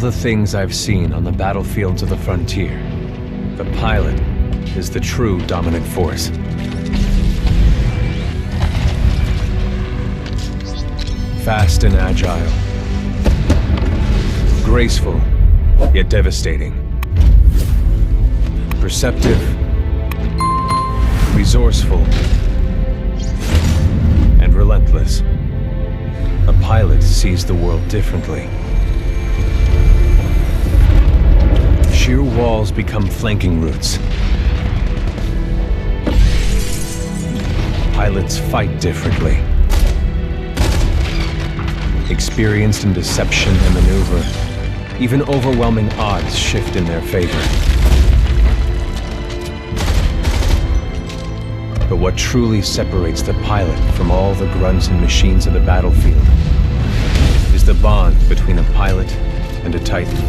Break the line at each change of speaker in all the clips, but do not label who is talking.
the things I've seen on the battlefields of the frontier, the pilot is the true dominant force. Fast and agile. Graceful, yet devastating. Perceptive, resourceful, and relentless. A pilot sees the world differently. Sheer walls become flanking routes. Pilots fight differently. Experienced in deception and maneuver, even overwhelming odds shift in their favor. But what truly separates the pilot from all the grunts and machines of the battlefield is the bond between a pilot and a Titan.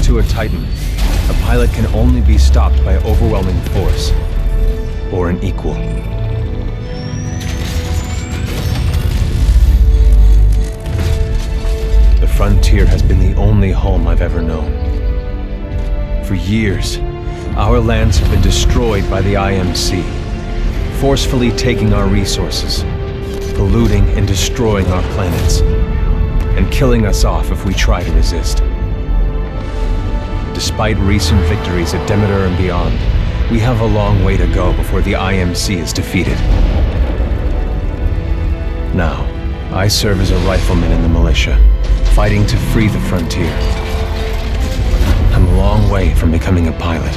To a Titan, a pilot can only be stopped by overwhelming force, or an equal. The frontier has been the only home I've ever known. For years, our lands have been destroyed by the IMC, forcefully taking our resources, polluting and destroying our planets, and killing us off if we try to resist. Despite recent victories at Demeter and beyond, we have a long way to go before the IMC is defeated. Now, I serve as a rifleman in the militia, fighting to free the frontier. I'm a long way from becoming a pilot.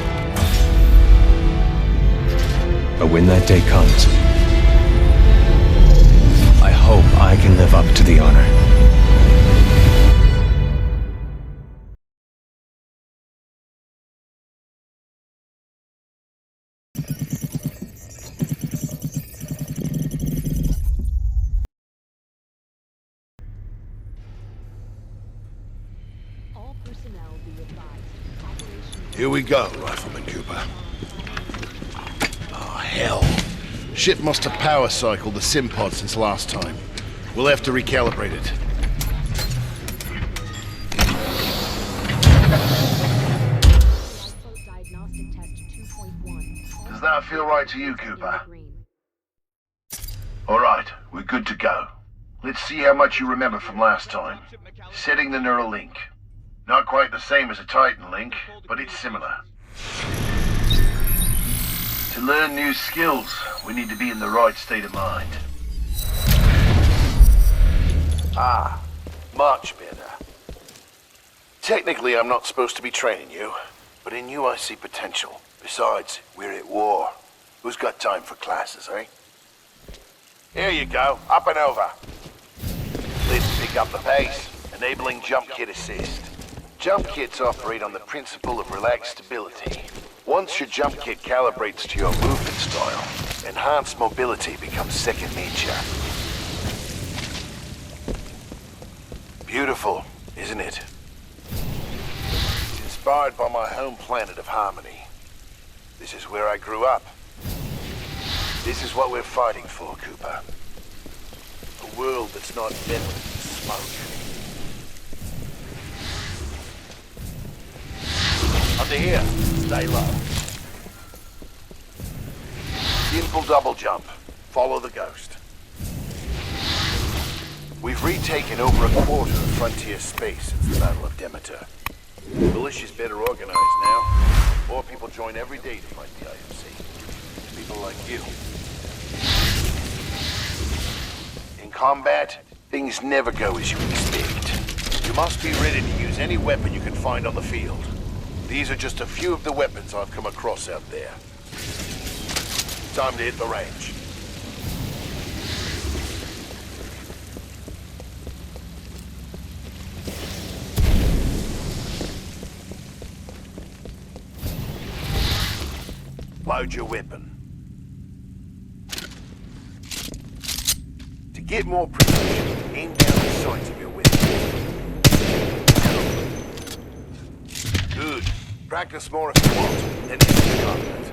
But when that day comes, I hope I can live up to the honor.
Here we go, Rifleman Cooper. Oh, hell. Ship must have power cycled the sim pod since last time. We'll have to recalibrate it. Does that feel right to you, Cooper? Alright, we're good to go. Let's see how much you remember from last time. Setting the neural link. Not quite the same as a Titan link, but it's similar. To learn new skills, we need to be in the right state of mind. Ah, much better. Technically, I'm not supposed to be training you, but in you I see potential. Besides, we're at war. Who's got time for classes, eh? Here you go, up and over. Let's pick up the pace, enabling jump kit assist. Jump kits operate on the principle of relaxed stability. Once your jump kit calibrates to your movement style, enhanced mobility becomes second nature. Beautiful, isn't it? It's inspired by my home planet of Harmony. This is where I grew up. This is what we're fighting for, Cooper. A world that's not dead with smoke. Under here, stay low. Simple double jump. Follow the ghost. We've retaken over a quarter of frontier space since the Battle of Demeter. The militia's better organized now. More people join every day to fight the IMC. People like you. In combat, things never go as you expect. You must be ready to use any weapon you can find on the field. These are just a few of the weapons I've come across out there. Time to hit the range. Load your weapon. Get more precision. Aim down the sights of your weapon. Good. Practice more if you want, then hit the Gauntlet.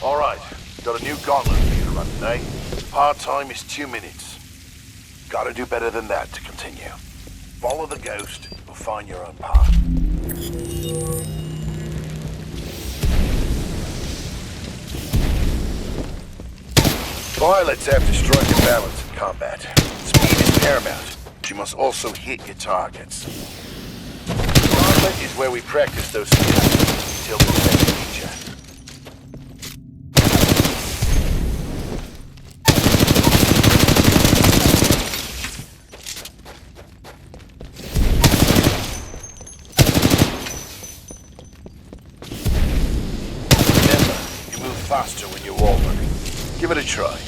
Alright, got a new Gauntlet for you to run today. Part time is 2 minutes. Gotta do better than that to continue. Follow the ghost, you'll find your own path. Pilots have to strike a balance in combat. Speed is paramount, but you must also hit your targets. Gauntlet is where we practice those skills until they're second nature. Remember, you move faster when you're wall running. Give it a try.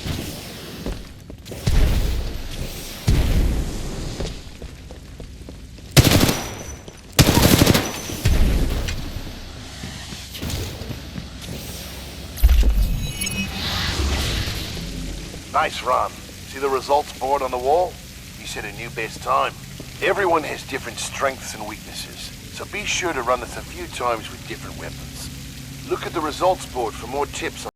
Nice run. See the results board on the wall? You set a new best time. Everyone has different strengths and weaknesses, so be sure to run this a few times with different weapons. Look at the results board for more tips on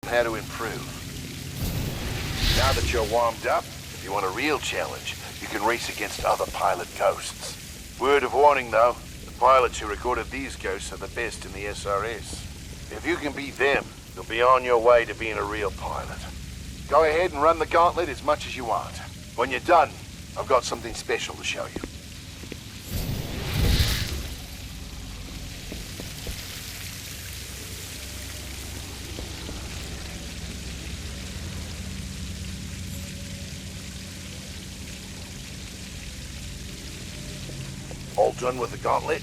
how to improve. Now that you're warmed up, if you want a real challenge, you can race against other pilot ghosts. Word of warning though, the pilots who recorded these ghosts are the best in the SRS. If you can beat them, you'll be on your way to being a real pilot. Go ahead and run the Gauntlet as much as you want. When you're done, I've got something special to show you. All done with the Gauntlet?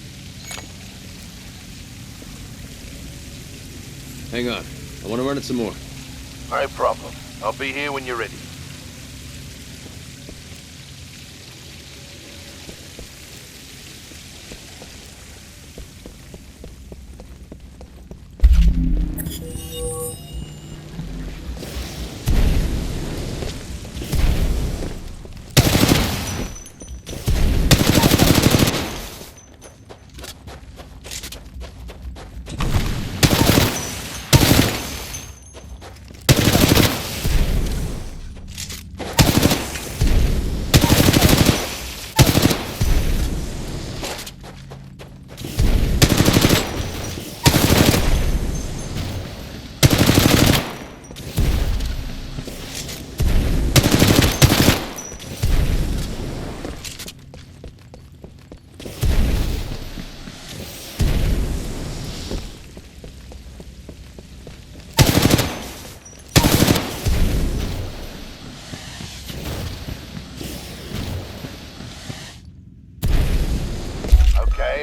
Hang on. I want to run it some more.
No problem. I'll be here when you're ready.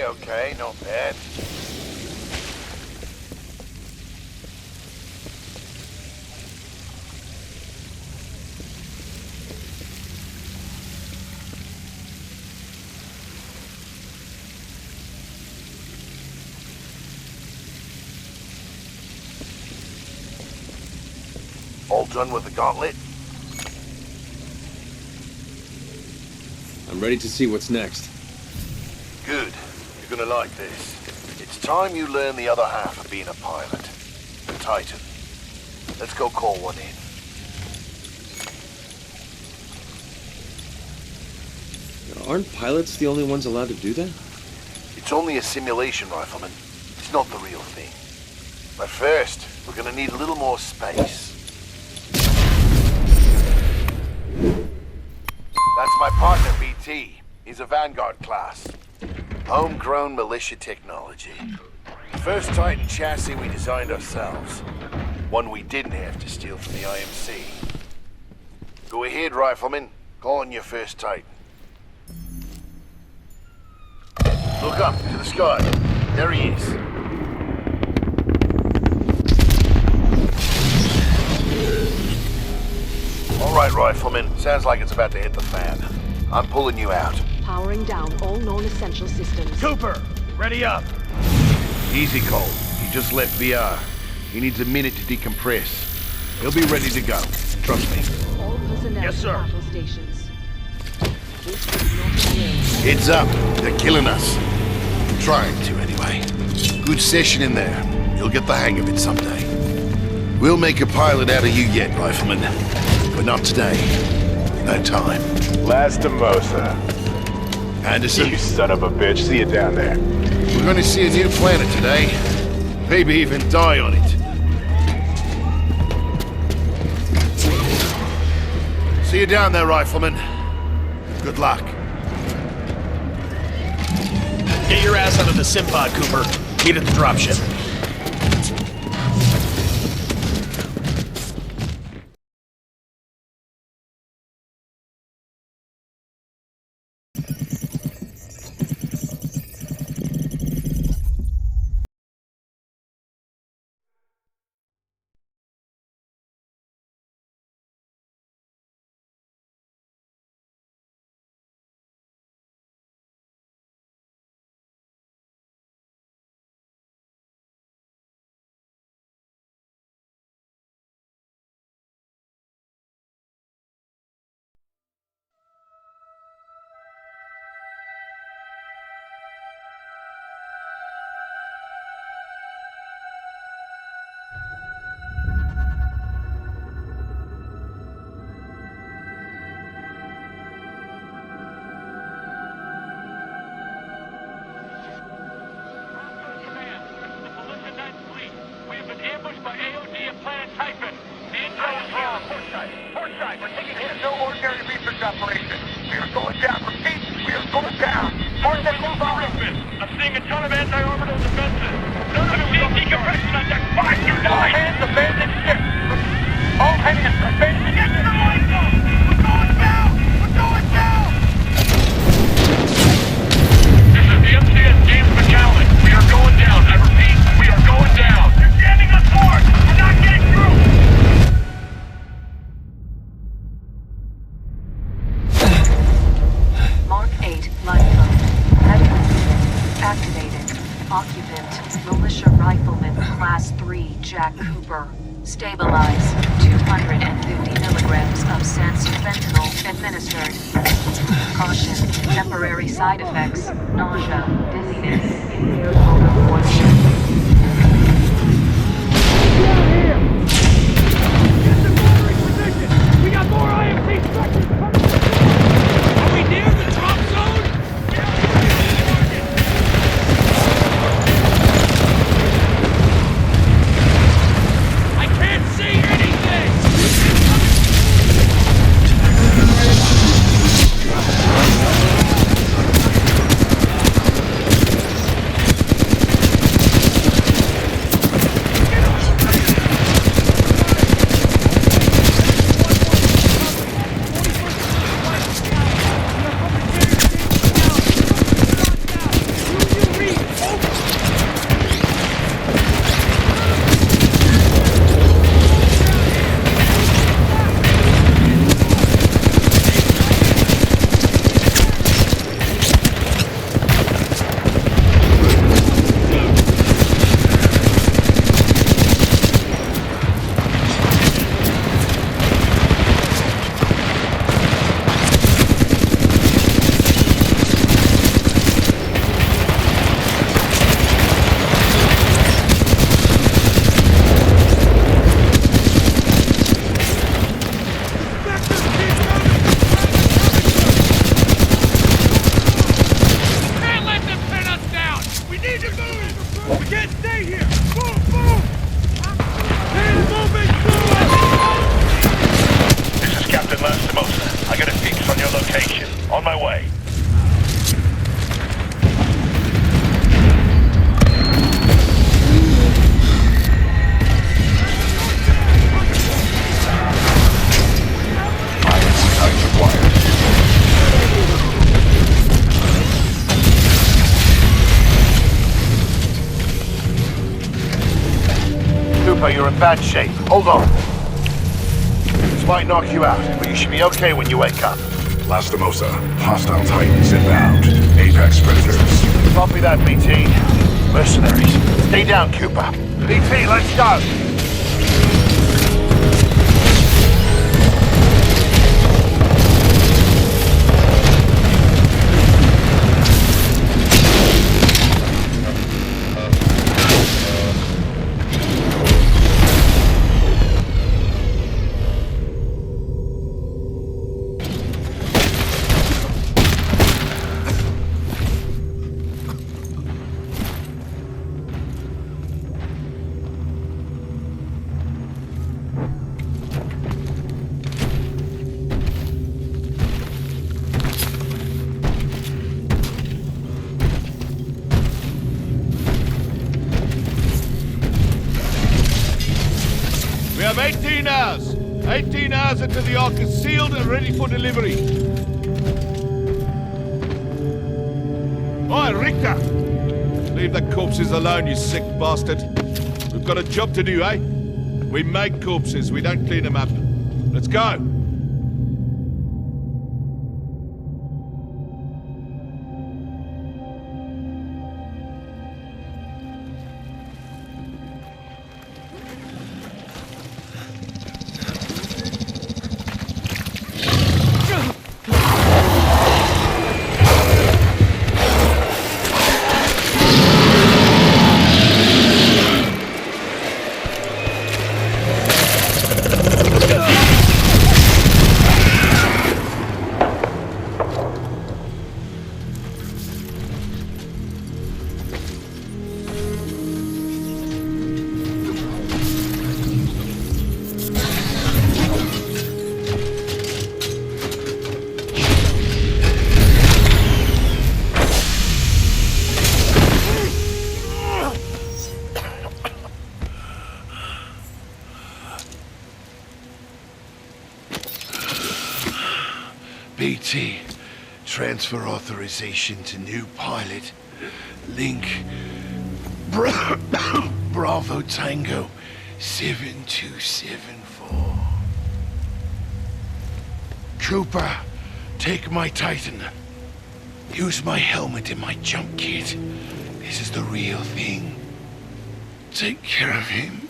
Okay, not bad. All done with the Gauntlet?
I'm ready to see what's next.
Good. You're gonna like this. It's time you learn the other half of being a pilot. The Titan. Let's go call one in.
Aren't pilots the only ones allowed to do that?
It's only a simulation, Rifleman. It's not the real thing. But first, we're gonna need a little more space. That's my partner, BT. He's a Vanguard class. Homegrown militia technology. First Titan chassis we designed ourselves. One we didn't have to steal from the IMC. Go ahead, Rifleman. Call on your first Titan. Look up to the sky. There he is. All right, Rifleman. Sounds like it's about to hit the fan. I'm pulling you out.
Powering down all non-essential systems.
Cooper, ready up.
Easy, Cole. He just left VR. He needs a minute to decompress. He'll be ready to go. Trust me.
All personnel
Yes, sir.
to battle stations. This is not a drill.
Heads up. They're killing us. Trying to, anyway. Good session in there. You'll get the hang of it someday. We'll make a pilot out of you yet, Rifleman. But not today. No time.
Last Mimosa.
Anderson,
You son of a bitch. See you down there.
we're gonna see a new planet today. Maybe even die on it. See you down there, Rifleman. Good luck.
Get your ass out of the Simpod, Cooper. Meet at the dropship.
Cooper. Stabilize. 250 milligrams of fentanyl administered. Caution. Temporary side effects. Nausea, dizziness, impaired motor function.
We got more IMC structures coming! Are we near the drop zone? I can't see anything!
You're in bad shape. Hold on. might knock you out, but you should be okay when you wake up.
Lastimosa, hostile Titans inbound. Apex predators.
Copy that, BT. Mercenaries. Stay down, Cooper. BT, let's go!
We have 18 hours. 18 hours until the Ark is sealed and ready for delivery. Oi, Richter! Leave the corpses alone, you sick bastard. We've got a job to do, eh? We make corpses, we don't clean them up. Let's go!
BT, transfer authorization to new pilot. Link, Bravo Tango 7274. Cooper, take my Titan. Use my helmet and my jump kit. This is the real thing. Take care of him.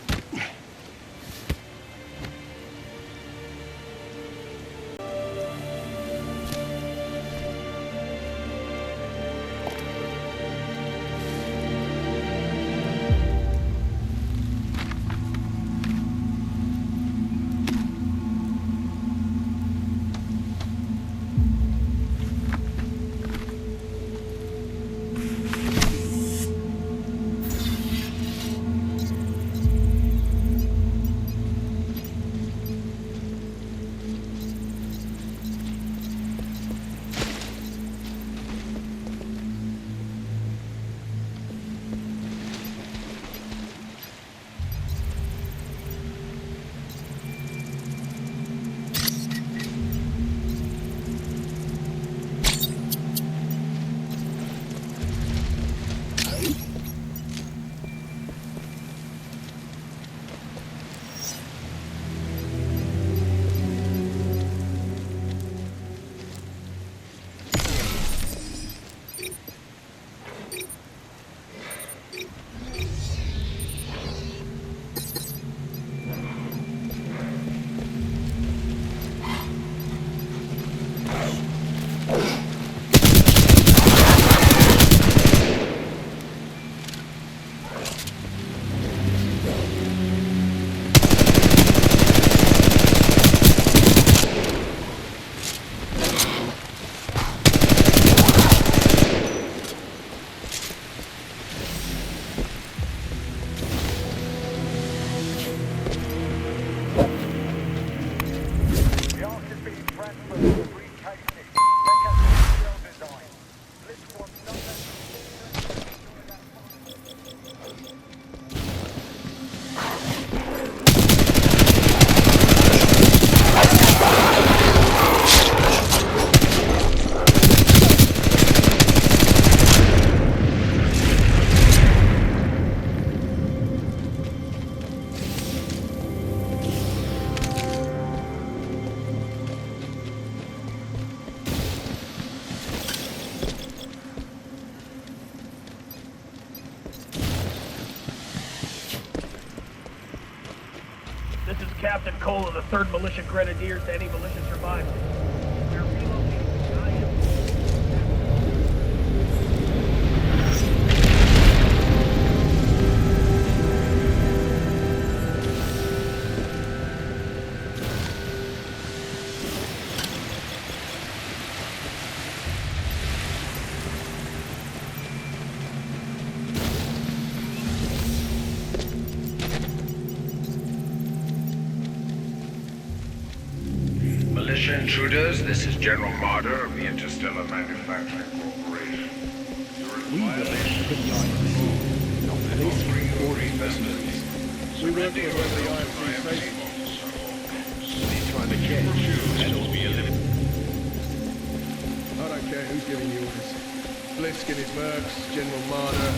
Captain Cole of the 3rd Militia Grenadiers to any militia survivors. We're relocating the IM.
Militia intruders, this is General Marder of the Interstellar Manufacturing Corporation.
We work for the IMC, not police or investors. We work for whoever the IMC says. He's trying to catch, and it'll be eliminated. I don't care who's giving you orders. Blisk and his mercs, General Marder.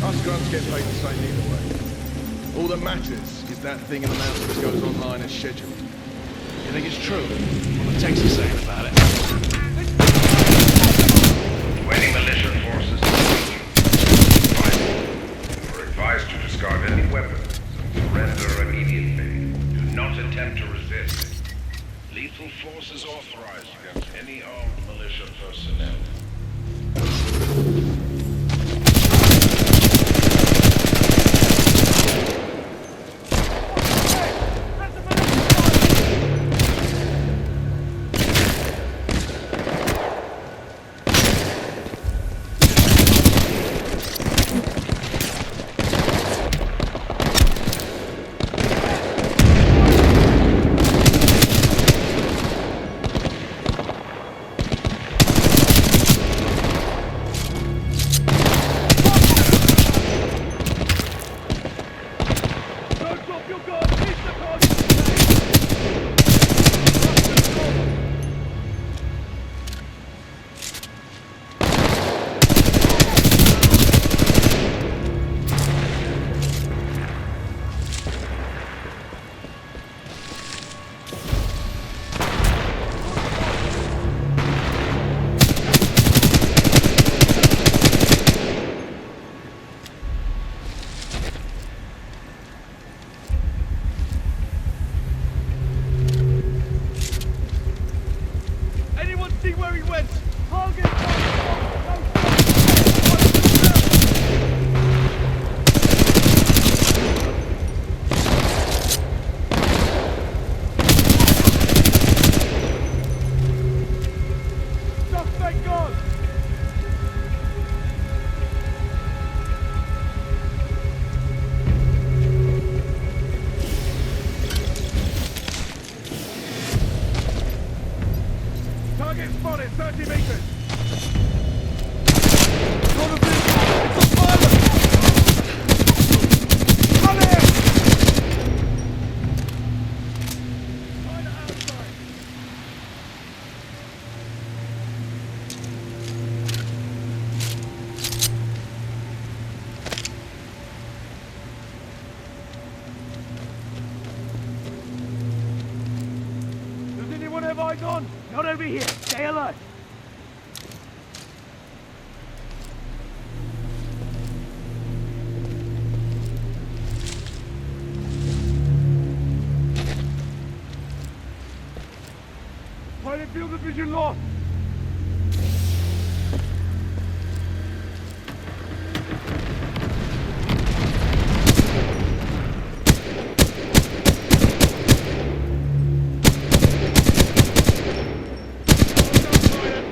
Us grunts get paid the same either way. All that matters is that thing in the mountains goes online as scheduled. You think it's true? What the text is saying about it?
To any militia forces you are advised to discard any weapons and surrender immediately. Do not attempt to resist. Lethal force is authorized against any armed militia personnel.
Target spotted, 30 meters.
Does anyone have eyes on? Not over here. Stay alert. Pilot field of vision lost.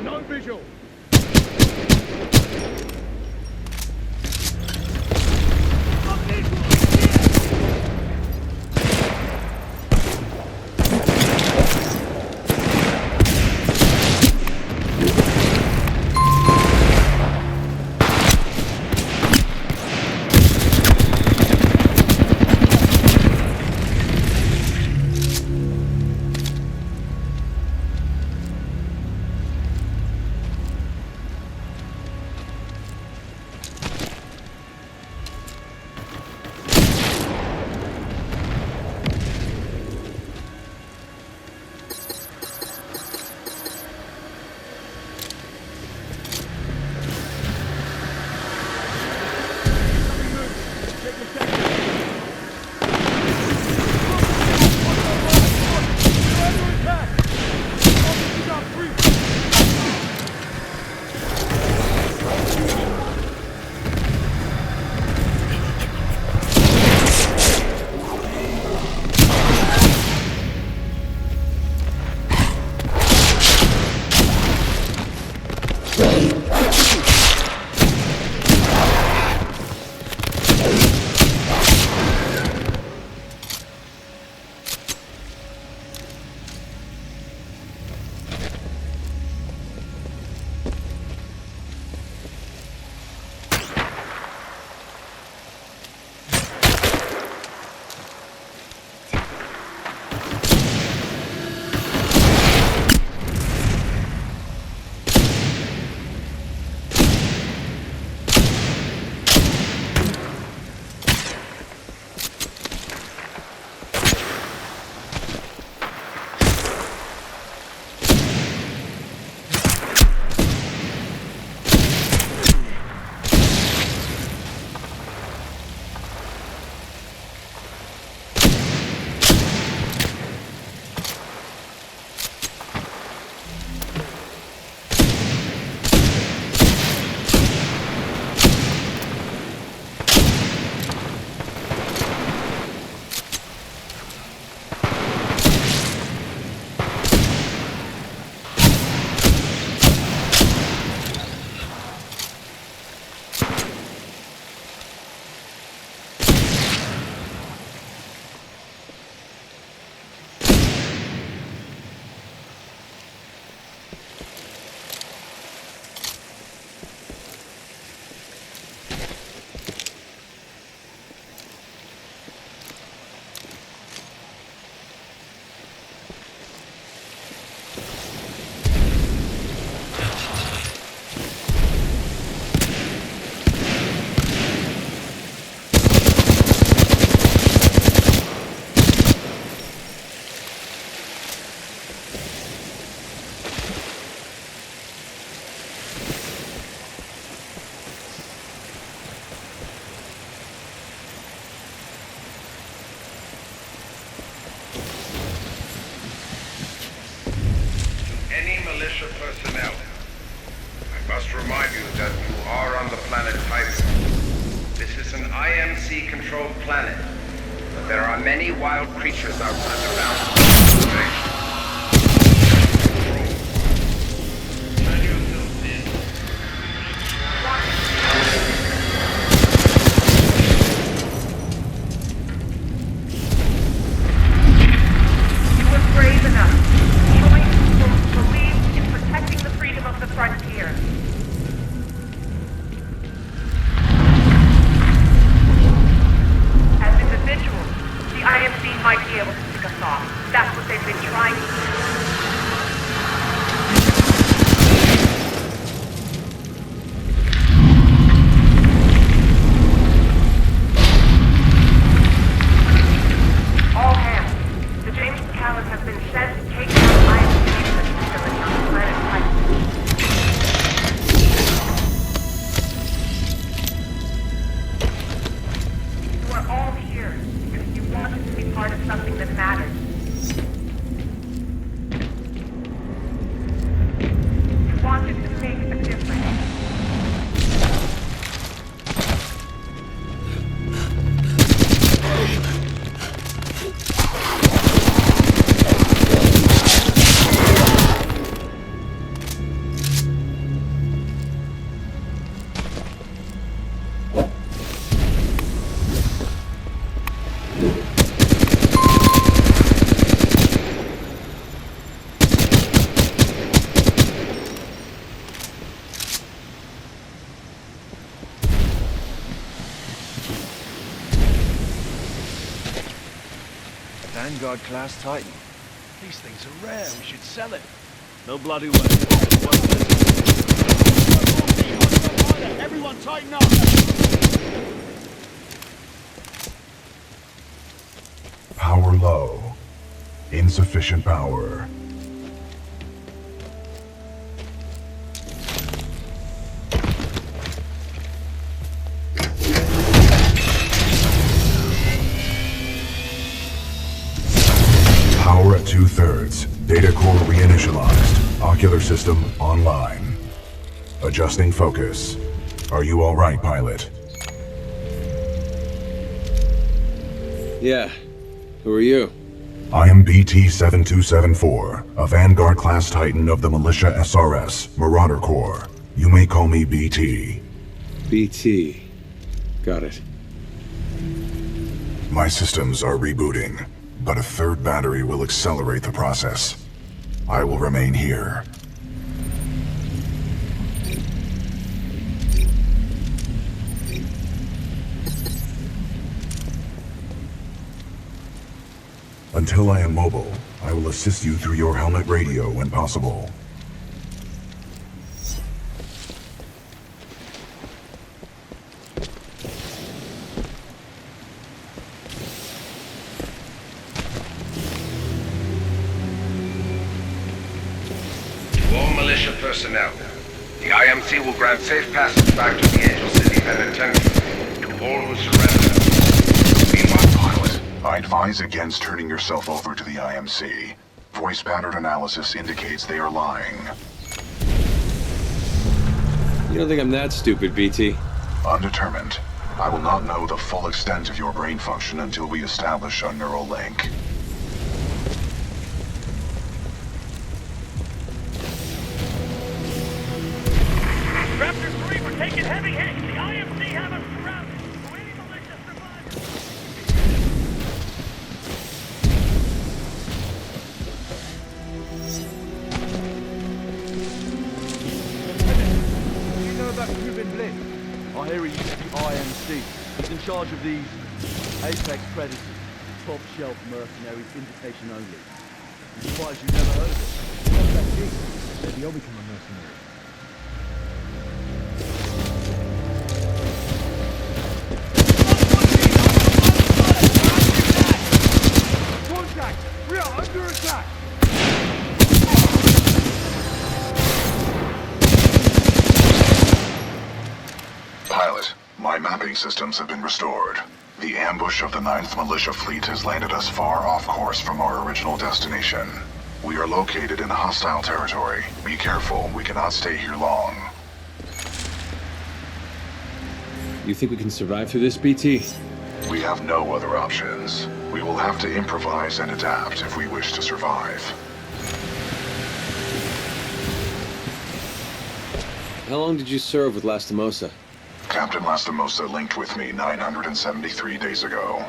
No visual.
militia personnel. I must remind you that you are on the planet Titan. This is an IMC-controlled planet, but there are many wild creatures outside the boundaries. Turn yourself in.
You were brave enough. Choice to believe in protecting the freedom of the frontier. As individuals, the IMC might be able to pick us off. That's what they've been trying to do. All hands. The James Callan has been sent to take down IMC facility on the planet Titan. You are all here because you wanted to be part of something that matters. You wanted to make a difference.
Vanguard class Titan.
These things are rare. We should sell it.
No bloody way.
Everyone tighten up!
Power low. Insufficient power. Power at 2/3. Data core reinitialized. Ocular system online. Adjusting focus. Are you all right, pilot?
Yeah. Who are you?
I am BT-7274, a Vanguard-class Titan of the Militia SRS, Marauder Corps. You may call me BT.
BT. Got it.
My systems are rebooting, but a third battery will accelerate the process. I will remain here. Until I am mobile, I will assist you through your helmet radio when possible.
To all militia personnel, the IMC will grant safe passage back to the Angel City Penitentiary to all who surrender.
Pilot, I advise against turning yourself over to the IMC. Voice pattern analysis indicates they are lying.
You don't think I'm that stupid, BT?
Undetermined. I will not know the full extent of your brain function until we establish a neural link.
Raptor 3, we're taking heavy hits. The IMC have us surrounded. Do any militia survivors?
You know about Cuban Bliss? I hear he used to be IMC. He's in charge of these Apex Predators. Top shelf mercenaries, invitation only. I'm surprised you've never heard of it. What's that gig? Maybe I'll become a mercenary. Contact! We are under attack!
Pilot, my mapping systems have been restored. The ambush of the 9th Militia Fleet has landed us far off course from our original destination. We are located in hostile territory. Be careful, we cannot stay here long.
You think we can survive through this, BT?
We have no other options. We will have to improvise and adapt if we wish to survive.
How long did you serve with Lastimosa?
Captain Lastimosa linked with me 973 days ago.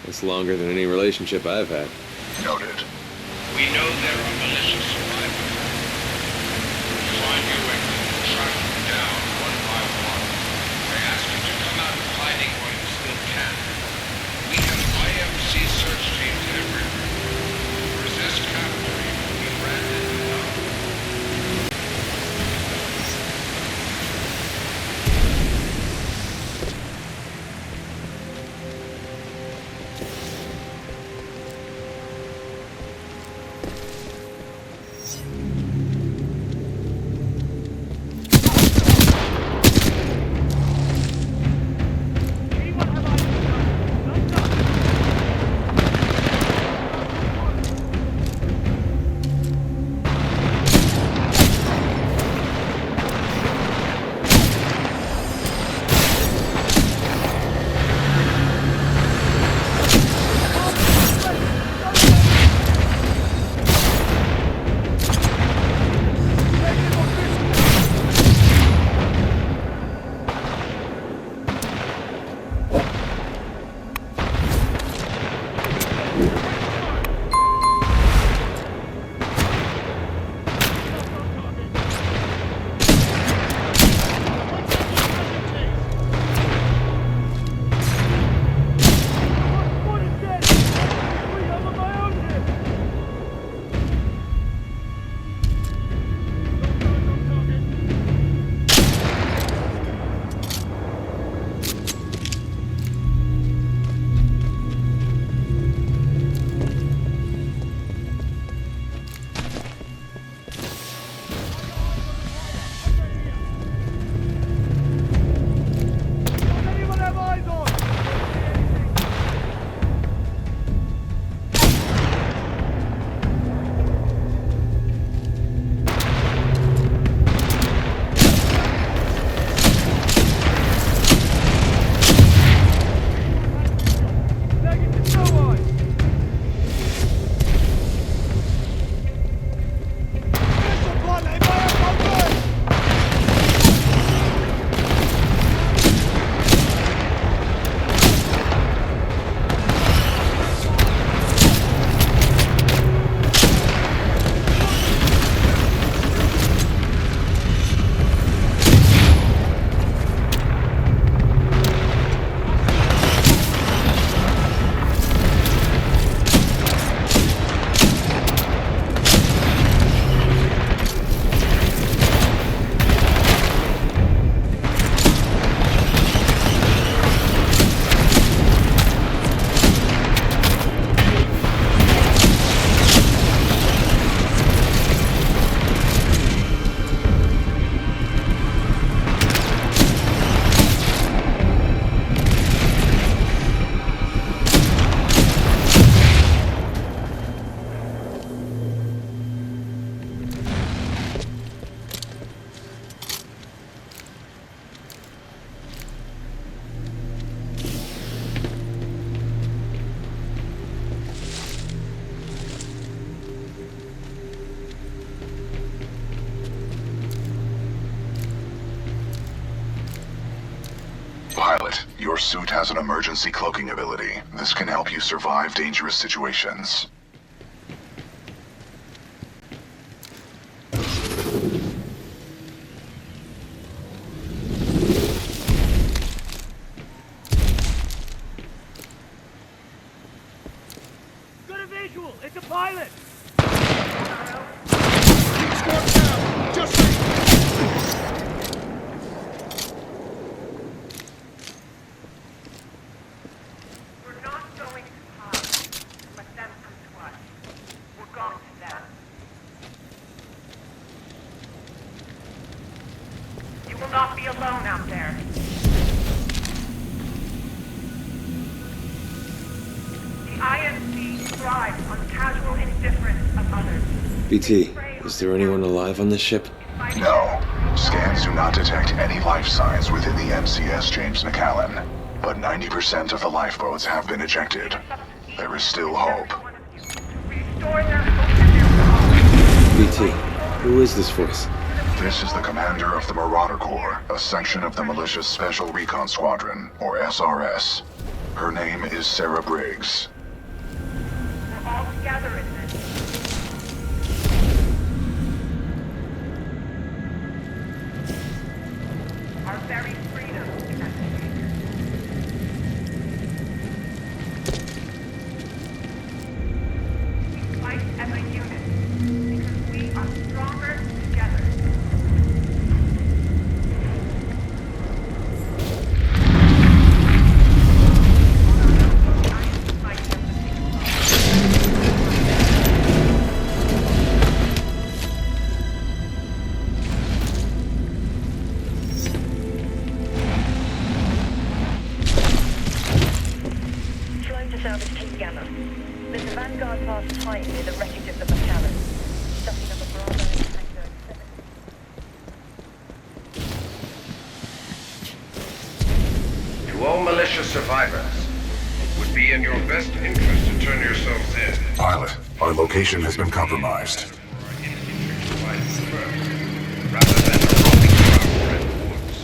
That's longer than any relationship I've had.
Noted.
We know there are malicious survivors. We'll find you and track them down one by one. I ask you to come out of hiding while you still can. We have IMC search teams everywhere. Resist capture, you will be branded enough.
Pilot, your suit has an emergency cloaking ability. This can help you survive dangerous situations.
Got a visual! It's a pilot!
Squad down! Just me!
We're not going to hide. Let them come to us. We're going to them. You will not be alone out there. The IMC
BT, is there anyone alive on this ship?
No. Scans do not detect any life signs within the MCS James McAllen, but 90% of the lifeboats have been ejected. There is still hope.
Restore their hope and their cause.
BT, who is this voice?
This is the commander of the Marauder Corps, a section of the Militia's Special Recon Squadron, or SRS. Her name is Sarah Briggs.
We're all together in this. Our very freedom is at stake. We fight as a unit because we are stronger together.
Slone to service Team Gamma. There's a Vanguard class Titan near the wreckage of the McAllen. Ducking up a Bravo and Tango 7.
To all militia survivors, it would be in your best interest to turn yourselves in.
Pilot, our location has been compromised.
Rather than roaming around red woods.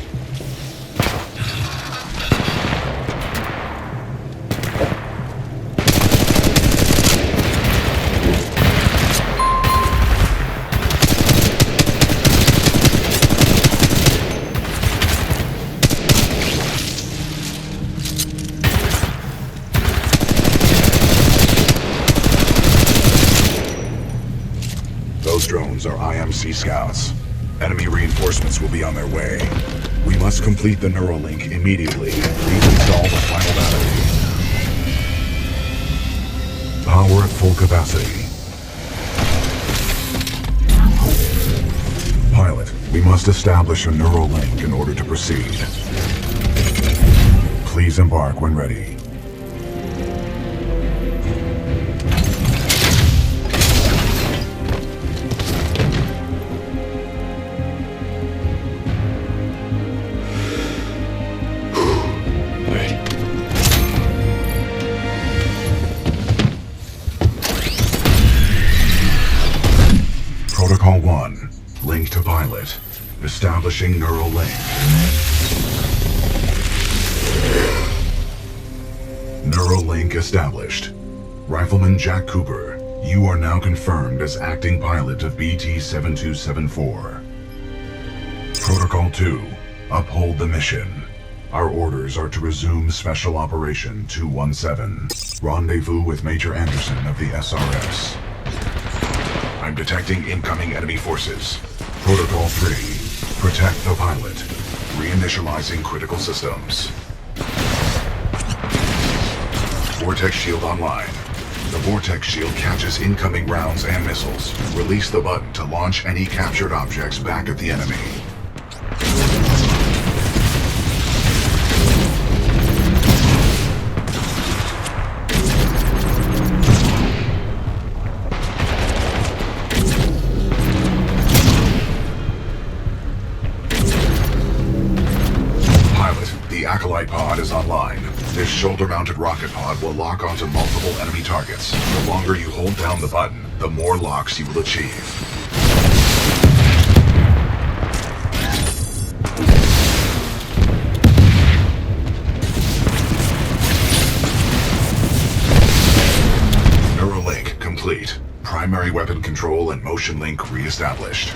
Those drones are IMC scouts. Enemy reinforcements will be on their way. We must complete the Neuralink immediately and reinstall the final battery. Power at full capacity. Pilot, we must establish a Neuralink in order to proceed. Please embark when ready. Protocol 1. Link to pilot. Establishing neural link. Neural link established. Rifleman Jack Cooper, you are now confirmed as acting pilot of BT-7274. Protocol 2. Uphold the mission. Our orders are to resume Special Operation 217. Rendezvous with Major Anderson of the SRS. I'm detecting incoming enemy forces. Protocol 3. Protect the pilot. Reinitializing critical systems. Vortex shield online. The Vortex shield catches incoming rounds and missiles. Release the button to launch any captured objects back at the enemy. The Acolyte pod is online. This shoulder-mounted rocket pod will lock onto multiple enemy targets. The longer you hold down the button, the more locks you will achieve. Neuralink complete. Primary weapon control and motion link re-established.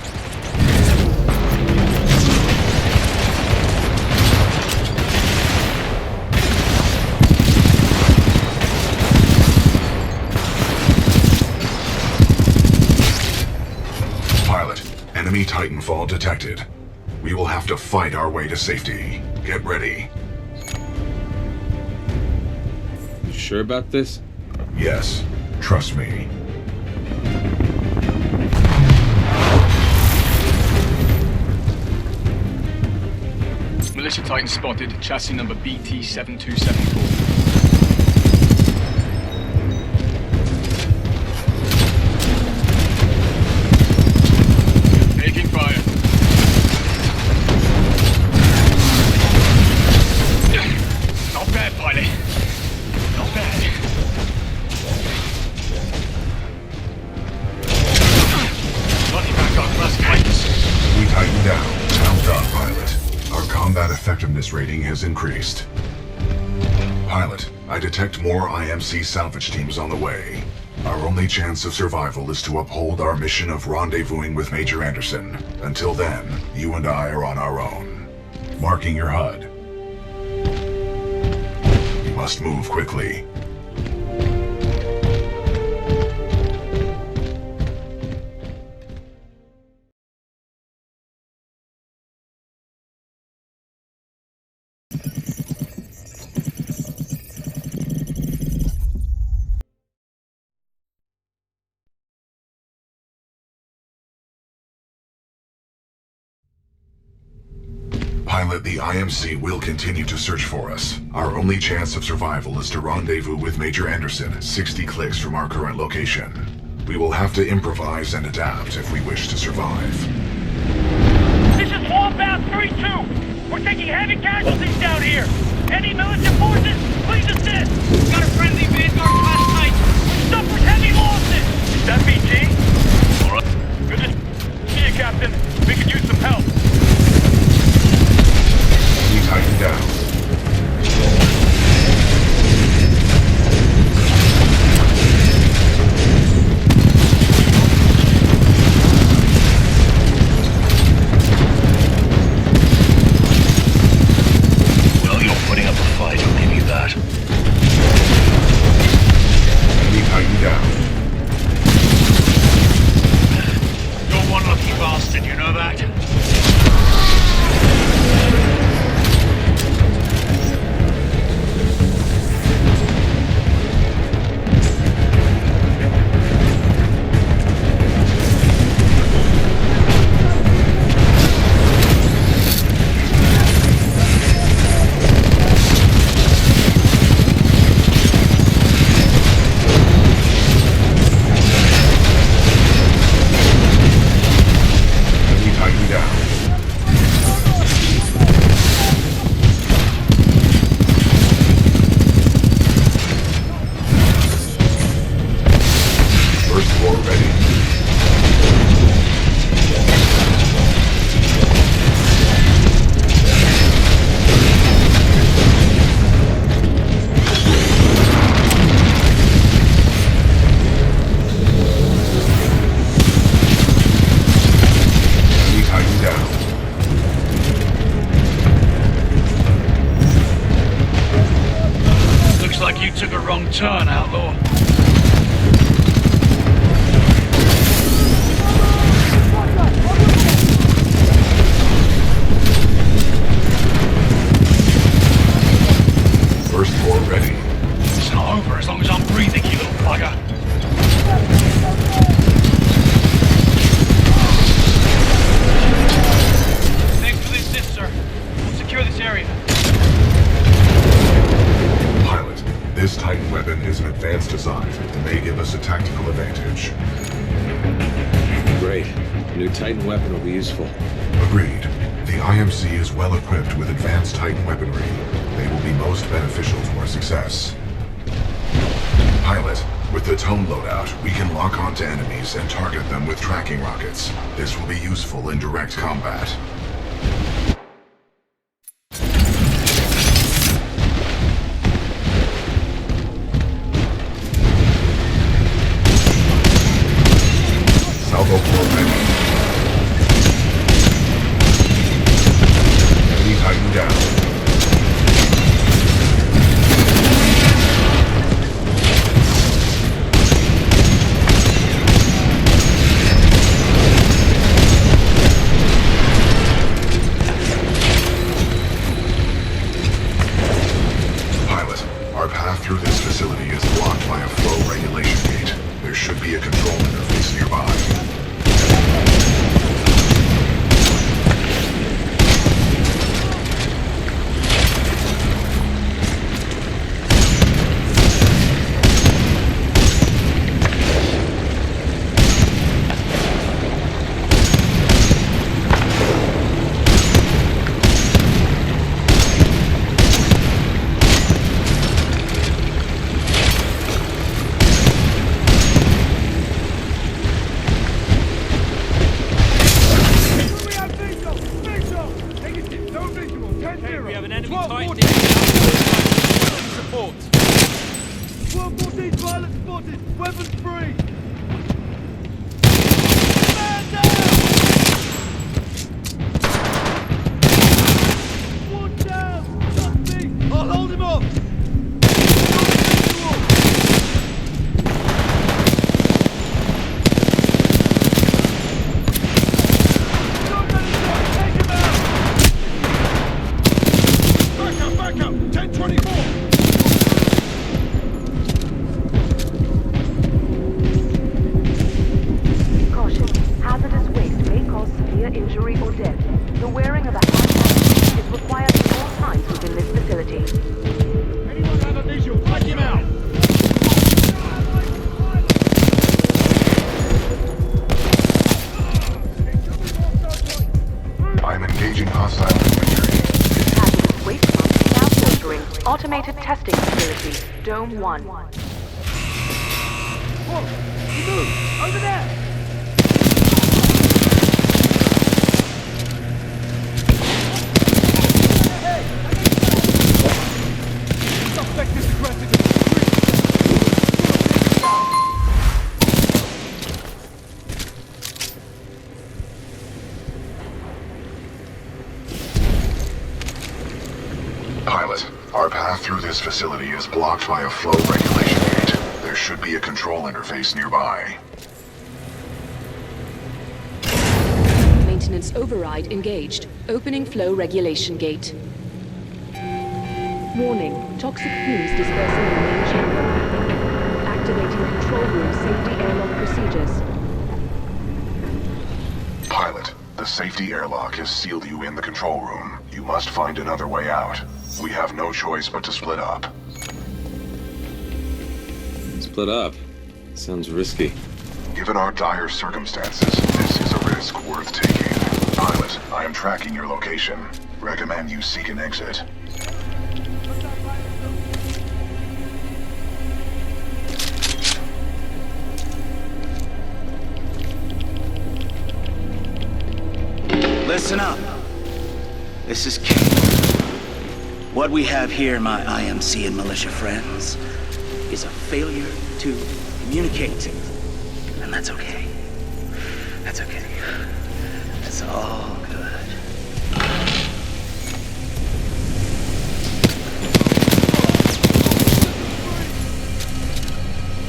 Enemy Titanfall detected. We will have to fight our way to safety. Get ready.
You sure about this?
Yes. Trust me.
Militia Titan spotted, chassis number BT-7274.
Tighten down. Well done, Pilot. Our combat effectiveness rating has increased. Pilot, I detect more IMC salvage teams on the way. Our only chance of survival is to uphold our mission of rendezvousing with Major Anderson. Until then, you and I are on our own. Marking your HUD. You must move quickly. Pilot, the IMC will continue to search for us. Our only chance of survival is to rendezvous with Major Anderson, 60 clicks from our current location. We will have to improvise and adapt if we wish to survive.
This is Warbound 3-2. We're taking heavy casualties down here. Any militia forces, please assist. Got a friendly Vanguard class Titan. We suffered heavy losses. Is that BT? All right. Good to see you, Captain. We could use some help.
Tighten down.
Well, you're putting up a fight, I'll give you that.
Tighten down.
You're one lucky bastard, you know that? Turn, outlaw.
First floor ready.
It's not over as long as I'm breathing, you little bugger. Thanks for the assist, sir. We'll secure this area.
This Titan weapon is an advanced design and may give us a tactical advantage.
Great. The new Titan weapon will be useful.
Agreed. The IMC is well equipped with advanced Titan weaponry. They will be most beneficial to our success. Pilot, with the tone loadout, we can lock onto enemies and target them with tracking rockets. This will be useful in direct combat. Salvo floor ready. Enemy Titan down. Pilot, our path through this facility is blocked by a flow regulation gate. There should be a control interface nearby.
spotted! Weapons free! Man down! One down! Trust me! I'll hold him off!
Automated testing facility, Dome 1.
Whoa! You move! Over there! Hey! Suspect is aggressive!
Pilot, our path through this facility is blocked by a flow regulation gate. There should be a control interface nearby.
Maintenance override engaged. Opening flow regulation gate. Warning. Toxic fumes dispersing in main chamber. Activating control room safety airlock procedures.
Pilot, the safety airlock has sealed you in the control room. You must find another way out. We have no choice but to split up.
Split up? Sounds risky.
Given our dire circumstances, this is a risk worth taking. Pilot, I am tracking your location. Recommend you seek an exit.
Listen up. This is King. What we have here, my IMC and militia friends, is a failure to communicate. And that's okay. That's okay. It's all good.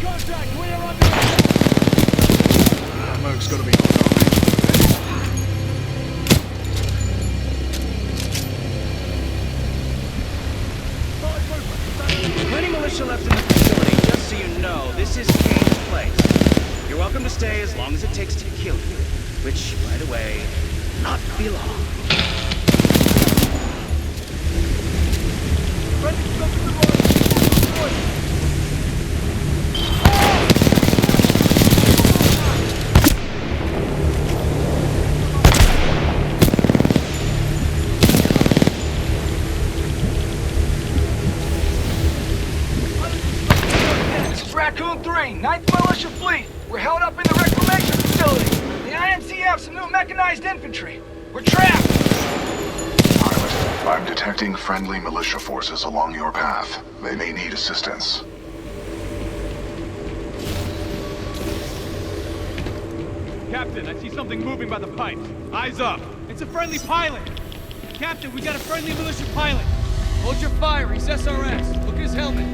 Contact! We are under
Smoke's gotta be
Plenty militia left in the facility, just so you know. This is Kane's place. You're welcome to stay as long as it takes to kill you. Which, by the way, not be long.
Ready to go to the right.
Raccoon 3, 9th Militia Fleet. We're held up in the reclamation facility. The IMC have some new mechanized infantry. We're trapped.
Pilot, I'm detecting friendly militia forces along your path. They may need assistance.
Captain, I see something moving by the pipes. Eyes up. It's a friendly pilot. Captain, we got a friendly militia pilot. Hold your fire. He's SRS. Look at his helmet.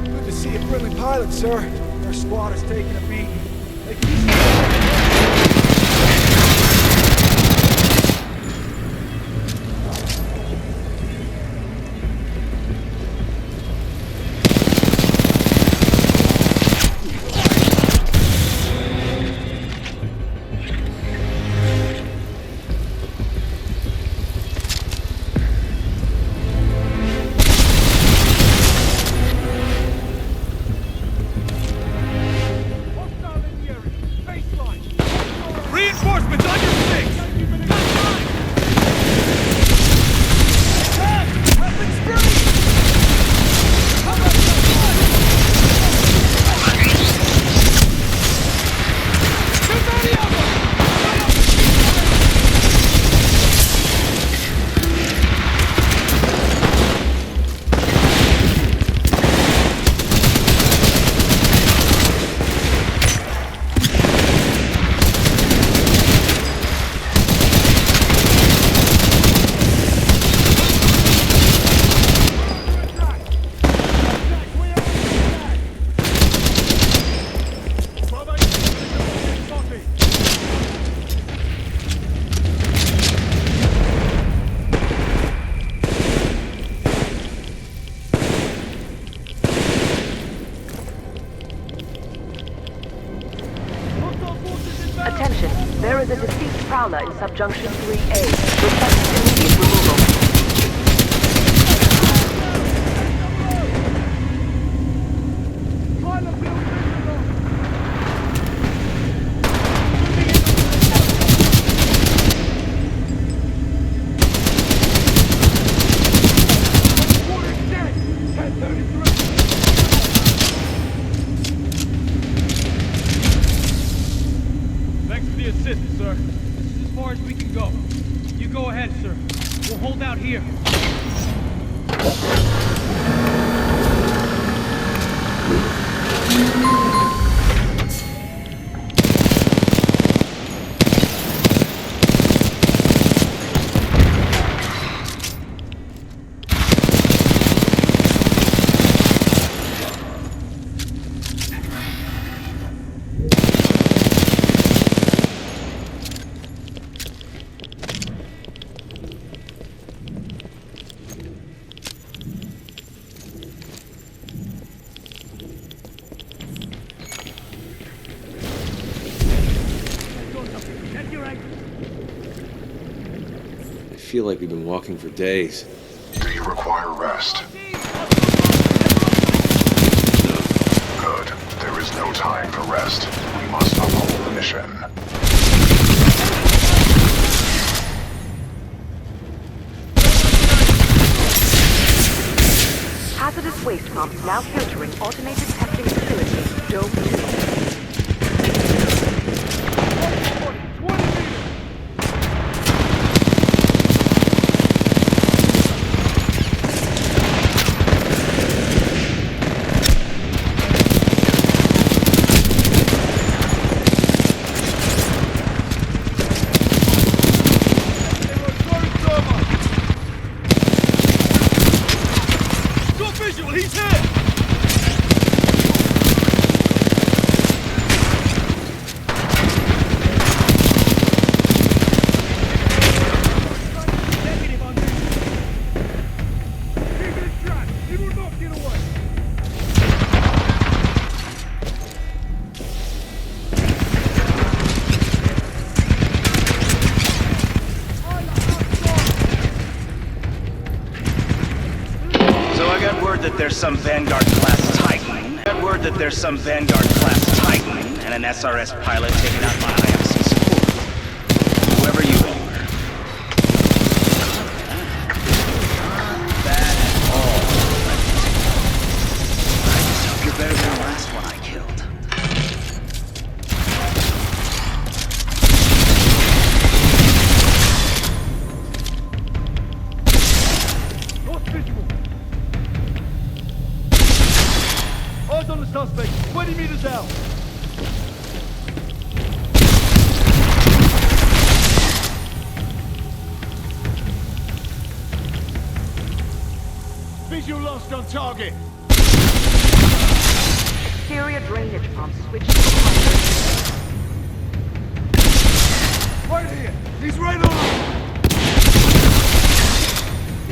Good to see a friendly pilot, sir. Our squad is taking a beating. They can use
Reinforcements on your six!
weapons free! Too many of them!
There is a deceased prowler in Subjunction 3A. Request immediate removal.
Thanks for the assist, sir. This is as far as we can go. You go ahead, sir. We'll hold out here.
I feel like we've been walking for days.
Do you require rest? Good. There is no time for rest. We must uphold the mission.
Hazardous waste pumps now filtering automated testing facility, Dome 2.
There's some Vanguard-class Titan. I got word that there's some Vanguard-class Titan and an SRS pilot taking out my IMC support. Whoever you are. Bad at all. I just hope you're better than the last one I killed.
Lost visual. Eyes on the suspect, 20 meters out. Visual lost on target.
Exterior drainage pumps switched to primary.
Right here. He's right on.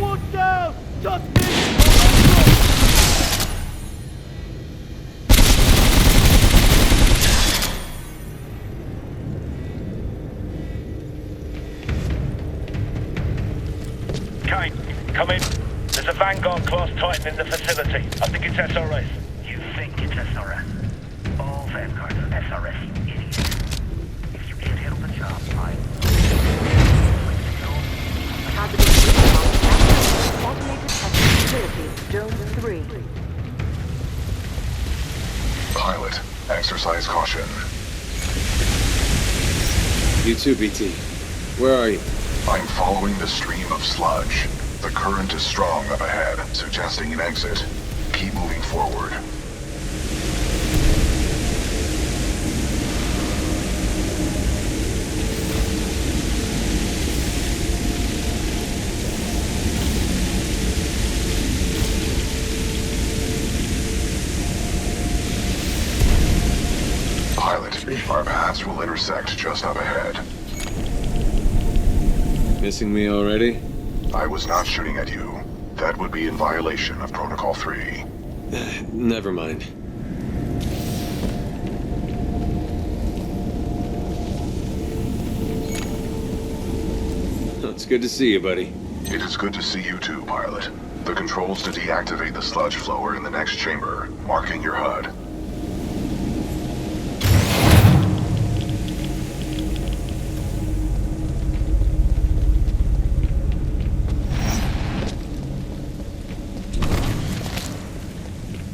One down. Just me.
Kane, come in. There's a Vanguard-class Titan in the facility. I think it's SRS. You think it's SRS? All Vanguards are SRS, you idiot. If you can't handle the job, I...
Automated testing facility, Dome 3.
Pilot, exercise caution.
You too, BT. Where are you?
I'm following the stream of sludge. The current is strong up ahead, suggesting an exit. Keep moving forward. Pilot, our paths will intersect just up ahead.
Missing me already?
I was not shooting at you. That would be in violation of Protocol 3.
Never mind. It's good to see you, buddy.
It is good to see you too, pilot. The controls to deactivate the sludge flow are in the next chamber, marking your HUD.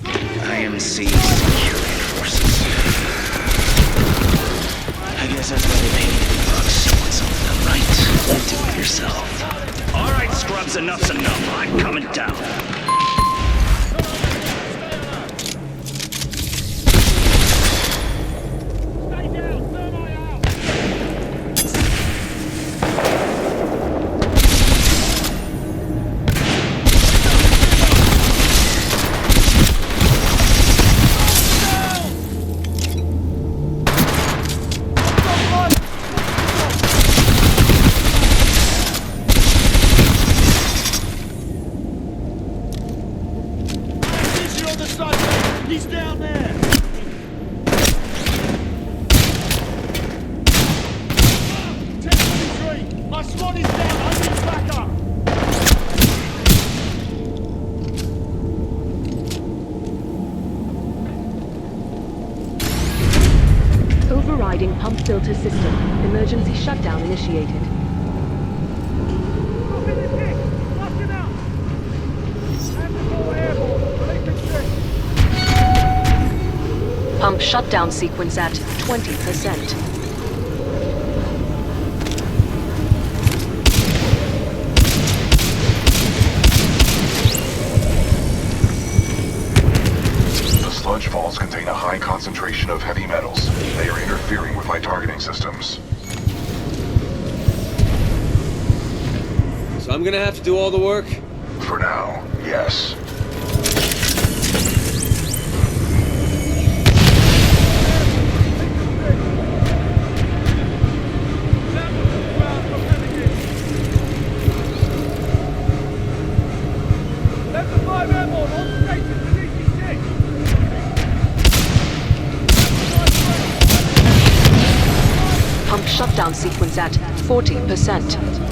IMC security forces. I guess that's why they pay you bucks, so want something right. Do it yourself. All right, scrubs, enough's enough. I'm coming down.
He's down there! 1023! My squad is down! I need backup!
Overriding pump filter system. Emergency shutdown initiated. Pump shutdown sequence at 20%.
The sludge falls contain a high concentration of heavy metals. They are interfering with my targeting systems.
So I'm gonna have to do all the work?
For now, yes.
Pump shutdown sequence at 40%.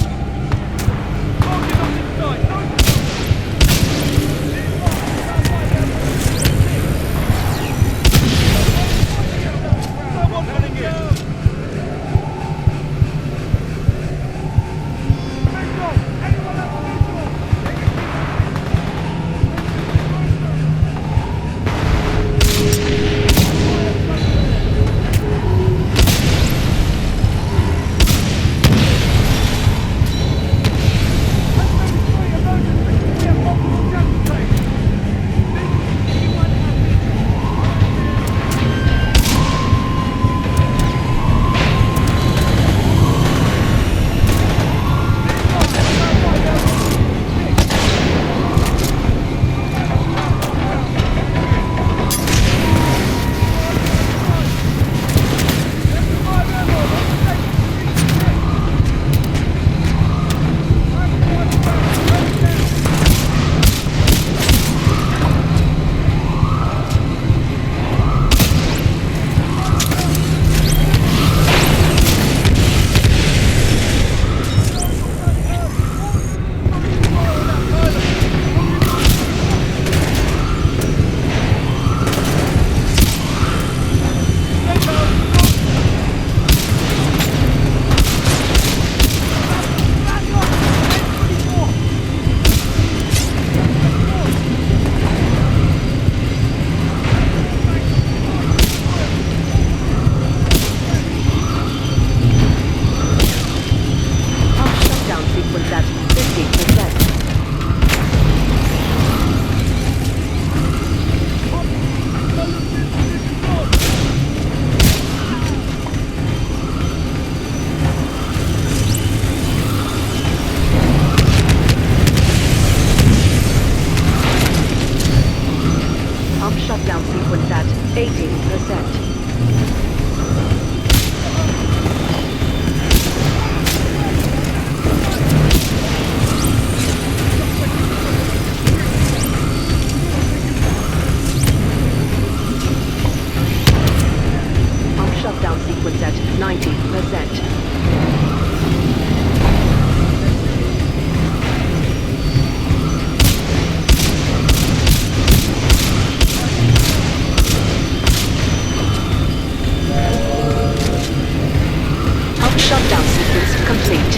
complete.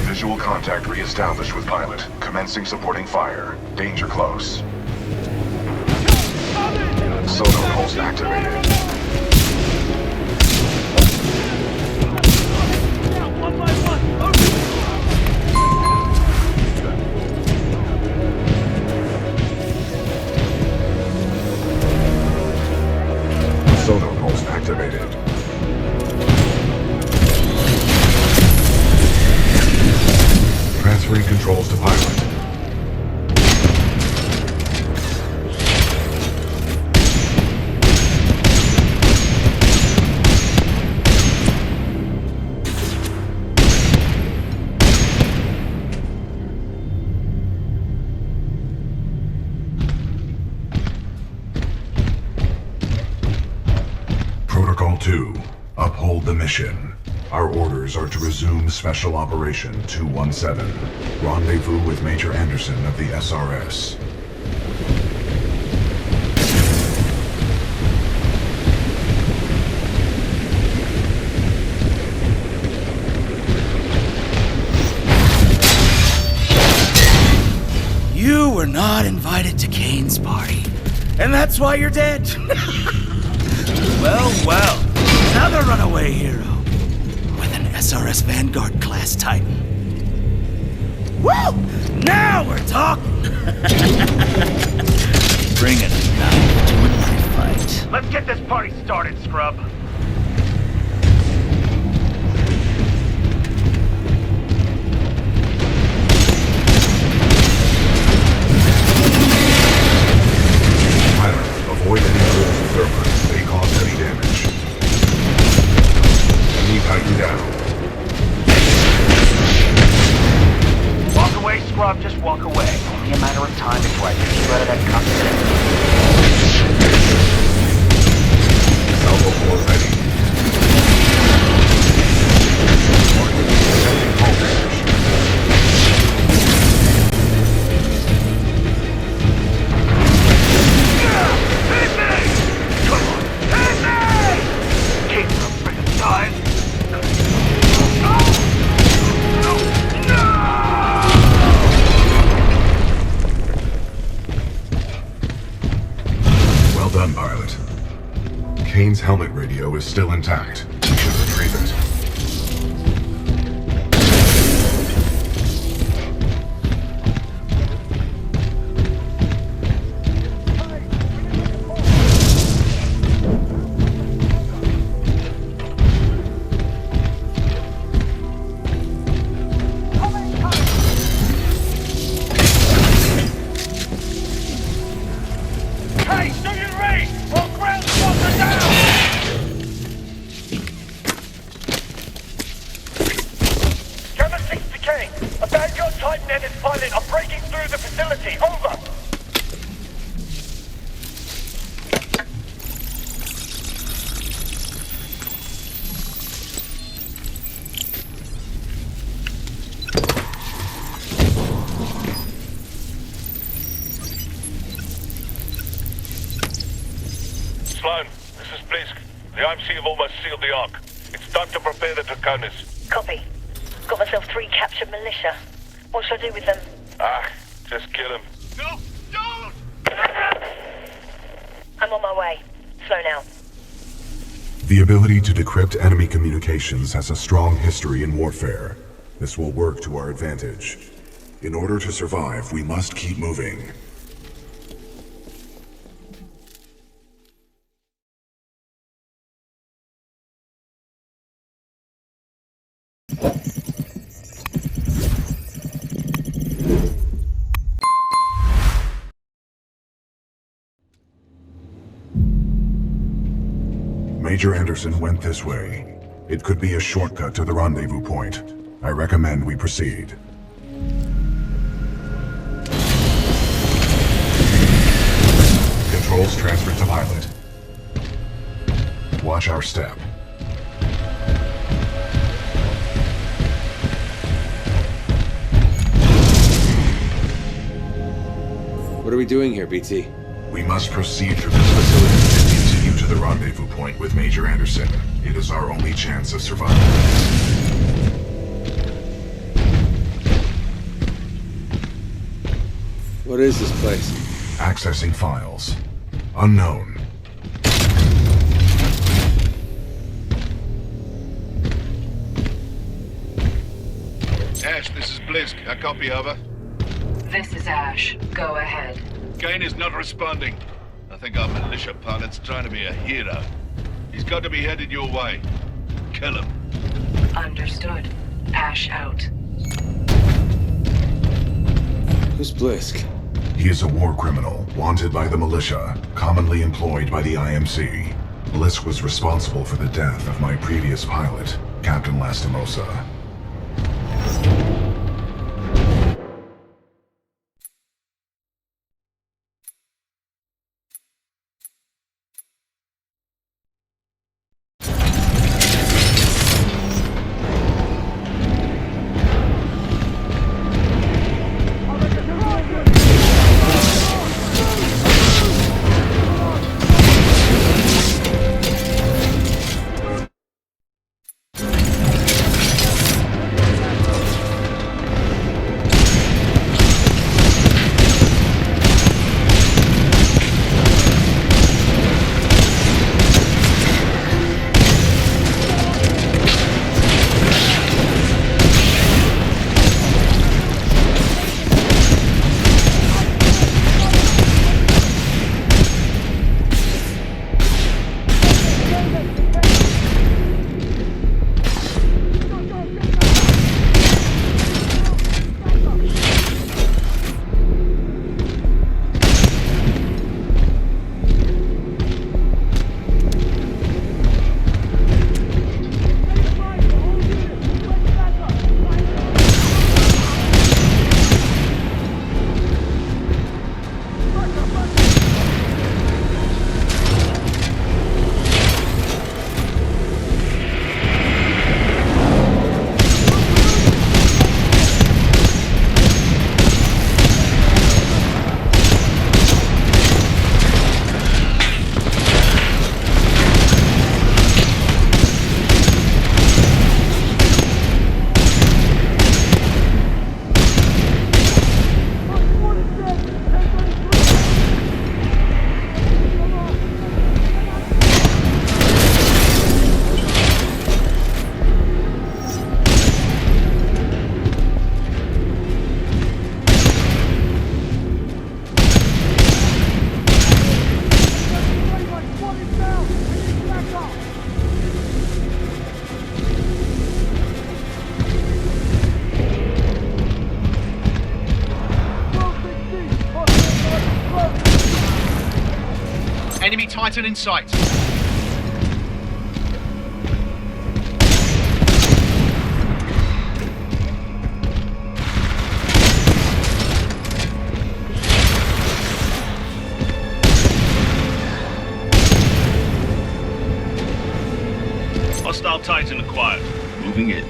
Visual contact re-established with pilot. Commencing supporting fire. Danger close. Sonar pulse activated. Sonar pulse activated. Transferring controls to pilot. Protocol 2. Uphold the mission. Our orders are to resume Special Operation 217. Rendezvous with Major Anderson of the SRS.
You were not invited to Kane's party, and that's why you're dead. Well, another runaway hero with an SRS Vanguard class Titan. Well, now we're talking. Bringing a knife to a knife fight.
Let's get this party started, scrub.
Pilot, avoid any tools and thermites. They cause heavy damage. Enemy Titan down.
Walk away, scrub, just walk away. Only a matter of time before I get you out of that cockpit.
Salvo core ready. Detecting hull damage. Well done, pilot. Kane's helmet radio is still intact. We should retrieve it.
Hey, student raid! All ground spots are down! Gamma 6 to Kane. A Vanguard Titan and its pilot are breaking through the facility. Over!
Slone, this is Blisk. The IMC have almost sealed the Ark. It's time to prepare the Draconis.
Copy. Got myself 3 captured militia. What should I do with them?
Just kill him.
No! Don't!
I'm on my way. Slone out.
The ability to decrypt enemy communications has a strong history in warfare. This will work to our advantage. In order to survive, we must keep moving. Major Anderson went this way. It could be a shortcut to the rendezvous point. I recommend we proceed. Controls transferred to pilot. Watch our step.
What are we doing here, BT?
We must proceed through this facility and continue to the rendezvous point with Major Anderson. It is our only chance of survival.
What is this place?
Accessing files. Unknown.
Ash, this is Blisk. A copy, over.
This is Ash. Go ahead.
Kane is not responding. I think our militia pilot's trying to be a hero. He's got to be headed your way. Kill him.
Understood. Ash out.
Who's Blisk?
He is a war criminal, wanted by the militia, commonly employed by the IMC. Blisk was responsible for the death of my previous pilot, Captain Lastimosa.
Enemy Titan in sight.
Hostile Titan acquired. Moving in.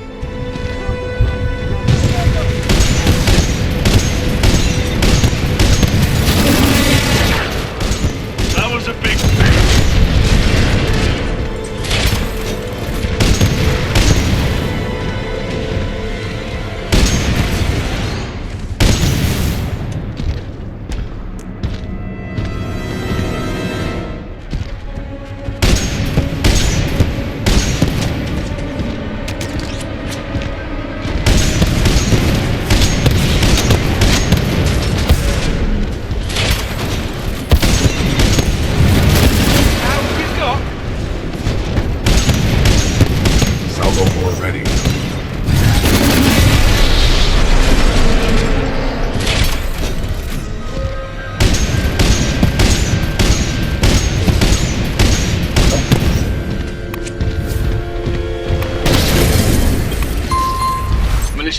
That was a big thing.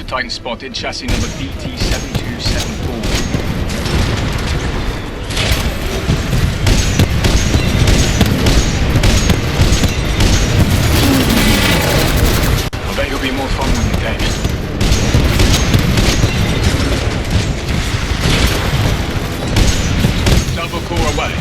Titan spotted, chassis number BT-7274. I bet you'll be more fun when you're dead. Double core away.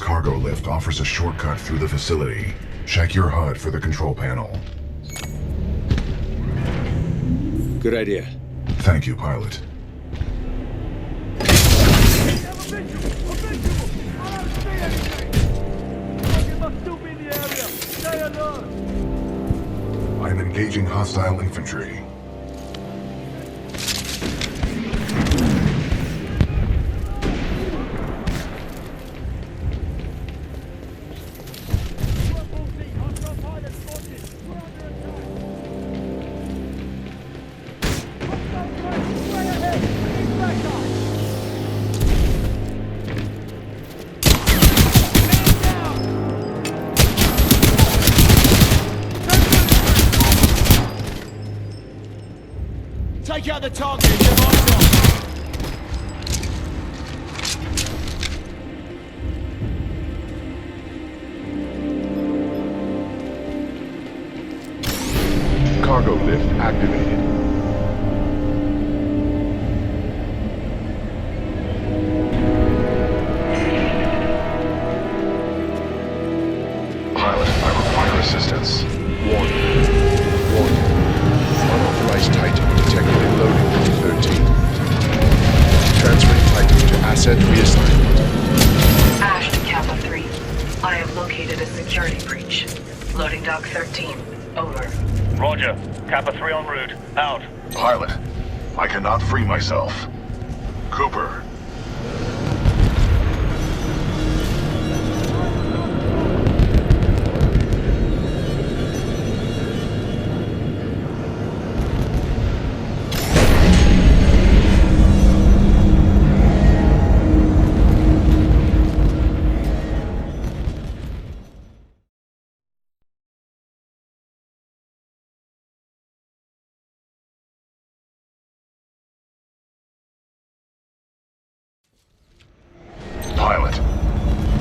cargo lift offers a shortcut through the facility. Check your HUD for the control panel.
Good idea.
Thank you, pilot. I'm engaging hostile infantry.
Take out the target and get on.
Cargo lift activated.
Pilot, I require assistance.
Warning. Unauthorized Titan detected in loading to 13. Transferring Titan to asset reassignment.
Ash to Kappa 3. I have located a security breach. Loading dock 13. Over.
Roger. Kappa 3 en route. Out.
Pilot, I cannot free myself. Cooper.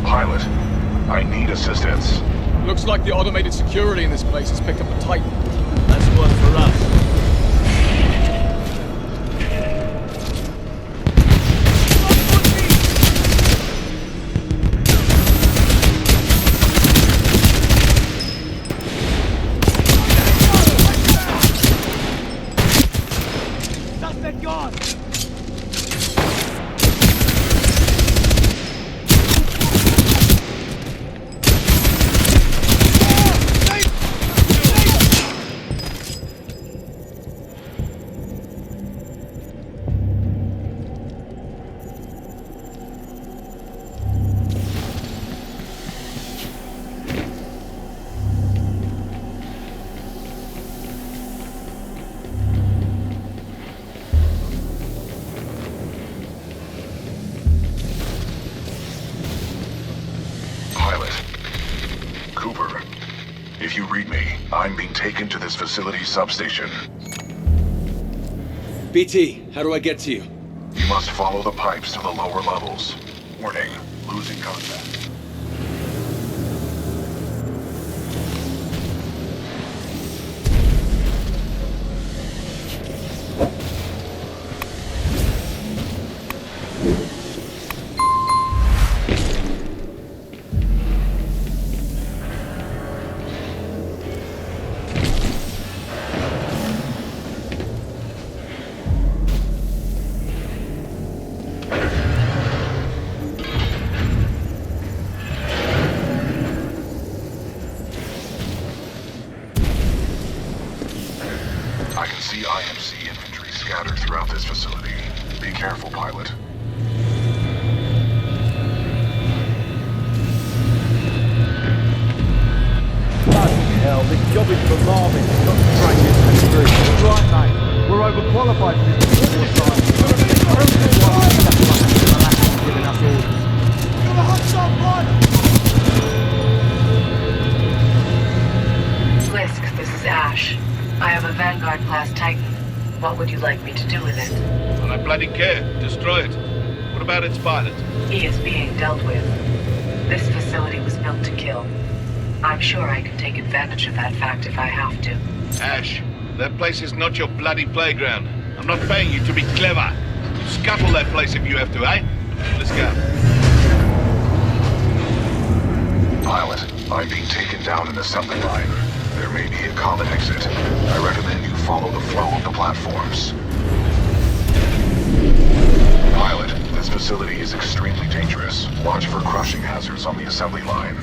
Pilot, I need assistance.
Looks like the automated security in this place has picked up a Titan. That's one for us. Suspect gone!
Cooper, if you read me, I'm being taken to this facility substation.
BT, how do I get to you?
You must follow the pipes to the lower levels. Warning, losing contact. I can see IMC infantry scattered throughout this facility. Be careful, pilot.
Bloody hell, this job is for Marvin, not to train this infantry. Right, mate. We're overqualified for this war side. I don't think why we're stuck giving us orders. You're a hostile pilot!
Blisk, this is Ash. I have a Vanguard-class Titan. What would you like me to do with it?
I don't bloody care. Destroy it. What about its pilot?
He is being dealt with. This facility was built to kill. I'm sure I can take advantage of that fact if I have to.
Ash, that place is not your bloody playground. I'm not paying you to be clever. You scuttle that place if you have to, eh? Let's go.
I'm being taken down an assembly line. There may be a common exit. I recommend you follow the flow of the platforms. Pilot, this facility is extremely dangerous. Watch for crushing hazards on the assembly line.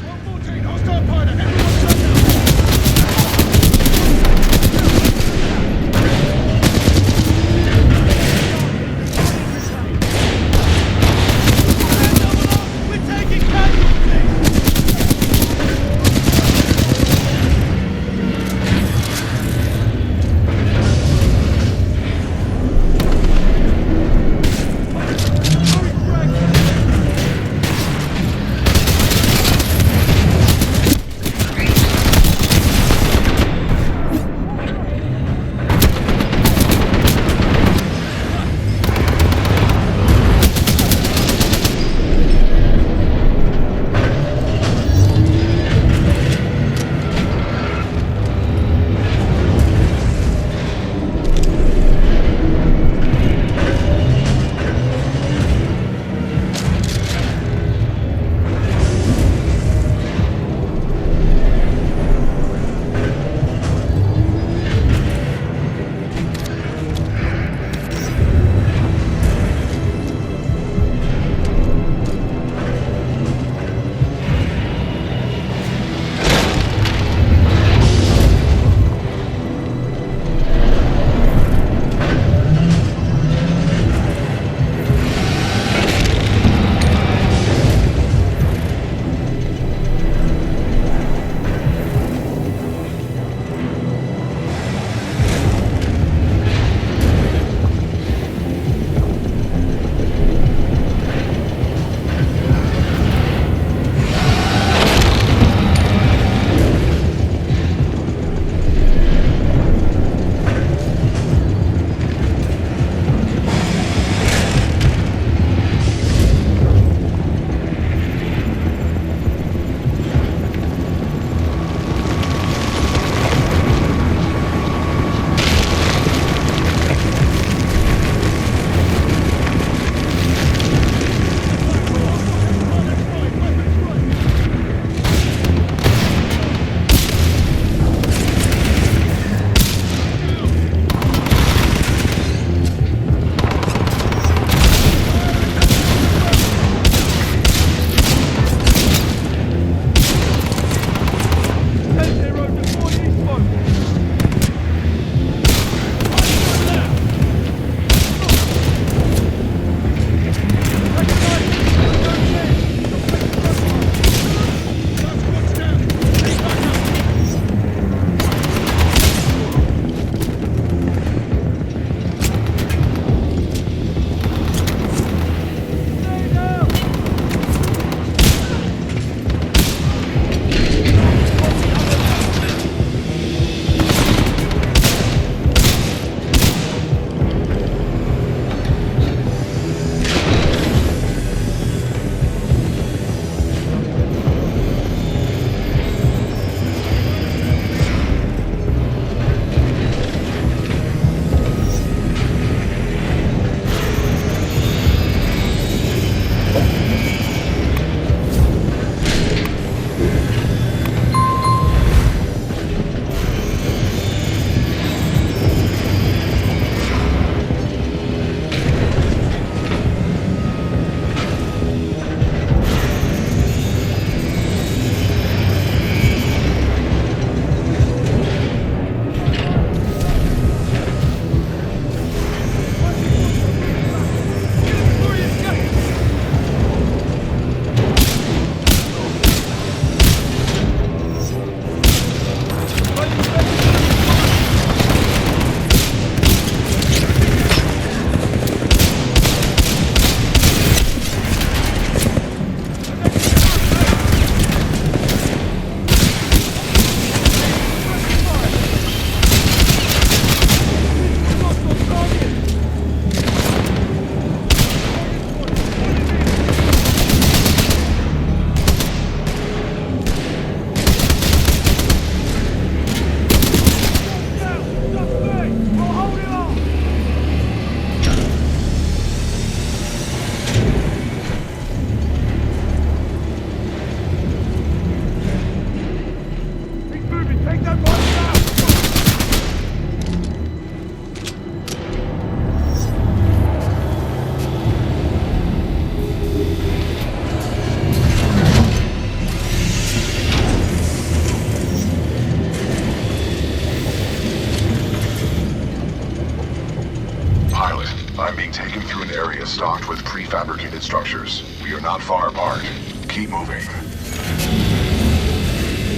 is stocked with prefabricated structures. We are not far apart. Keep moving.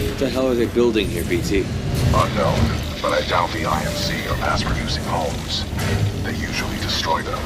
What the hell are they building here, BT?
Unknown, but I doubt the IMC are mass-producing homes. They usually destroy them.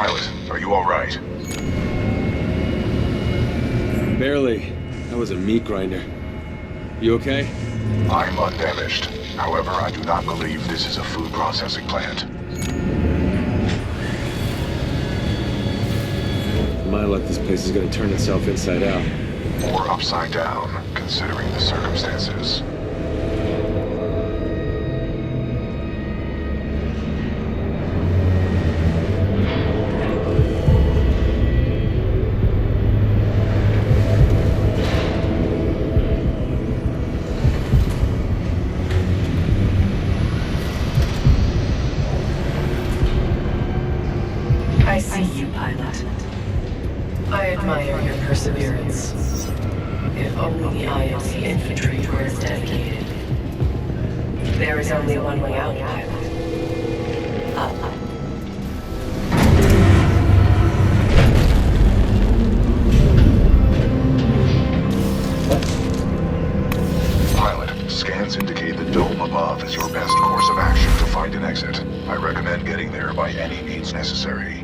Pilot, are you alright?
Barely. That was a meat grinder. You okay?
I'm undamaged. However, I do not believe this is a food processing plant.
My luck, this place is gonna turn itself inside out.
Or upside down, considering the circumstances.
I see you, pilot. I admire your perseverance. If only the IMC infantry were as dedicated. There is only one way out, pilot. Up.
Pilot, scans indicate the dome above is your best course of action to find an exit. I recommend getting there by any means necessary.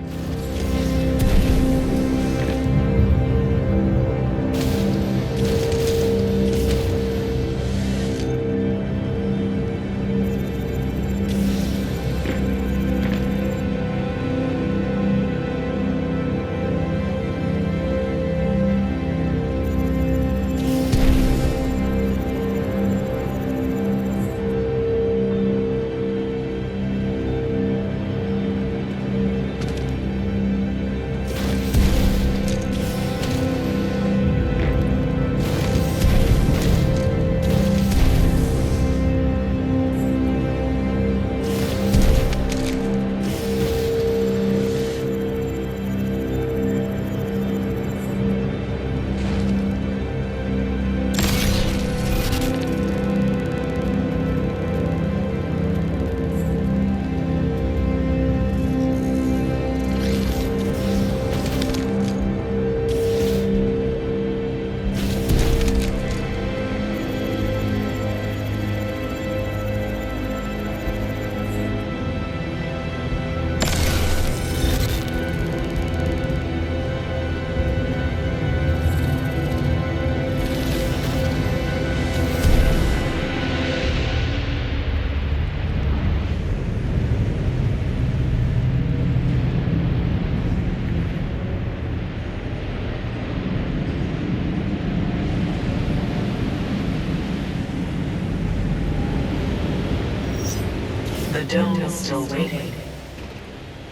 The dome is still waiting.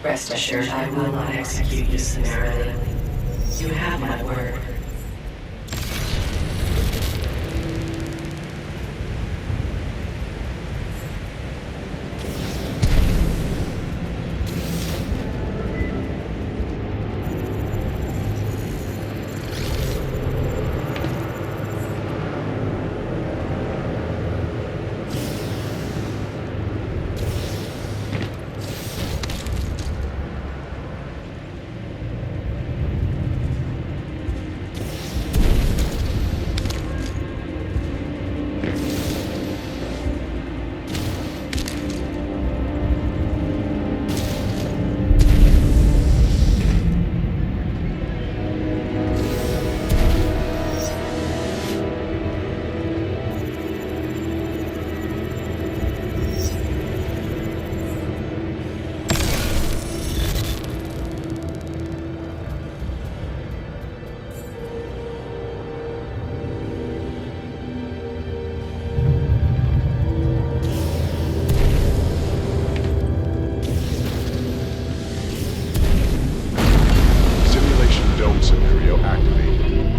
Rest assured, I will not execute you summarily. You have my word.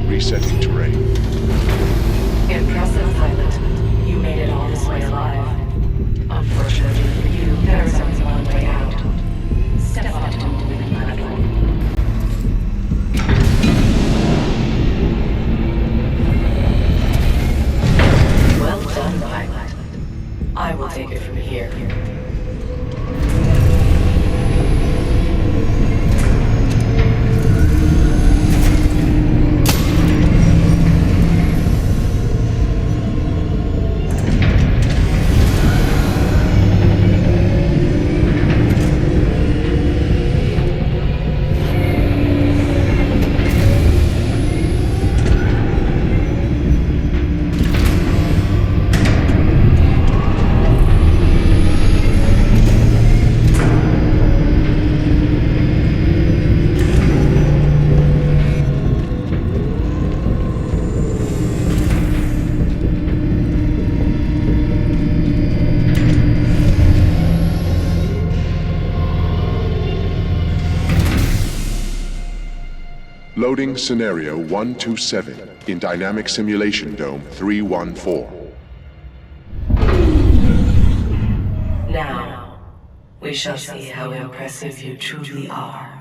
Resetting terrain.
Impressive, pilot. You made it all this way alive. Unfortunately for you, there is only one way out. Step onto the moving platform. Well done, pilot. I will take it from here.
Loading Scenario 127 in Dynamic Simulation Dome 314.
Now, we shall see how impressive you truly are.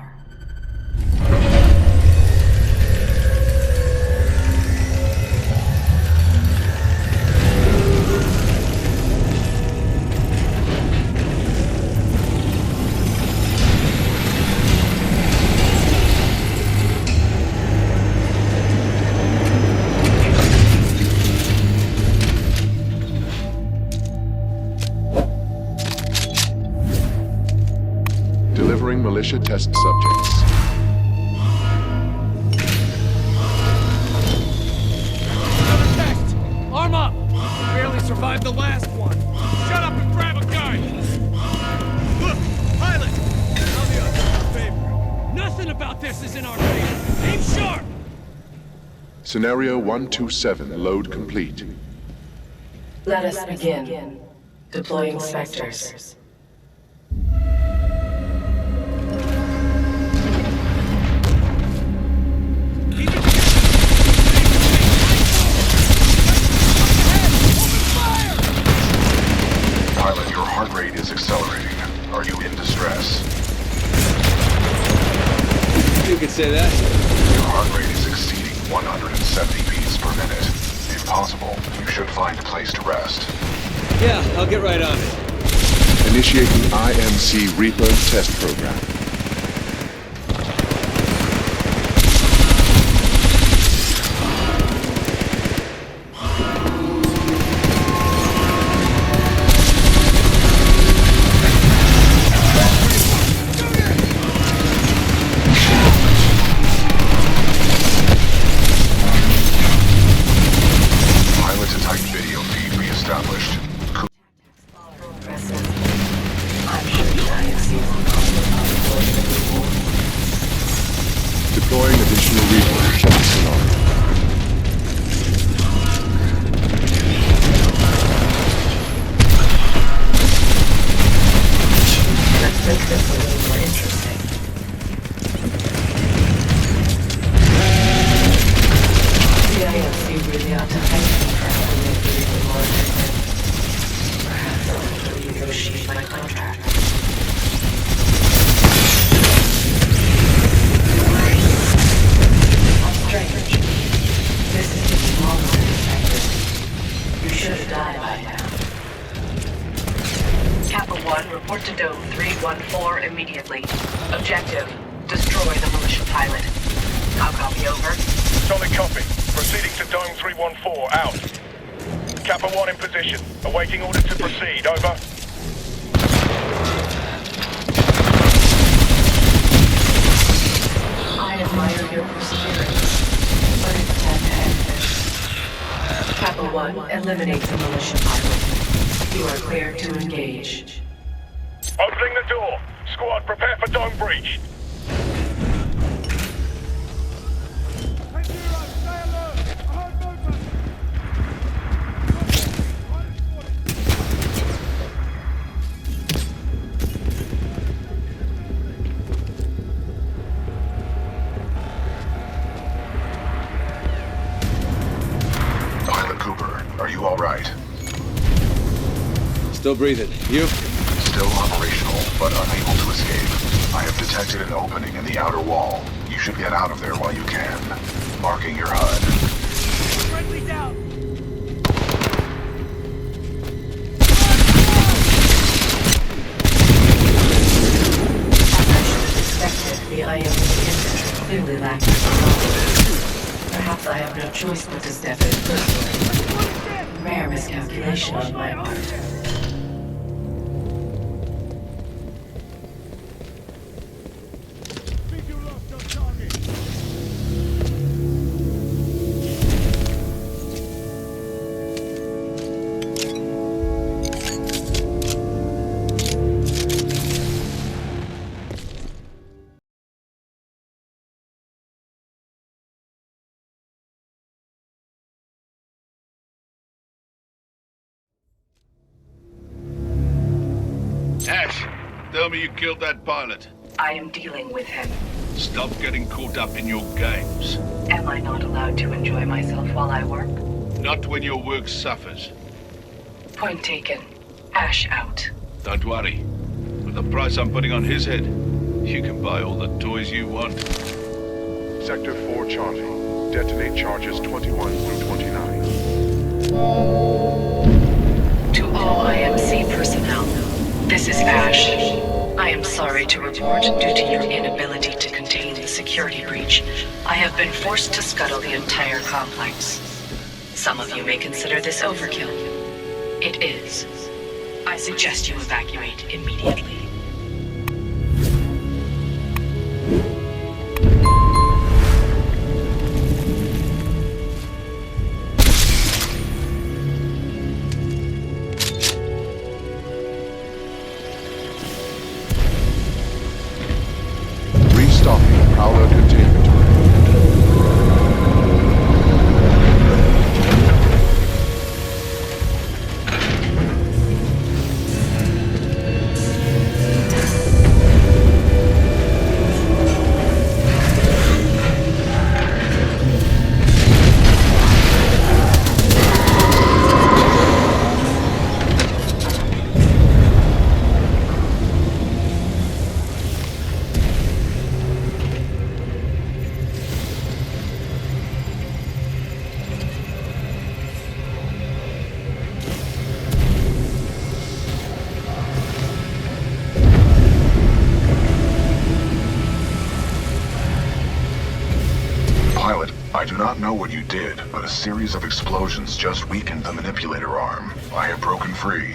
Delivering militia test subjects.
Another test! Arm up! Barely survived the last one. Shut up and grab a gun! Look! Pilot! Now the odds are in our favor. Nothing about this is in our favor. Aim sharp!
Scenario 127 load complete.
Let us begin. Deploying Spectres.
Pilot, your heart rate is accelerating. Are you in distress?
You could say that.
Your heart rate is exceeding 170 beats per minute. If possible, you should find a place to rest.
Yeah, I'll get right on it.
Initiating IMC Reaper test program. Pilot to Titan video feed reestablished. Deploying additional Reaper shock sonar.
Let's make this a little more interesting. The IMC really ought to thank me for helping make the Reaper more effective. Perhaps I'll renegotiate my contract. Strange. This is just longer than expected. You should have died by now. Kappa 1, report to Dome 314 immediately. Objective, destroy the militia pilot. How copy over?
Solid copy. Proceeding to Dome 314, out. Kappa 1 in position. Awaiting orders to proceed, over.
I admire your perseverance, but it's time to end this. Kappa 1, eliminate the militia pilot. You are cleared to engage.
Opening the door. Squad, prepare for dome breach.
Pilot Cooper, are you all right?
Still breathing. You?
Still operational, but unable to escape. I have detected an opening in the outer wall. You should get out of there while you can. Marking your HUD.
Friendly down!
Expected, the IMC infantry clearly lacked resolve. Perhaps I have no choice but to step in personally. Rare miscalculation on my part.
Ash, tell me you killed that pilot.
I am dealing with him.
Stop getting caught up in your games.
Am I not allowed to enjoy myself while I work?
Not when your work suffers.
Point taken. Ash out.
Don't worry. With the price I'm putting on his head, you can buy all the toys you want.
Sector 4 charging. Detonate charges 21 through 29.
To all IMC personnel, this is Ash. I am sorry to report, due to your inability to contain the security breach, I have been forced to scuttle the entire complex. Some of you may consider this overkill. It is. I suggest you evacuate immediately.
Restocking Prowler containment room.
Pilot, I do not know what you did, but a series of explosions just weakened the manipulator arm. I have broken free.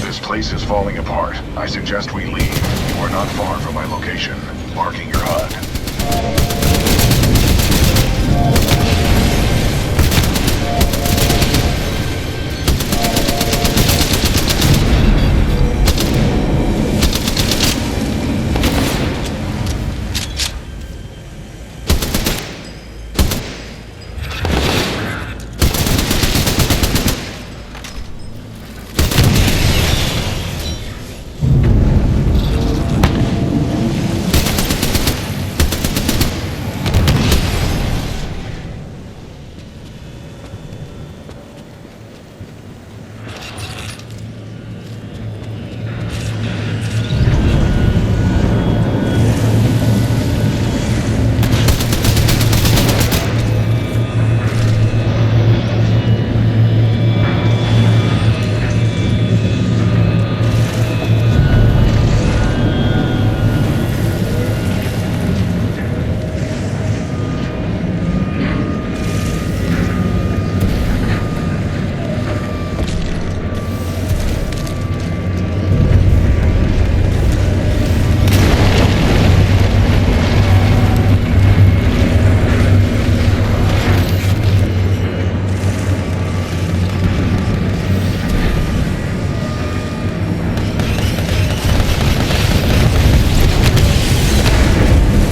This place is falling apart. I suggest we leave. You are not far from my location. Marking your HUD.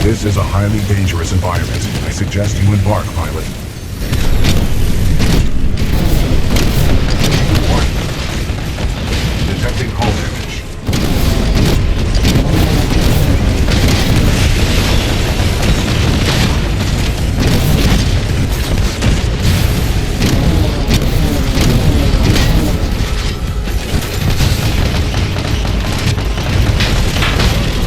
This is a highly dangerous environment. I suggest you embark, pilot. Warning. Detecting hull damage.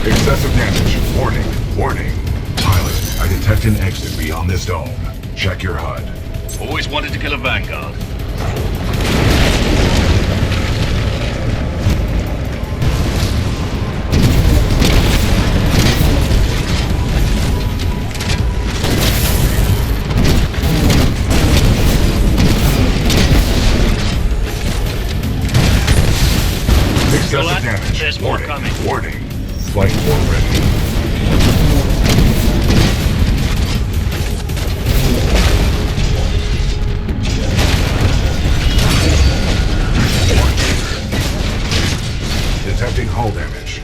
Excessive damage. Warning. Warning. Pilot, I detect an exit beyond this dome. Check your HUD.
Always wanted to kill a Vanguard.
Excessive damage.
There's more
Warning.
coming.
Warning. Flight war ready. Detecting hull damage.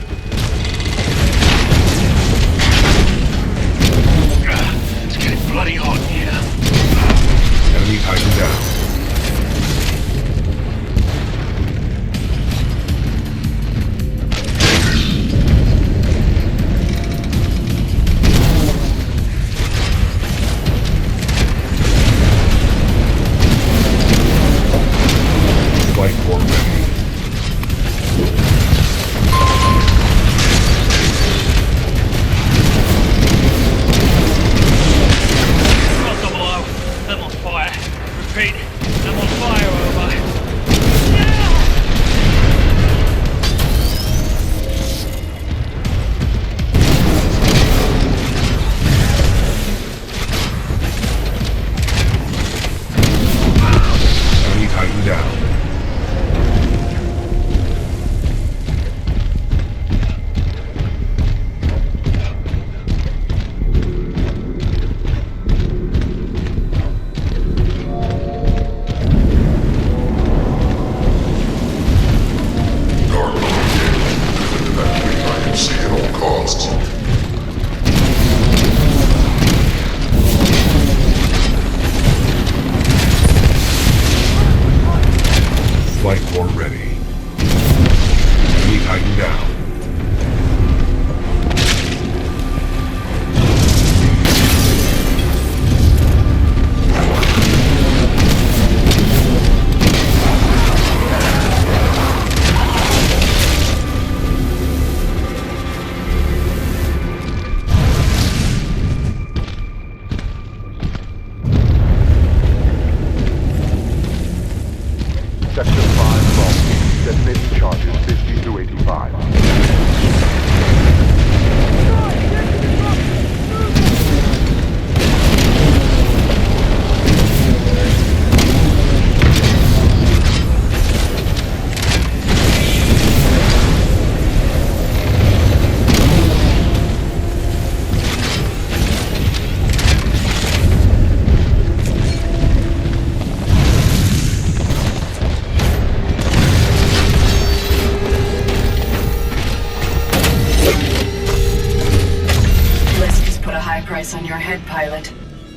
price on your head, pilot.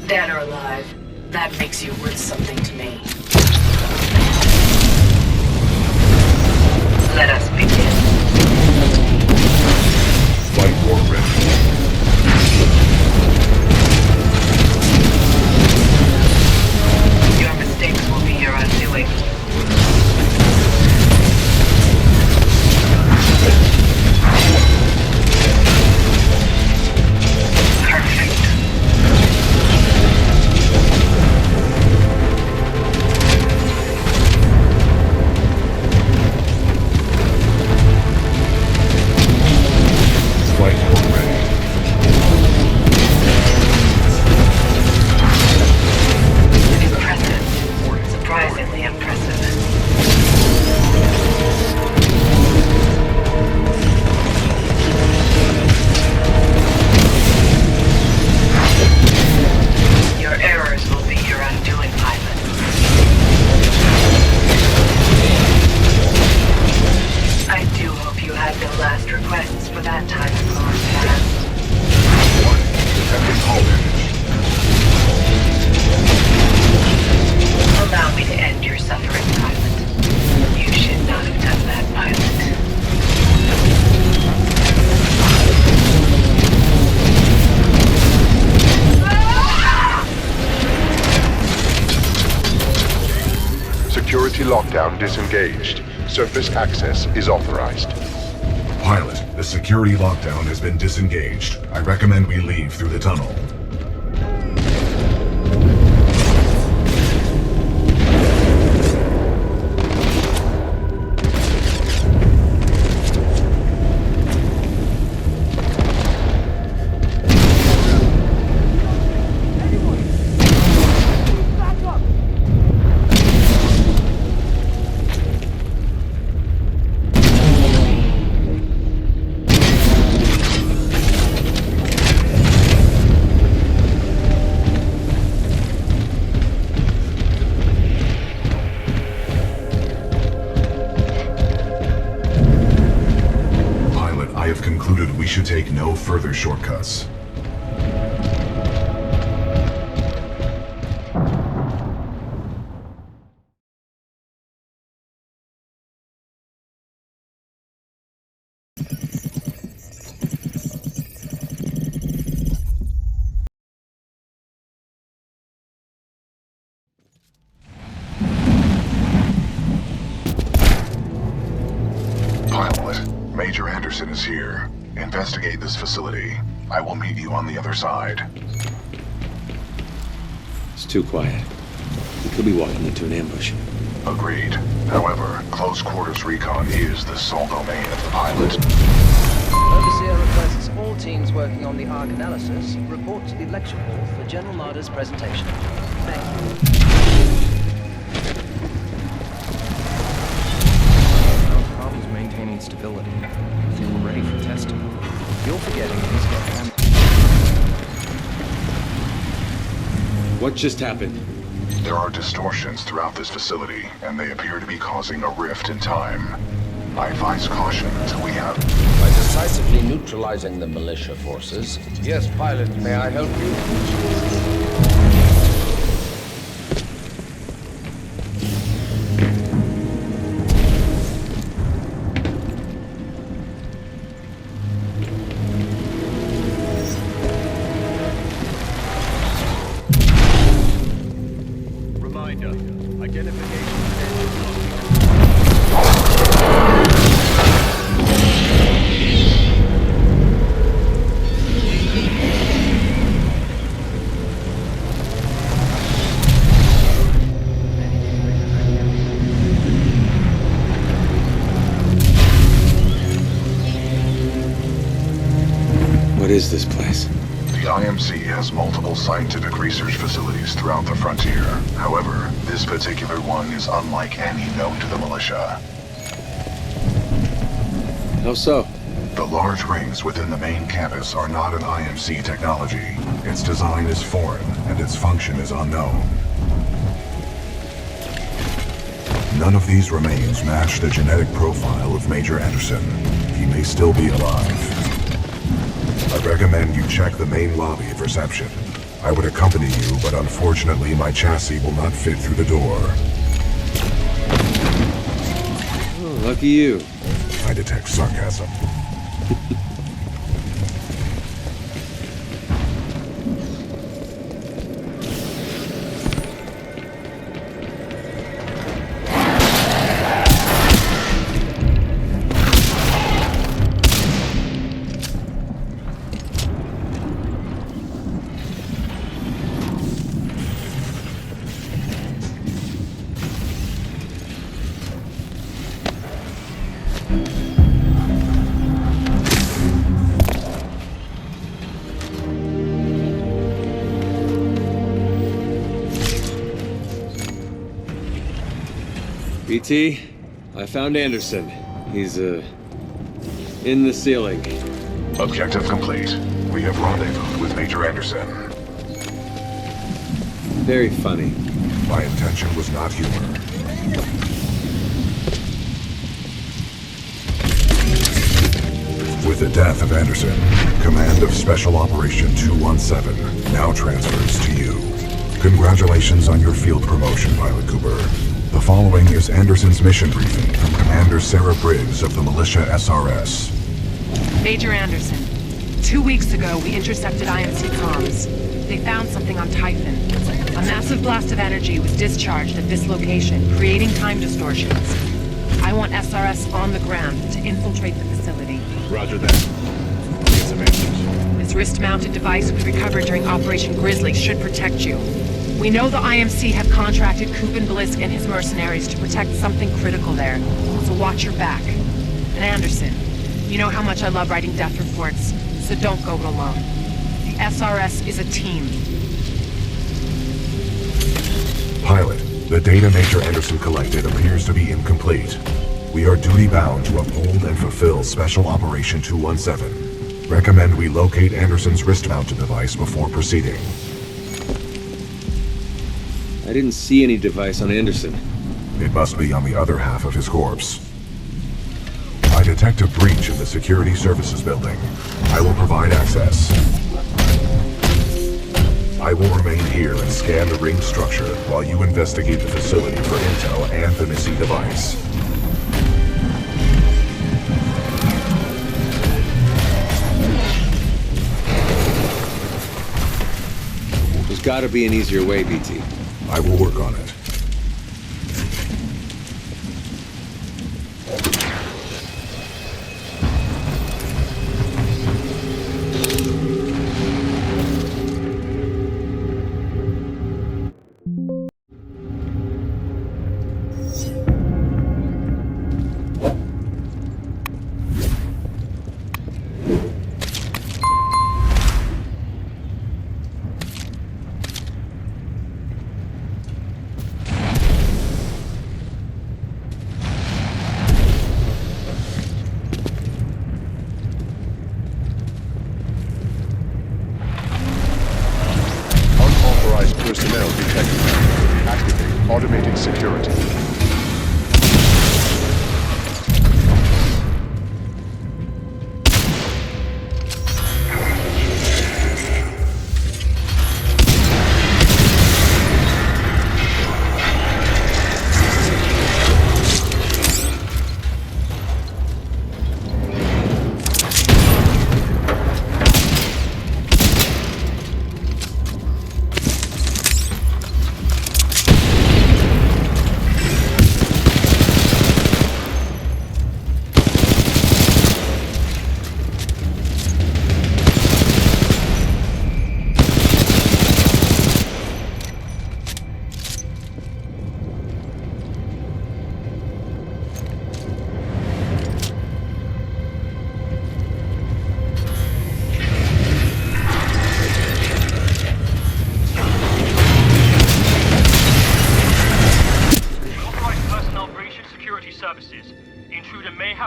Dead or alive. That makes you worth something to me. Let us begin.
Flight war ready.
Your mistakes will be your undoing.
Lockdown disengaged. Surface access is authorized.
Pilot, the security lockdown has been disengaged. I recommend we leave through the tunnel. Take no further shortcuts. Pilot, Major Anderson is here. Investigate this facility. I will meet you on the other side.
It's too quiet. We could be walking into an ambush.
Agreed. However, close quarters recon is the sole domain of the pilot.
Overseer requests all teams working on the Ark analysis report to the lecture hall for General Marder's presentation. Thank you.
Problems maintaining stability. I think we're ready for testing. You're forgetting he's got...
What just happened?
There are distortions throughout this facility, and they appear to be causing a rift in time. I advise caution until we have...
By decisively neutralizing the militia forces... Yes, pilot, may I help you?
What is this place?
The IMC has multiple scientific research facilities throughout the frontier. However, this particular one is unlike any known to the militia.
How so?
The large rings within the main campus are not an IMC technology. Its design is foreign, and its function is unknown. None of these remains match the genetic profile of Major Anderson. He may still be alive. I recommend you check the main lobby of reception. I would accompany you, but unfortunately my chassis will not fit through the door.
Oh, lucky you.
I detect sarcasm.
BT, I found Anderson. He's, in the ceiling.
Objective complete. We have rendezvoused with Major Anderson.
Very funny.
My intention was not humor. With the death of Anderson, command of Special Operation 217 now transfers to you. Congratulations on your field promotion, Pilot Cooper. The following is Anderson's mission briefing from Commander Sarah Briggs of the Militia SRS.
Major Anderson, 2 weeks ago we intercepted IMC comms. They found something on Typhon. A massive blast of energy was discharged at this location, creating time distortions. I want SRS on the ground to infiltrate the facility.
Roger that. Get some answers.
This wrist-mounted device we recovered during Operation Grizzly should protect you. We know the IMC have contracted Coop and Blisk and his mercenaries to protect something critical there, so watch your back. And Anderson, you know how much I love writing death reports, so don't go it alone. The SRS is a team.
Pilot, the data Major Anderson collected appears to be incomplete. We are duty-bound to uphold and fulfill Special Operation 217. Recommend we locate Anderson's wrist-mounted device before proceeding.
I didn't see any device on Anderson.
It must be on the other half of his corpse. I detect a breach in the Security Services building. I will provide access. I will remain here and scan the ring structure while you investigate the facility for intel and the missing device.
There's gotta be an easier way, BT.
I will work on it.
Personnel detected. Activate automated security.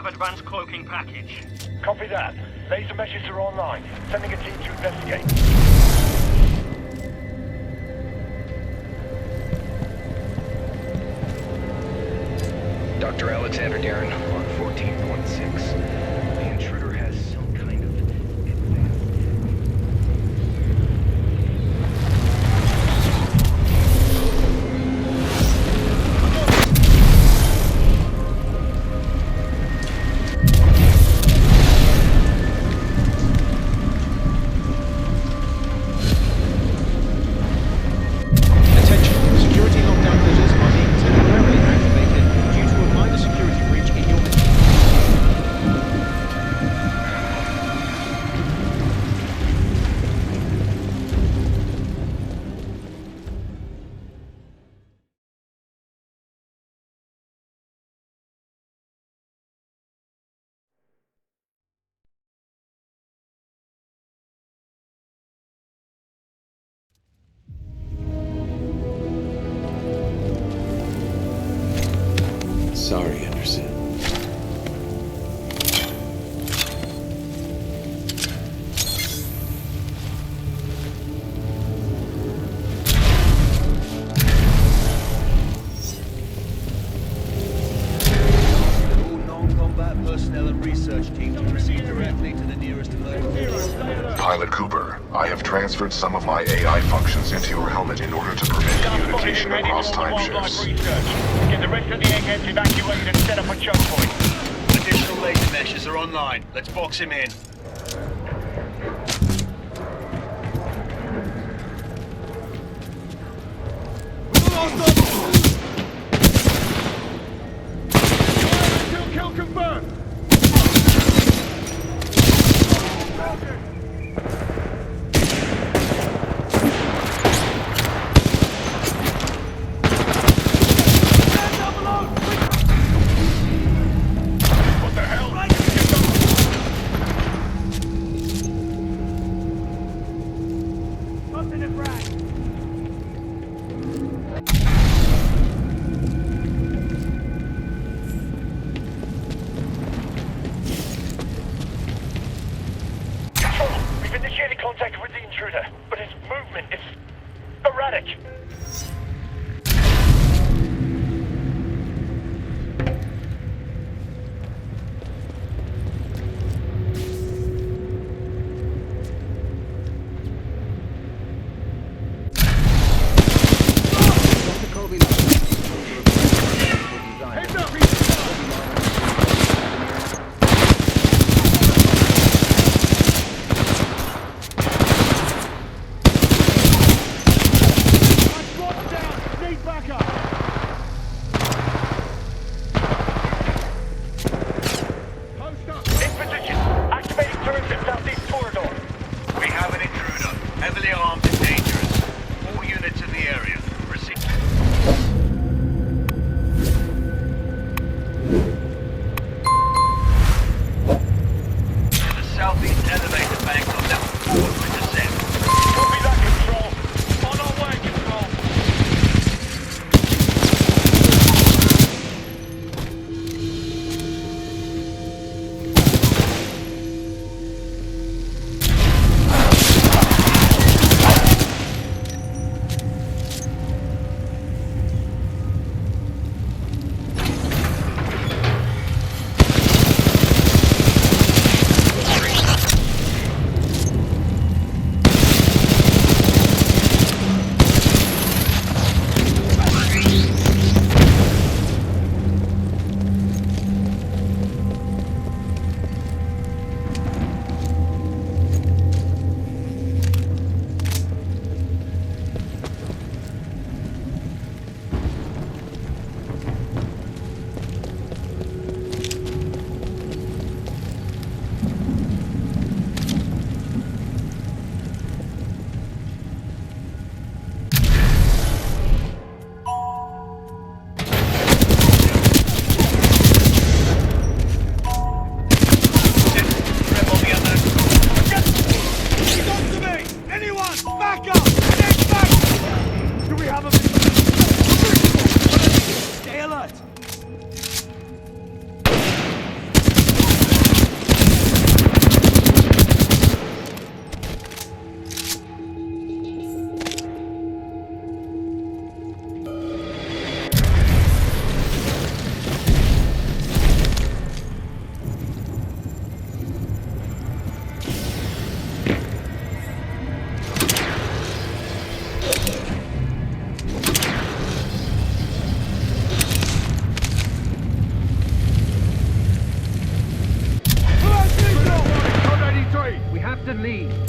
Advanced cloaking package.
Copy that. Laser meshes are online. Sending a team to investigate.
Dr. Alexander Darren, log 14.6. The intruder has some kind of advanced...
Sorry, Anderson.
All non-combat personnel and research teams proceed directly to the nearest emergency.
Pilot Cooper, I have transferred some of my AI functions into your helmet in order to permit communication across time shifts.
Get the rest of the eggheads evacuated and set up a choke point.
Additional laser meshes are online. Let's box him in.
Kill confirmed! What the hell?
Something in frag.
We've initiated contact with the intruder, but his movement is erratic.
Heads up! Need backup! Post up!
In position. Activating turrets in southeast corridor.
We have an intruder. Heavily armed and dangerous. All units in the area. Proceed. To the southeast elevator bank on level 4 with descent.
Copy that, Control. On our way, Control.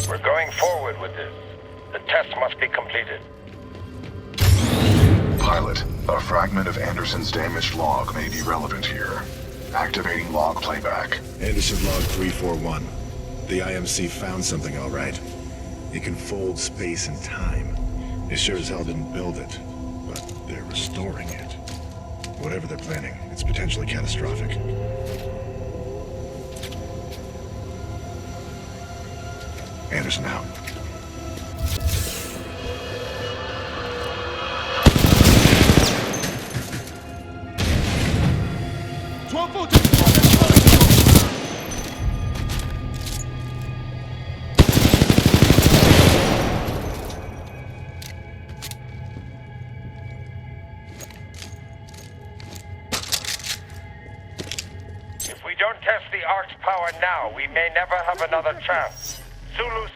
We're going forward with this. The test must be completed.
Pilot, a fragment of Anderson's damaged log may be relevant here. Activating log playback.
Anderson log 341. The IMC found something all right. It can fold space and time. They sure as hell didn't build it, but they're restoring it. Whatever they're planning, it's potentially catastrophic. Anderson out.
power now, we may never have another chance. Zulu's...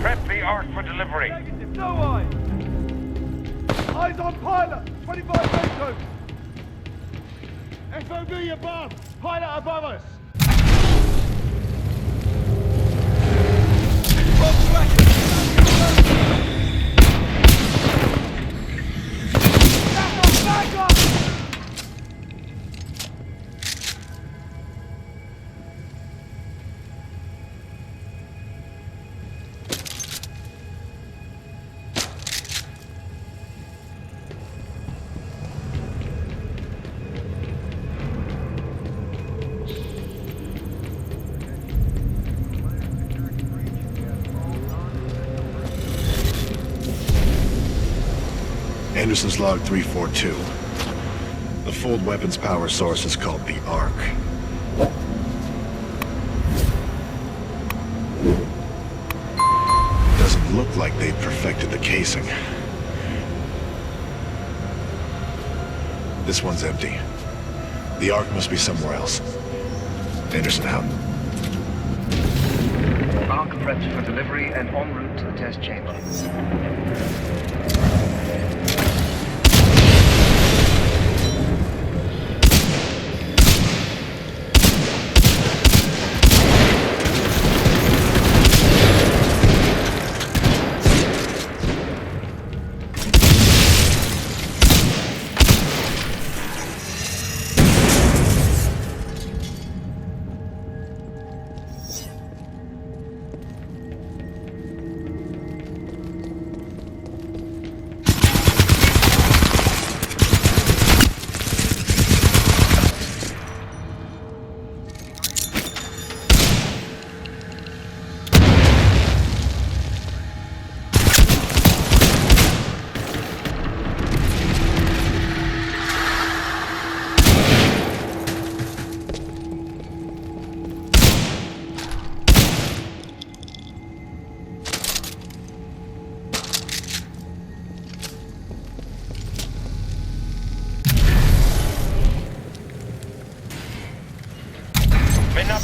Prep the Ark for delivery.
Negative, no eyes! Eyes on pilot! 25 meters! FOV above! Pilot above us! Back up!
Anderson's log 342. The fold weapons power source is called the Ark. Doesn't look like they've perfected the casing. This one's empty. The Ark must be somewhere else. Anderson out.
Ark prepped for delivery and en route to the test chamber.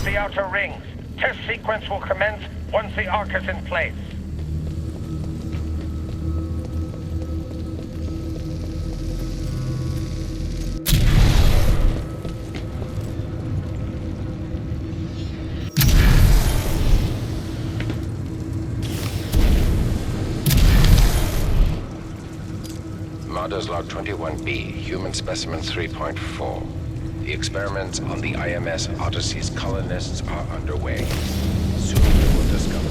The outer rings. Test sequence will commence once the Ark is in place.
Marder's log 21B, human specimen 3.4. The experiments on the IMS Odyssey's colonists are underway. Soon we will discover.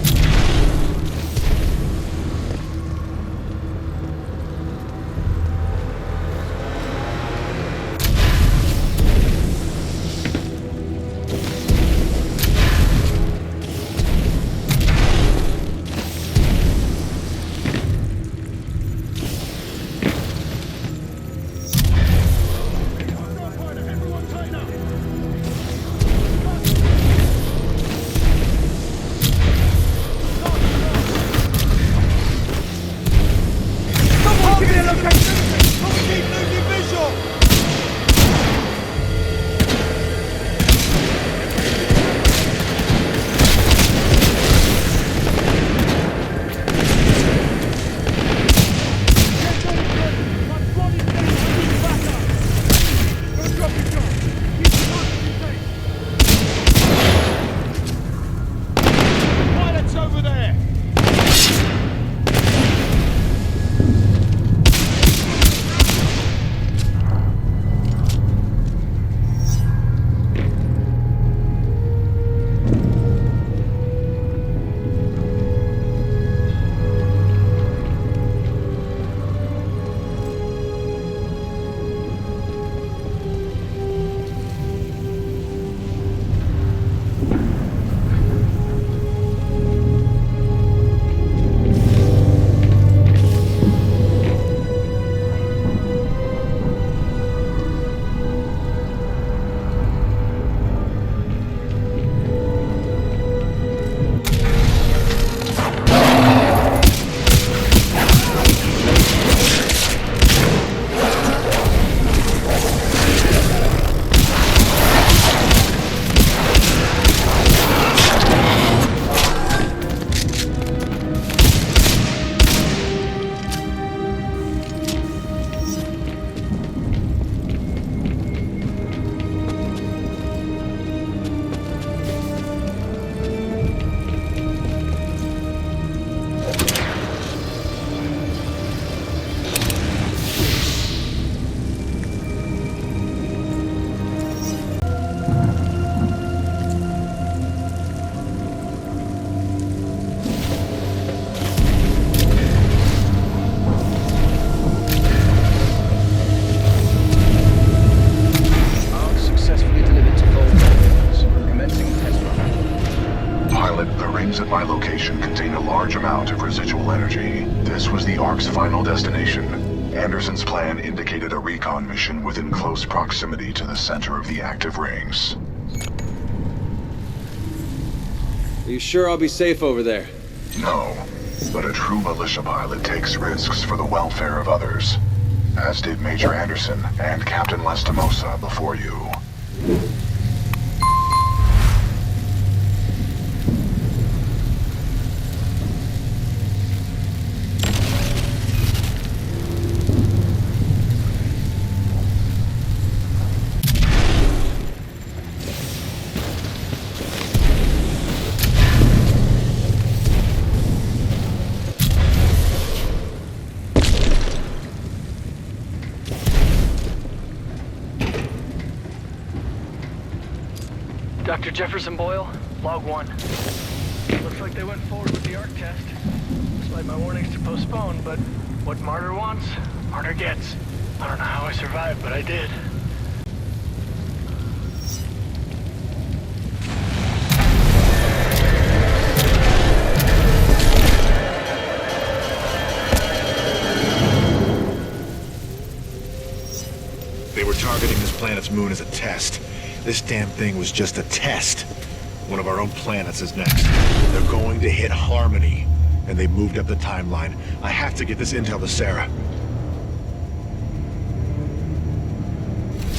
rings at my location contain a large amount of residual energy. This was the Ark's final destination. Anderson's plan indicated a recon mission within close proximity to the center of the active rings.
Are you sure I'll be safe over there?
No, but a true militia pilot takes risks for the welfare of others. As did Major Anderson and Captain Lastimosa before you.
Dr. Jefferson Boyle, log 1. Looks like they went forward with the Ark test. Despite my warnings to postpone, but what Martyr wants, Martyr gets. I don't know how I survived, but I did.
They were targeting this planet's moon as a test. This damn thing was just a test. One of our own planets is next. They're going to hit Harmony, and they moved up the timeline. I have to get this intel to Sarah.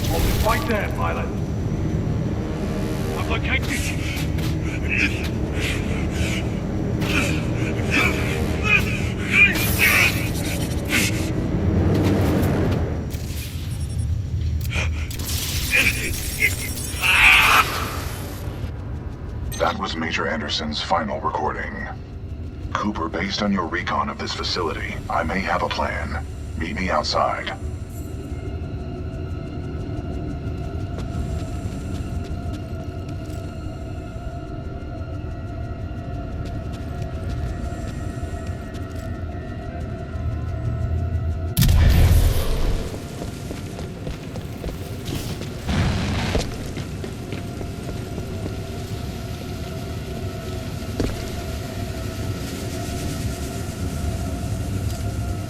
Hold it right there, pilot. I've located.
That was Major Anderson's final recording. Cooper, based on your recon of this facility, I may have a plan. Meet me outside.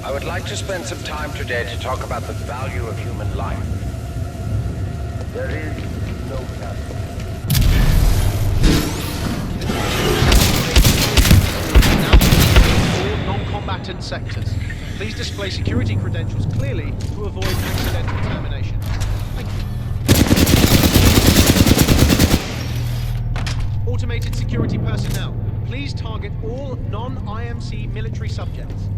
I would like to spend some time today to talk about the value of human life. There is no value.
All non-combatant sectors. Please display security credentials clearly to avoid accidental termination. Thank you. Automated security personnel. Please target all non-IMC military subjects.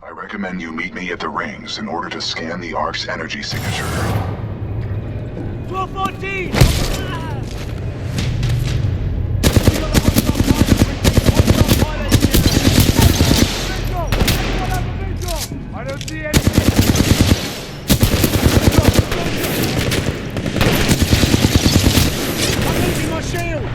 I recommend you meet me at the rings in order to scan the Ark's energy signature.
1214! I don't see anything! I'm losing my shield!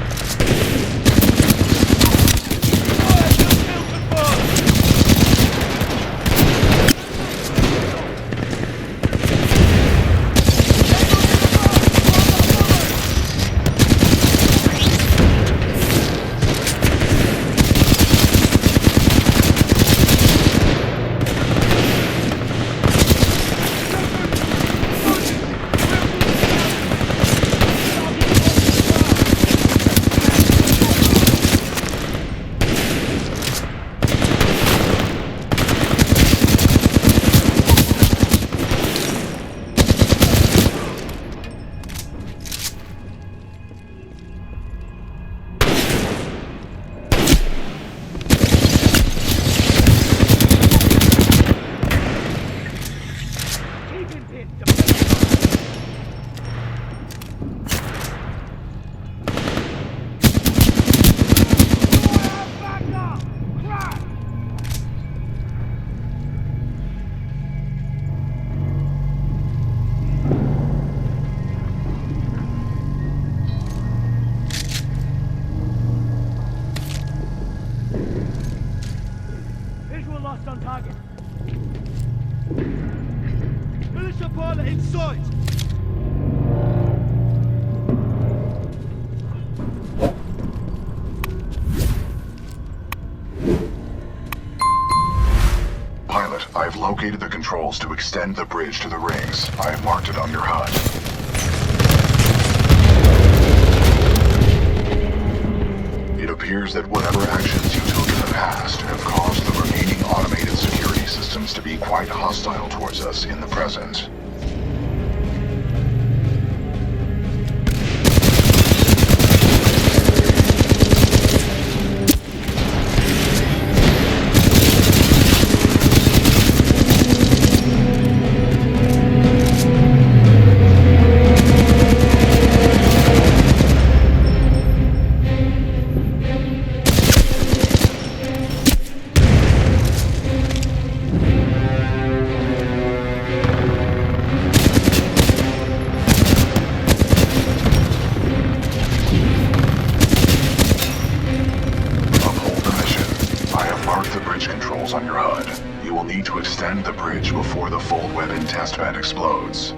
located the controls to extend the bridge to the rings. I have marked it on your HUD. It appears that whatever actions you took in the past have caused the remaining automated security systems to be quite hostile towards us in the present. On your HUD. You will need to extend the bridge before the fold weapon testbed explodes.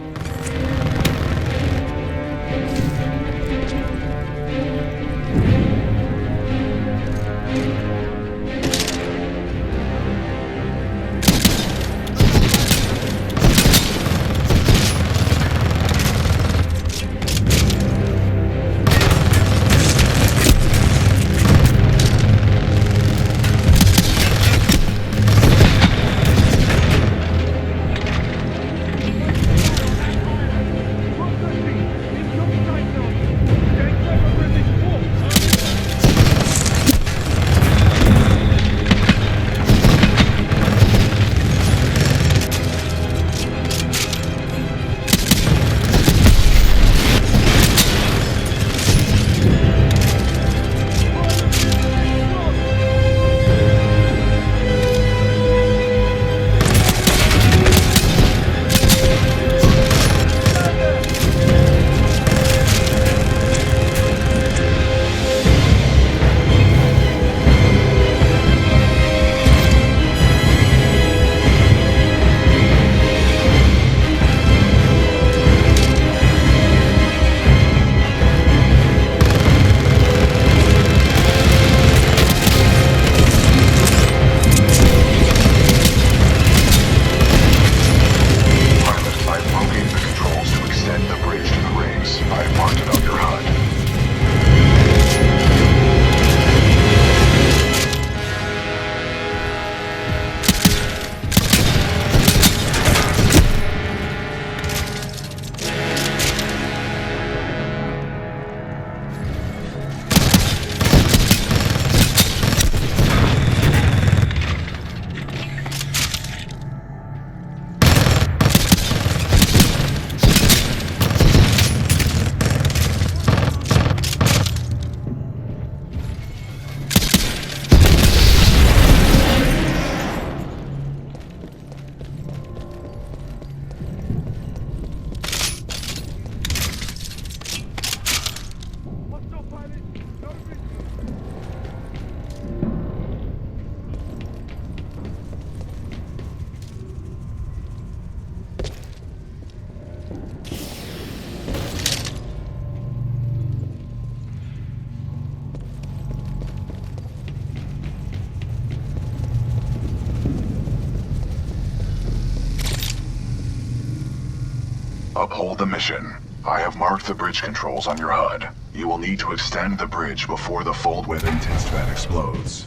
Uphold the mission. I have marked the bridge controls on your HUD. You will need to extend the bridge before the fold weapon testbed explodes.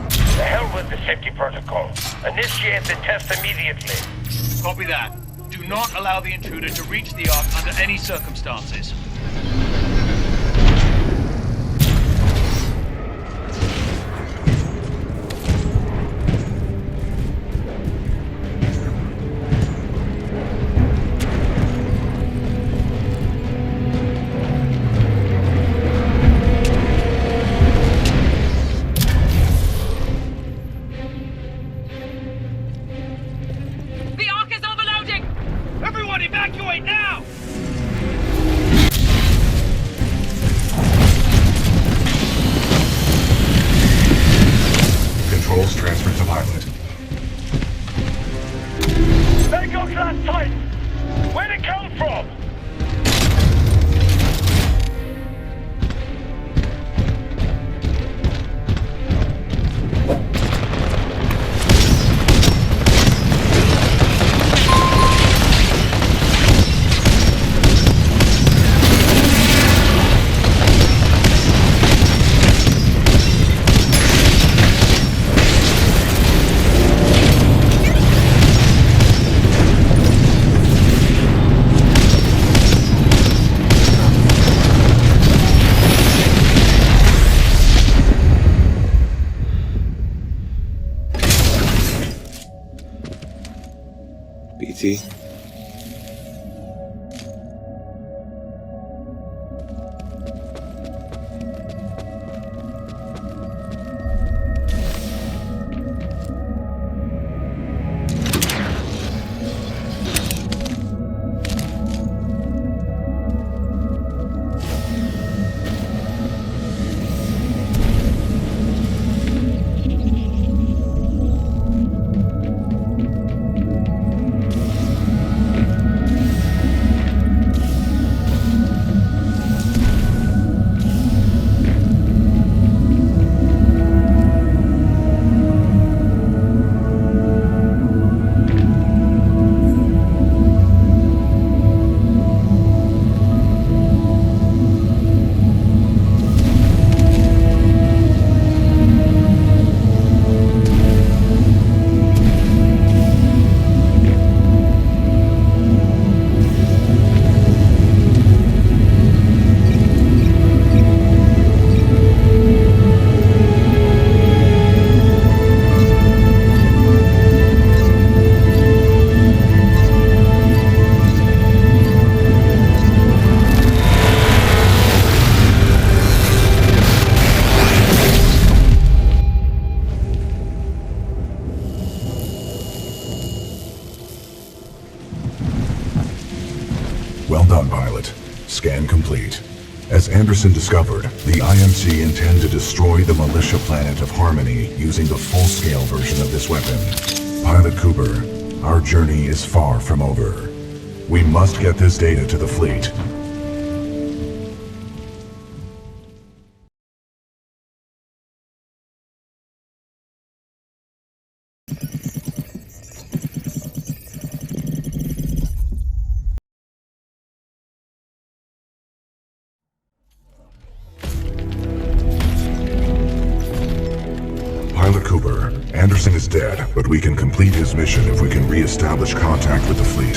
The hell with the safety protocol. Initiate the test immediately.
Copy that. Do not allow the intruder to reach the Ark under any circumstances.
BT?
Well done, pilot. Scan complete. As Anderson discovered, the IMC intend to destroy the militia planet of Harmony using the full-scale version of this weapon. Pilot Cooper, our journey is far from over. We must get this data to the fleet. Pilot Cooper, Anderson is dead, but we can complete his mission if we can re-establish contact with the fleet.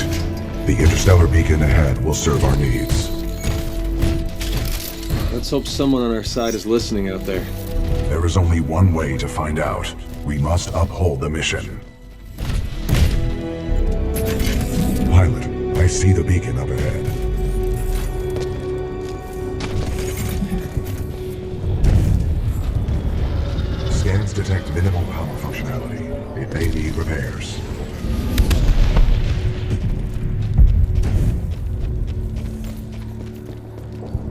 The interstellar beacon ahead will serve our needs.
Let's hope someone on our side is listening out there.
There is only one way to find out. We must uphold the mission. Pilot, I see the beacon up ahead. Scans detect minimal power functionality. It may need repairs.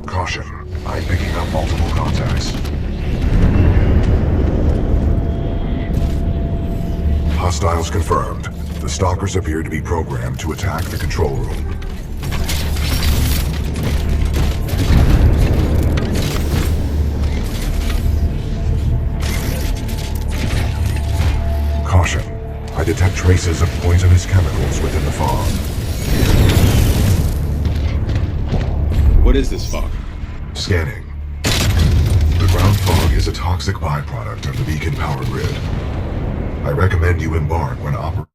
Caution. I'm picking up multiple contacts. Hostiles confirmed. The stalkers appear to be programmed to attack the control room. Caution. I detect traces of poisonous chemicals within the fog.
What is this fog?
Scanning. The ground fog is a toxic byproduct of the beacon power grid. I recommend you embark when operating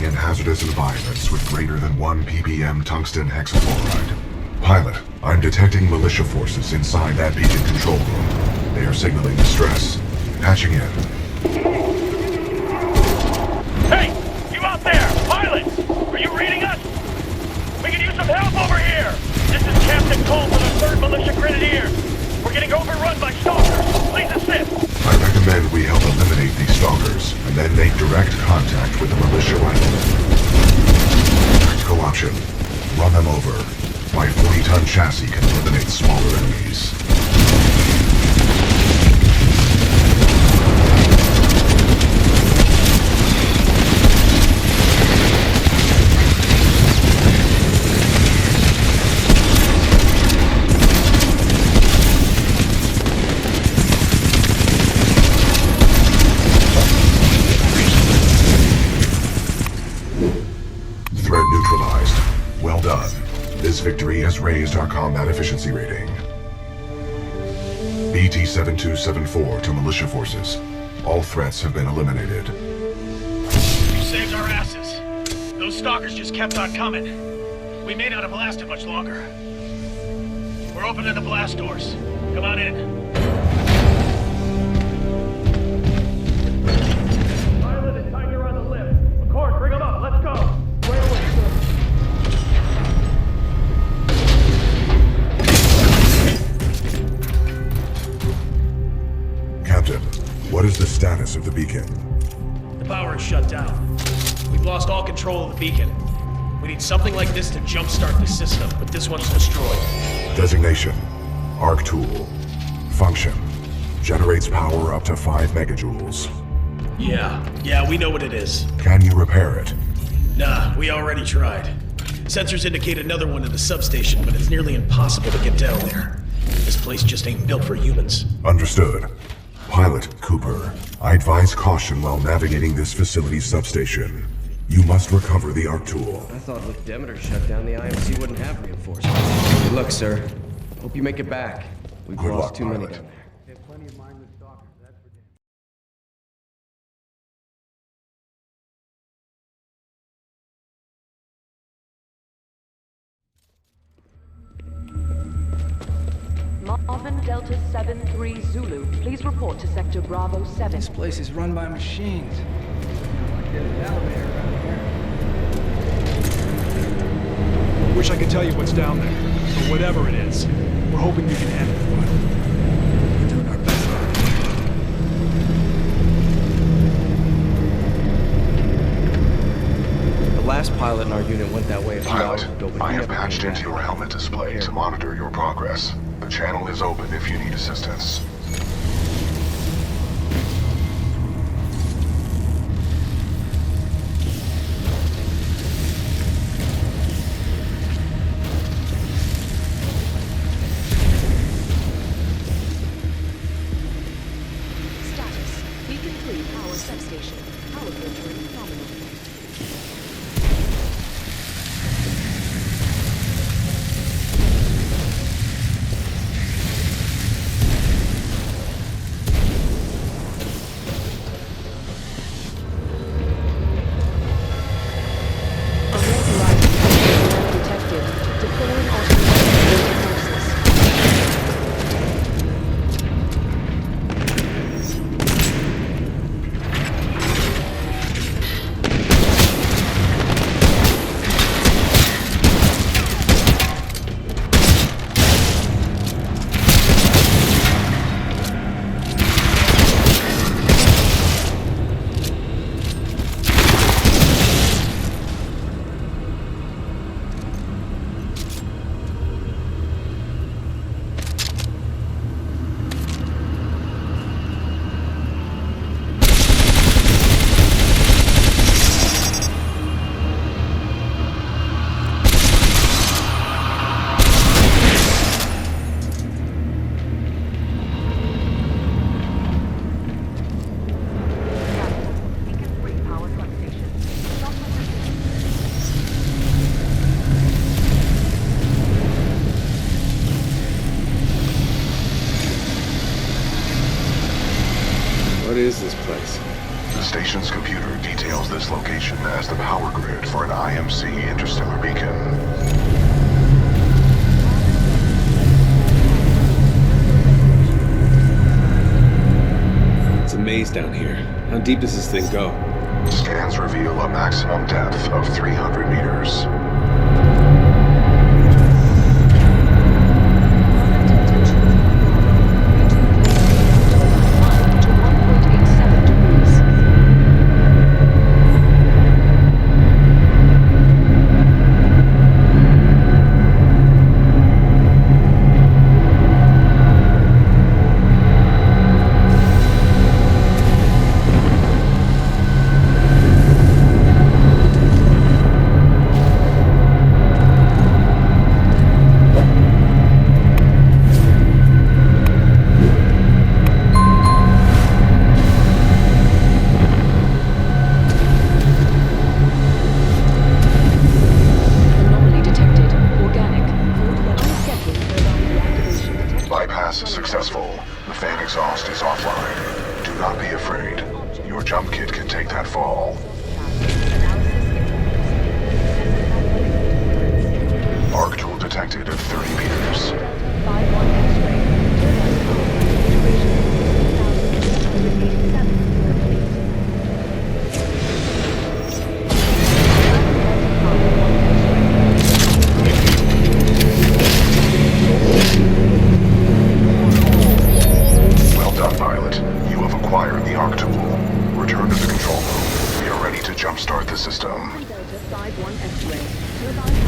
in hazardous environments with greater than 1 ppm tungsten hexafluoride. Pilot, I'm detecting militia forces inside that beacon control room. They are signaling distress. Patching in.
Hey! You out there! Pilots! Are you reading us? We can use some help over here! This is Captain Cole from the 3rd Militia Grenadiers. We're getting overrun by stalkers. Please assist!
I recommend we help eliminate these stalkers, and then make direct contact with the militia riflemen. Tactical option. Run them over. My 40-ton chassis can eliminate smaller enemies. Threat neutralized. Well done. This victory has raised our combat efficiency rating. BT-7274 to militia forces. All threats have been eliminated.
You saved our asses. Those stalkers just kept on coming. We may not have lasted much longer. We're opening the blast doors. Come on in.
Pilot and Tiger on the lift. McCord, bring them up. Let's
of the beacon?
The power is shut down. We've lost all control of the beacon. We need something like this to jumpstart the system, but this one's destroyed.
Designation: Arc Tool. Function: generates power up to 5 megajoules.
Yeah, we know what it is.
Can you repair it?
Nah, we already tried. Sensors indicate another one in the substation, but it's nearly impossible to get down there. This place just ain't built for humans.
Understood. Pilot Cooper, I advise caution while navigating this facility's substation. You must recover the Arc Tool.
I thought with Demeter shut down, the IMC wouldn't have reinforcements. Good luck, sir. Hope you make it back. We've
Good
lost
luck,
too many
pilot.
down there.
Marvin Delta 7-3 Zulu, please report to Sector Bravo 7.
This place is run by machines. There's an elevator around here.
Wish I could tell you what's down there, but whatever it is, we're hoping you can handle it. We're doing our best.
The last pilot in our unit went that way a few hours
Pilot,
ago, but
I
he
have
never
patched
came
into
back.
your helmet display to monitor your progress. The channel is open if you need assistance.
Status: Beacon 3 power substation. Power filtering nominal. Detected. Deploying automated process.
What is this place?
The station's computer details this location as the power grid for an IMC interstellar beacon.
It's a maze down here. How deep does this thing go?
Scans reveal a maximum depth of 300 meters.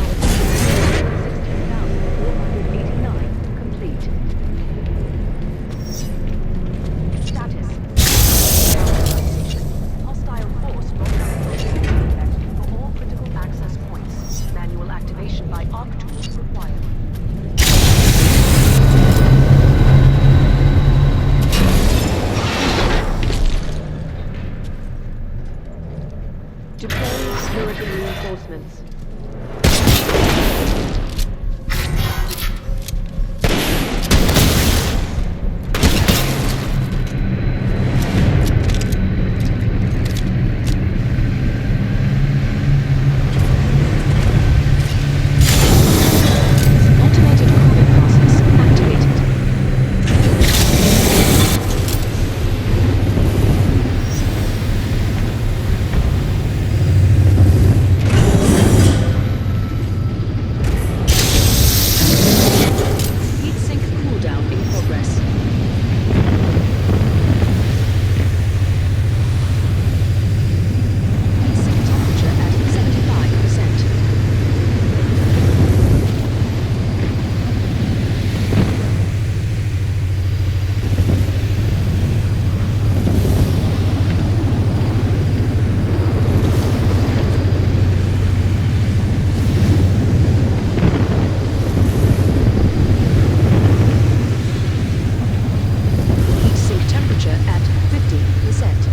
16,489 complete. Status. Hostile force brought up for all critical access points. Manual activation by ARC tools required. Deploying security reinforcements. Automated cooling process activated. Heatsink cooldown in progress. Heatsink temperature at 75%. Heatsink temperature at 50%.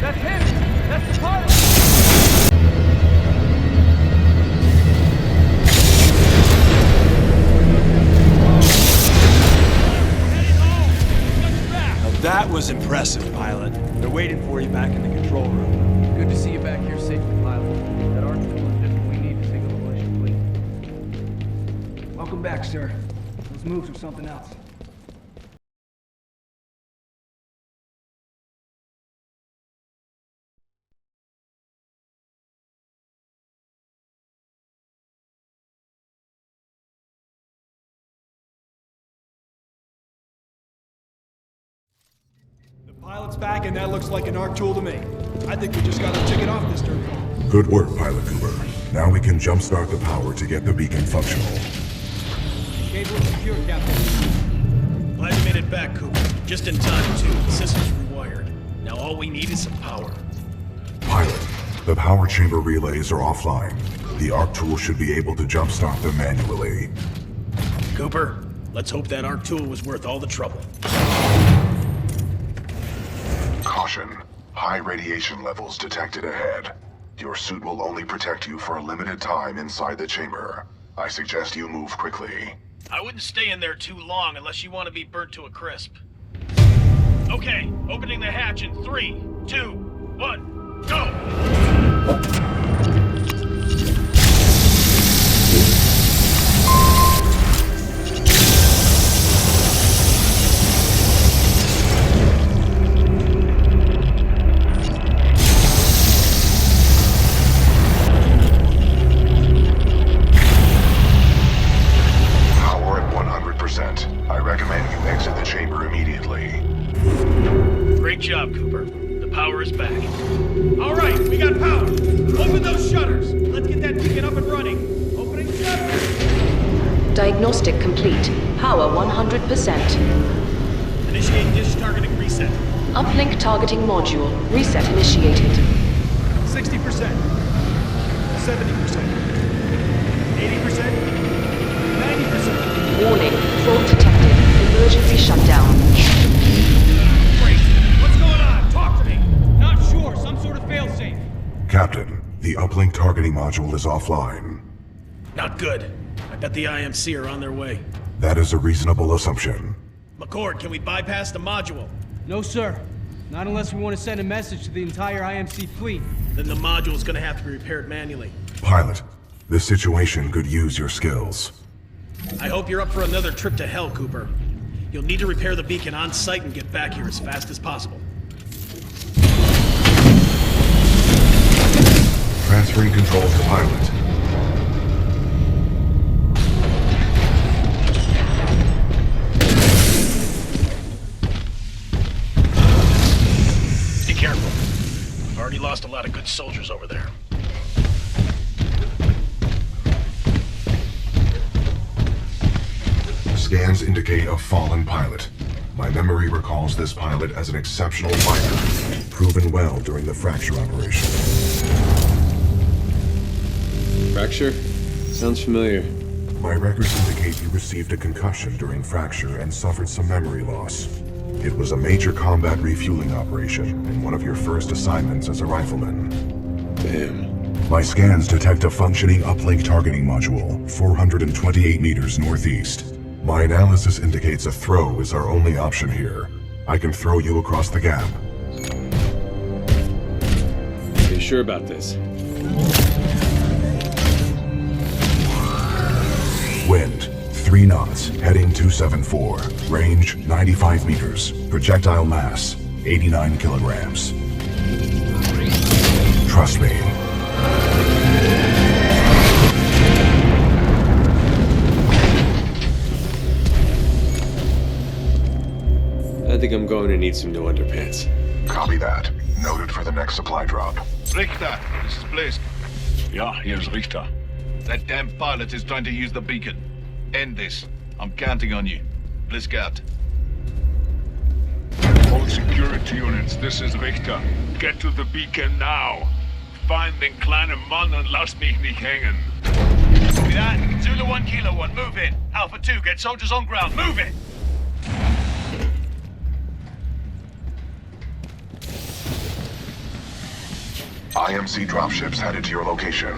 That's him! That's the pilot!
Now that was impressive, pilot. They're waiting for you back in the control room.
Good to see you back here safely, pilot. That ARC tool is just what we need to signal the militia fleet.
Welcome back, sir. Those moves are something else.
The pilot's back, and that looks like an ARC tool to me. I think we just got our ticket off this dirt ball.
Good work, Pilot Cooper. Now we can jumpstart the power to get the beacon functional.
Cable is secure, Captain.
Glad you made it back, Cooper. Just in time, too. The system's rewired. Now all we need is some power.
Pilot, the power chamber relays are offline. The ARC tool should be able to jumpstart them manually.
Cooper, let's hope that ARC tool was worth all the trouble.
Caution. High radiation levels detected ahead. Your suit will only protect you for a limited time inside the chamber. I suggest you move quickly.
I wouldn't stay in there too long unless you want to be burnt to a crisp. Okay, opening the hatch in 3, 2, 1, go! Great job, Cooper. The power is back.
All right, we got power. Open those shutters. Let's get that beacon up and running. Opening shutters.
Diagnostic complete. Power 100%.
Initiate dish targeting reset.
Uplink targeting module. Reset initiated.
60%. 70%. 80%. 90%.
Warning. Fault detected. emergency shutdown.
Great. What's going on? Talk to me. Not sure. Some sort of failsafe.
Captain, the uplink targeting module is offline.
Not good. I bet the IMC are on their way.
That is a reasonable assumption.
McCord, can we bypass the module?
No, sir. Not unless we want to send a message to the entire IMC fleet.
Then the module's gonna have to be repaired manually.
Pilot, this situation could use your skills.
I hope you're up for another trip to hell, Cooper. You'll need to repair the beacon on site and get back here as fast as possible.
Transferring controls to pilot.
Be careful. We've already lost a lot of good soldiers over there.
Scans indicate a fallen pilot. My memory recalls this pilot as an exceptional fighter, proven well during the Fracture operation.
Fracture? Sounds familiar.
My records indicate you received a concussion during Fracture and suffered some memory loss. It was a major combat refueling operation and one of your first assignments as a rifleman.
Damn.
My scans detect a functioning uplink targeting module, 428 meters northeast. My analysis indicates a throw is our only option here. I can throw you across the gap.
Are you sure about this?
Wind, 3 knots, heading 274. Range, 95 meters. Projectile mass, 89 kilograms. Trust me.
I think I'm going to need some new underpants.
Copy that. Noted for the next supply drop.
Richter, this is Blisk.
Ja, here's Richter.
That damn pilot is trying to use the beacon. End this. I'm counting on you. Blisk out.
All security units, this is Richter. Get to the beacon now. Find den kleinen Mann und lass mich nicht hängen.
Copy that. Zulu 1, Kilo 1, move in. Alpha 2, get soldiers on ground. Move it!
IMC dropships headed to your location.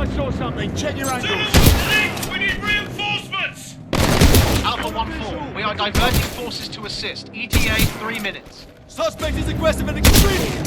I saw something. Check your angles.
We need reinforcements!
Alpha 1-4, we are diverting forces to assist. ETA 3 minutes.
Suspect is aggressive and extreme!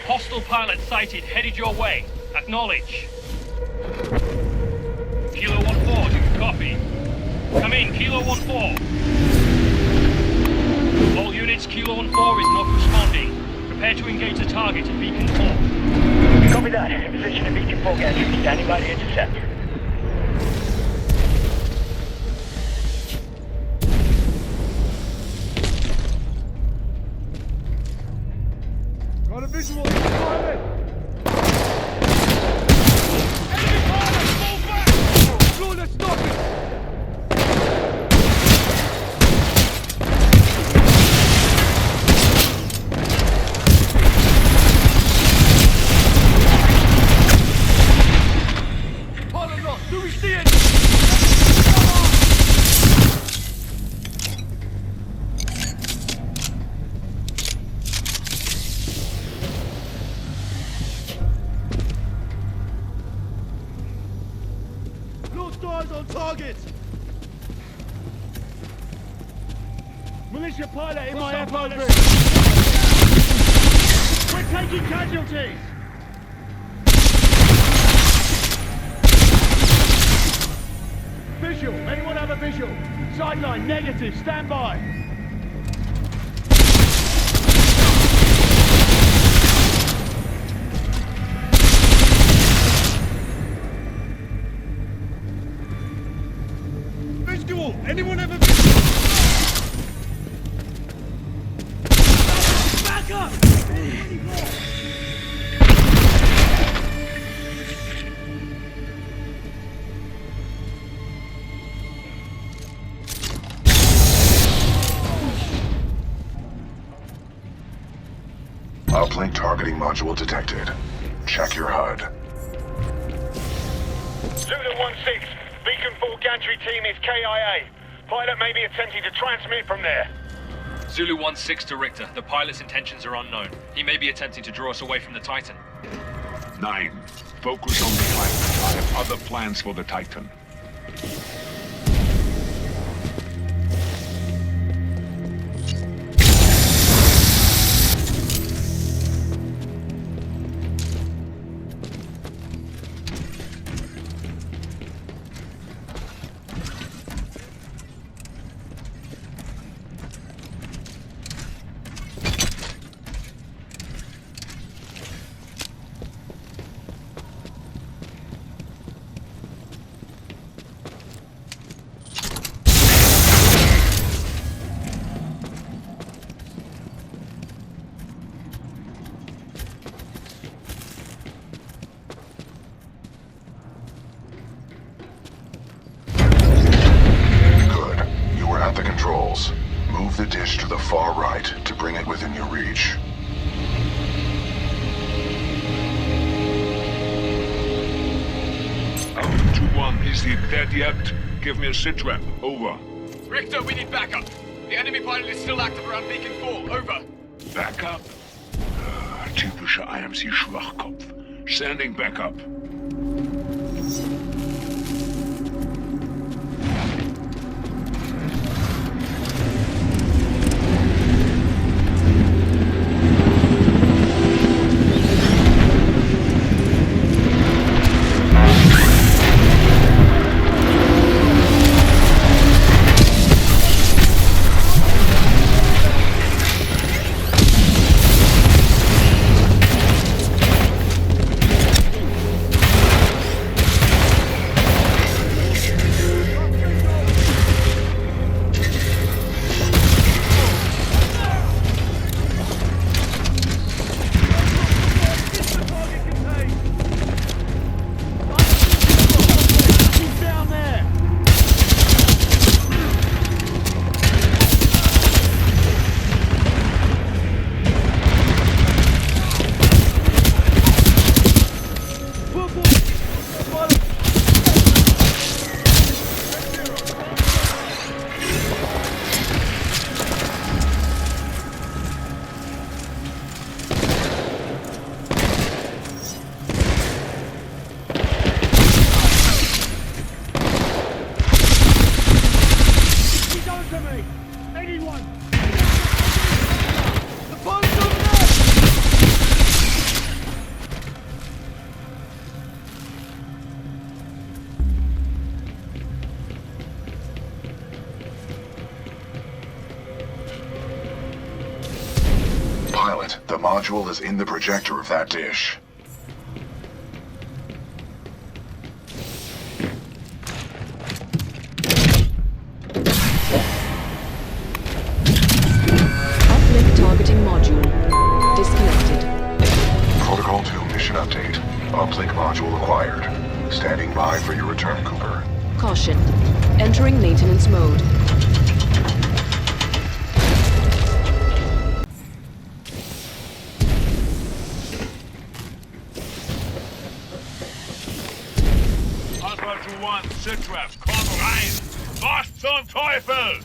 Hostile pilot sighted, headed your way. Acknowledge. Kilo 1-4, do you copy? Come in, Kilo 1-4. All units, Kilo 1-4 is not responding. Prepare to engage the target at Beacon 4.
Copy that. In position at Beacon 4 gantry, standing by to intercept.
Got a visual. Pilot!
Enemy pilot, fall back!
Slone, let's stop it! Pilot lost. Do we see it? Stars on target! Militia pilot in my FOV! We're taking casualties! Visual! Anyone have a visual? Sideline, negative, stand by! Anyone ever back up!
Uplink targeting module detected. Check your HUD.
Zulu 1-6, Beacon 4 gantry team is KIA. Pilot may be attempting to transmit from there.
Zulu 1-6 to Richter. The pilot's intentions are unknown. He may be attempting to draw us away from the Titan.
9. Focus on the pilot. I have other plans for the Titan.
controls. Move the dish to the far right to bring it within your reach.
Alpha 2-1, is he dead yet? Give me a sitrep. Over.
Richter, we need backup. The enemy pilot is still active around Beacon 4. Over.
Backup? Typischer IMC-Schwachkopf. Sending backup.
Pilot, the module is in the projector of that dish.
Uplink targeting module. Disconnected.
Protocol 2 mission update. Uplink module acquired. Standing by for your return, Cooper.
Caution. Entering maintenance mode.
Alpha 2-1, sitrep. Komm rein! Was zum Teufel!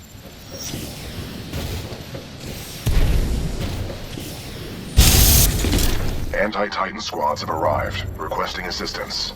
Anti-Titan squads have arrived, requesting assistance.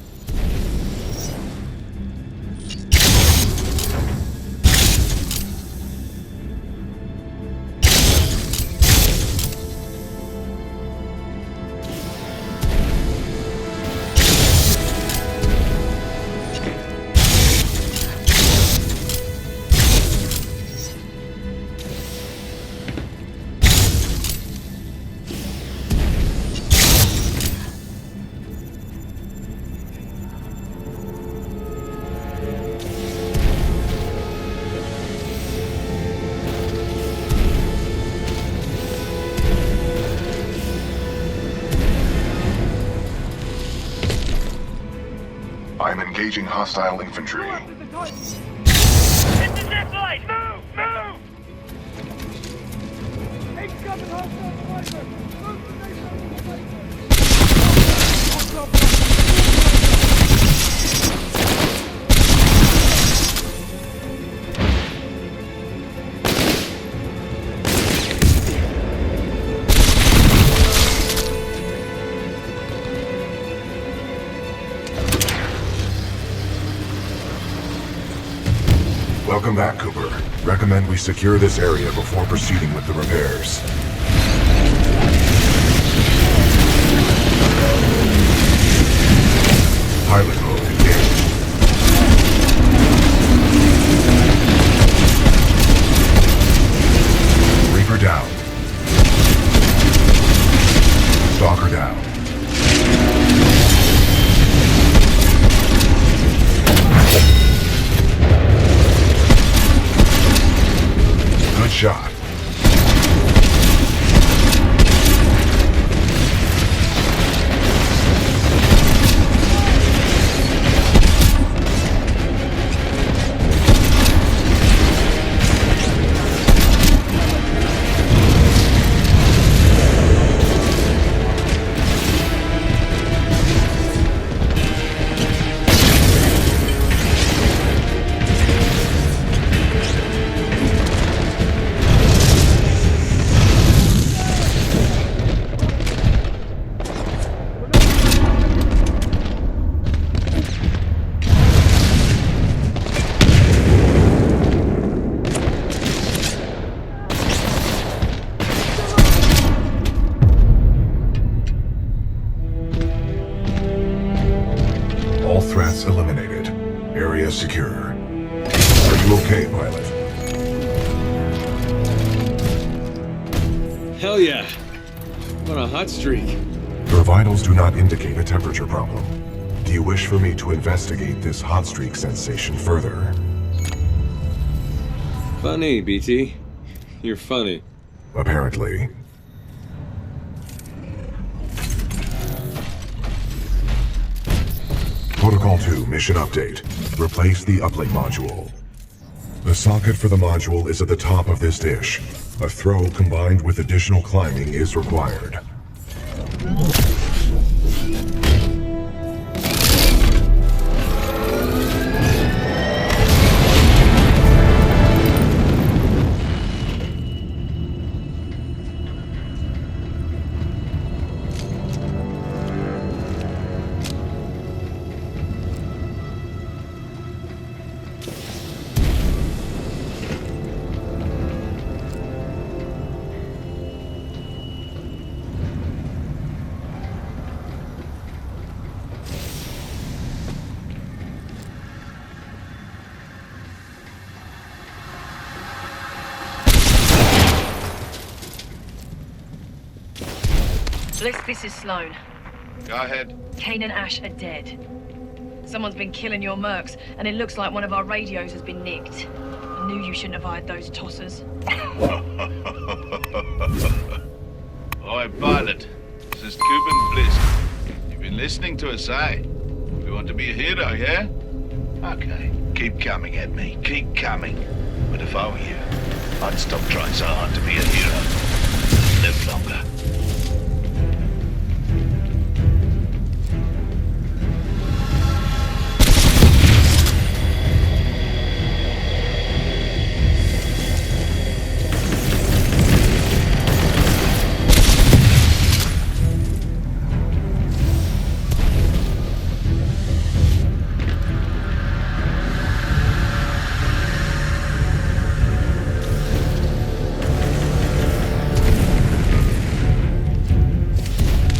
I'm engaging hostile infantry.
Hit the zip line! Move! Move! Incoming hostile sniper! Move the
Welcome back, Cooper. Recommend we secure this area before proceeding with the repairs. Pilot mode engaged. Reaper down. Stalker down. Good shot. Area secure. Are you okay, pilot?
Hell yeah. What a hot streak.
Your vitals do not indicate a temperature problem. Do you wish for me to investigate this hot streak sensation further?
Funny, BT. You're funny.
Apparently. Protocol 2 mission update. Replace the uplink module. The socket for the module is at the top of this dish. A throw combined with additional climbing is required.
Bliss, this is Slone.
Go ahead.
Kane and Ash are dead. Someone's been killing your mercs, and it looks like one of our radios has been nicked. I knew you shouldn't have hired those tossers.
Oi, pilot. This is Cuban Bliss. You've been listening to us, eh? You want to be a hero, yeah? Okay, keep coming at me. Keep coming. But if I were you, I'd stop trying so hard to be a hero. Live longer.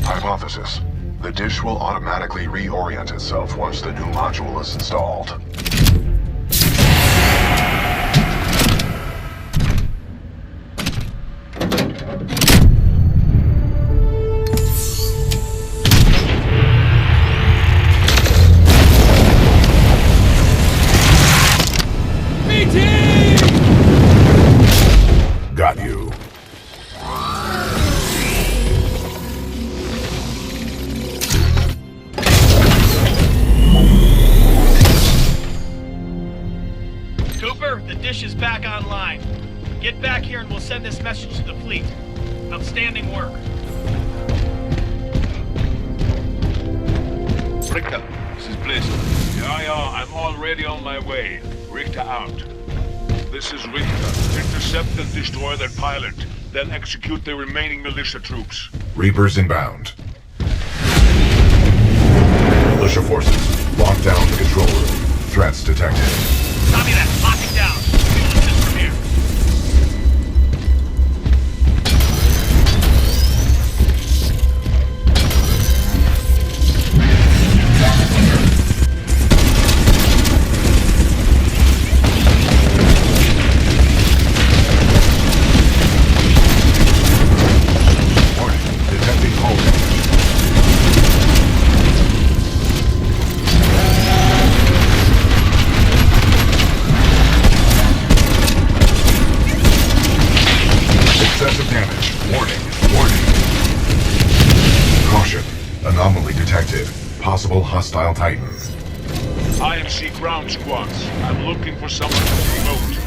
Hypothesis. The dish will automatically reorient itself once the new module is installed.
Got you.
Cooper, the dish is back online. Get back here and we'll send this message to the fleet. Outstanding work.
Richter, this is Bliss.
Yeah, I'm already on my way. Richter out. This is Richter. Intercept and destroy that pilot, then execute the remaining militia troops.
Reapers inbound. Militia forces, lock down the control room. Threats detected.
Copy that. Lock it down. We will assist from here.
Detecting holding. Excessive damage. Warning. Warning. Caution. Anomaly detected. Possible hostile Titan.
IMC ground squads. I'm looking for someone to promote.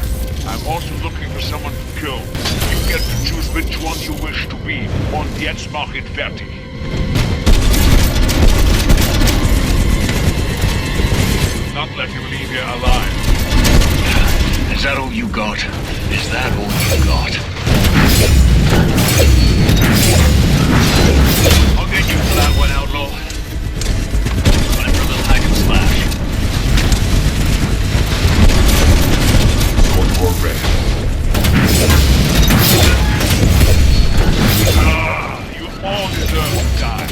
I'm also looking for someone to kill. You get to choose which one you wish to be. Und jetzt mach it fertig. Not let him leave here alive.
Is that all you got? Is that all you got?
I'll get you for that one, Outlaw. Time for a little hack and slash.
Sword for red.
You all deserve to die.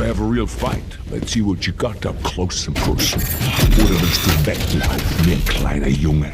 have a real fight. Let's see what you got up close and personal. Oder willst du weglaufen, wie ein kleiner Junge?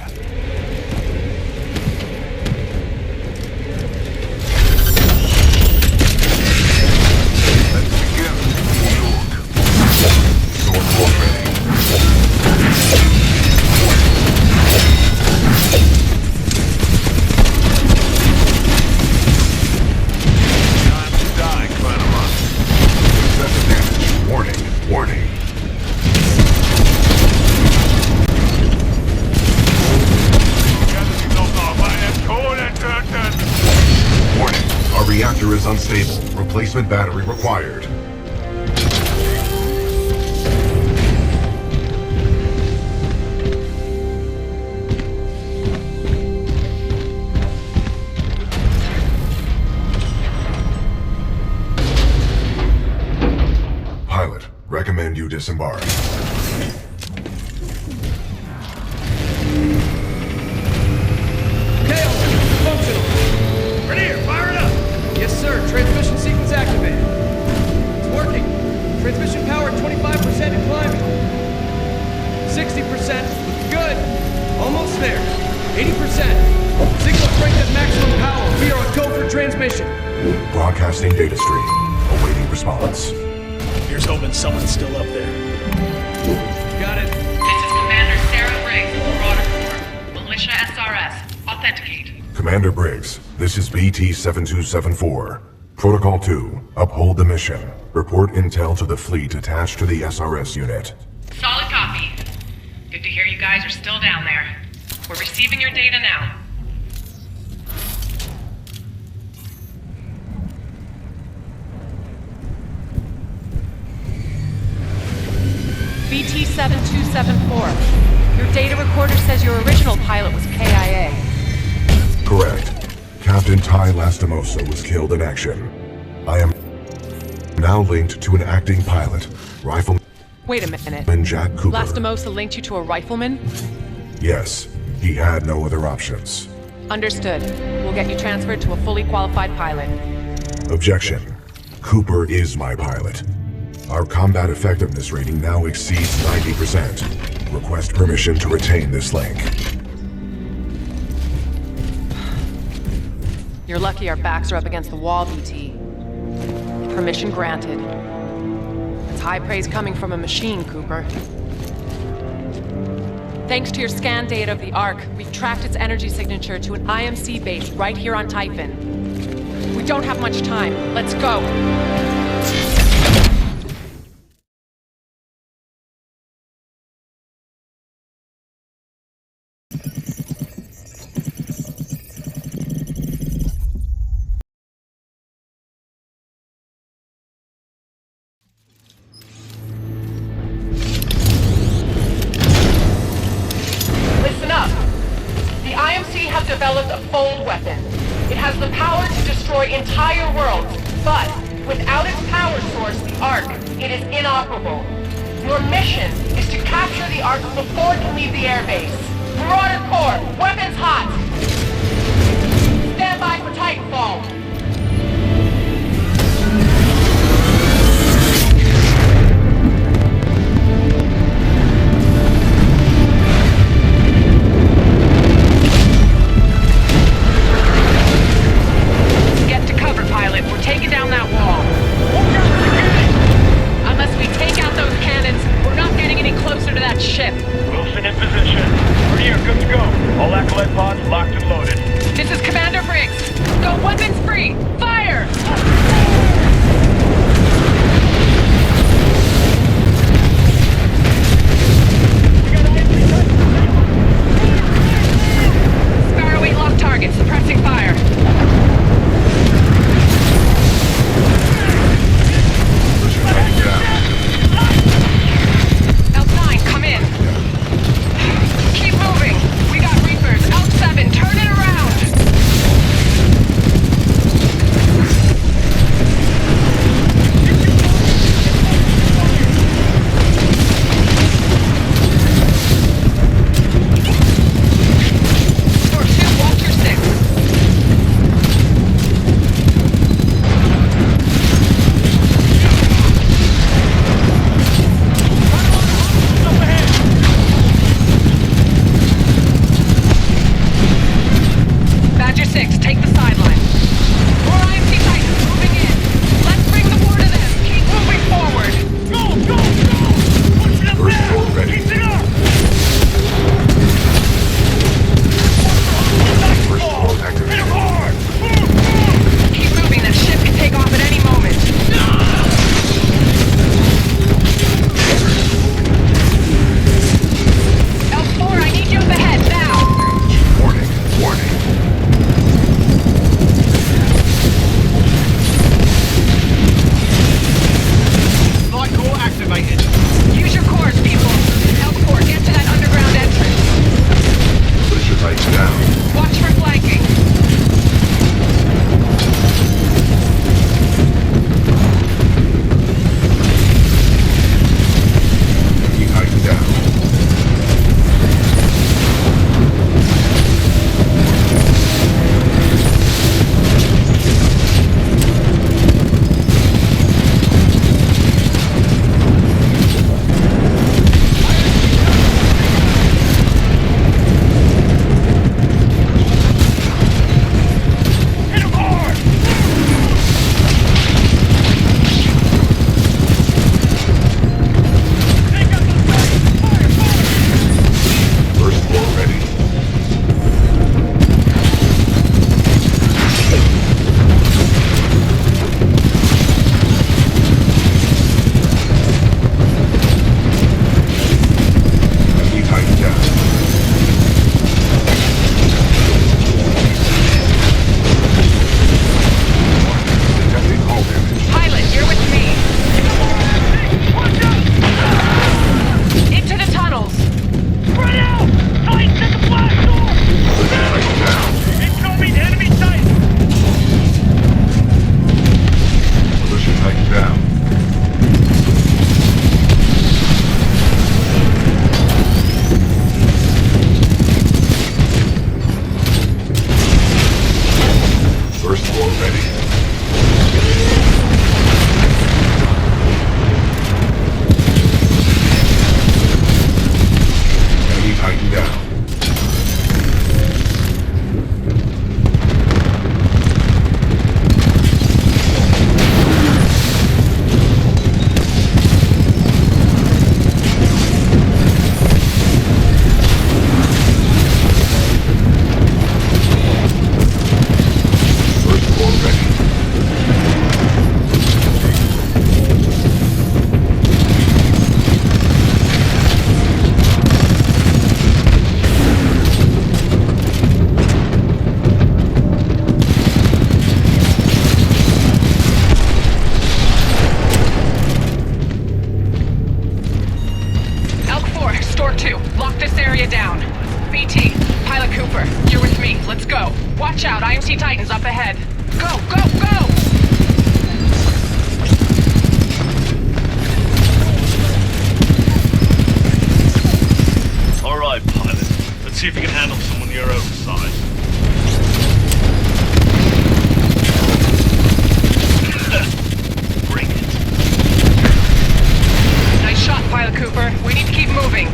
Is unstable. Replacement battery required. Pilot, recommend you disembark.
Transmission sequence activated. It's working. Transmission power at 25% and climbing. 60%. Looks good. Almost there. 80%. Signal strength at maximum power. We are a go for transmission.
Broadcasting data stream. Awaiting response.
Here's hoping someone's still up there.
Got it.
This is Commander Sarah Briggs, Rifleman Cooper. Militia SRS. Authenticate.
Commander Briggs, this is BT-7274. Protocol 2, uphold the mission. Report intel to the fleet attached to the SRS unit.
Solid copy. Good to hear you guys are still down there. We're receiving your data now.
BT-7274. Your data recorder says your original pilot was KIA.
Correct. Captain Ty Lastimosa was killed in action. I am now linked to an acting pilot, Rifleman
Wait a minute.
Jack Cooper.
Lastimosa linked you to a rifleman?
Yes, he had no other options.
Understood. We'll get you transferred to a fully qualified pilot.
Objection. Cooper is my pilot. Our combat effectiveness rating now exceeds 90%. Request permission to retain this link.
You're lucky our backs are up against the wall, BT. Permission granted. That's high praise coming from a machine, Cooper. Thanks to your scan data of the Ark, we've tracked its energy signature to an IMC base right here on Typhon. We don't have much time. Let's go!
Developed a fold weapon. It has the power to destroy entire worlds, but without its power source, the Ark, it is inoperable. Your mission is to capture the Ark before it can leave the airbase. Marauder Corps, weapons hot! Stand by for Titanfall. Pilot, we're taking down that wall. Unless we take out those cannons, we're not getting any closer to that ship.
Wilson in position. We're here, good to go. All acolyte pods locked and loaded.
This is Commander Briggs. Go weapons free. Fire! Sparrow 8 lock target, suppressing fire.
6, take the sideline. More IMC Titans moving in. Let's bring the war to them. Keep moving forward.
Go, go, go! Push it up there! Keep it up!
First floor activated.
Hit him hard!
Keep moving. That ship can take off at any moment. L4, I need you up ahead now.
Warning, warning.
Light core activated.
Use your cores, people. L4, get to that underground entrance.
Militia Titan down.
Watch for flanking.
Enemy Titan down.
Hit him hard! Take out the base! Fire, fire!
First floor ready. Enemy Titan down. Detecting hull damage.
Pilot, you're with me. Into the tunnels.
Spread out! Titan to the blast door!
Militia Titan down.
Incoming enemy Titan!
Militia Titan down. First floor ready. Enemy Titan down. First floor ready.
L4, Store 2, lock this area down. BT, Pilot Cooper, you're with me. Let's go. Watch out, IMC Titans up ahead. Go, go, go!
All right, pilot. Let's see if you can handle someone your own size. Bring it.
Nice shot, Pilot Cooper. We need to keep moving.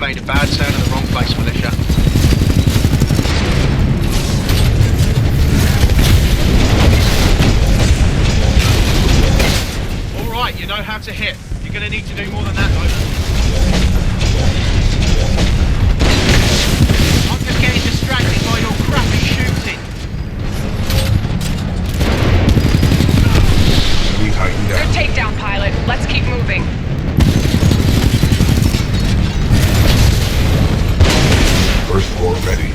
made a bad turn in the wrong place, militia. All right, you know how to hit. You're gonna need to do more than that, though. I'm just getting distracted by your crappy shooting.
We tighten down.
Good takedown, pilot. Let's keep moving.
First floor ready.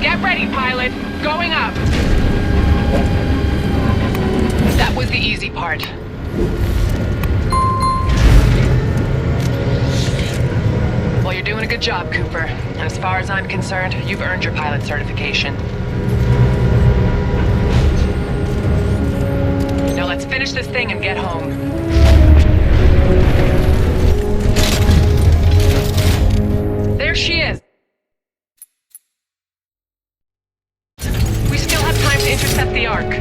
Get ready, pilot. Going up. That was the easy part. Well, you're doing a good job, Cooper. And as far as I'm concerned, you've earned your pilot certification. Now let's finish this thing and get home. There she is. We still have time to intercept the Ark.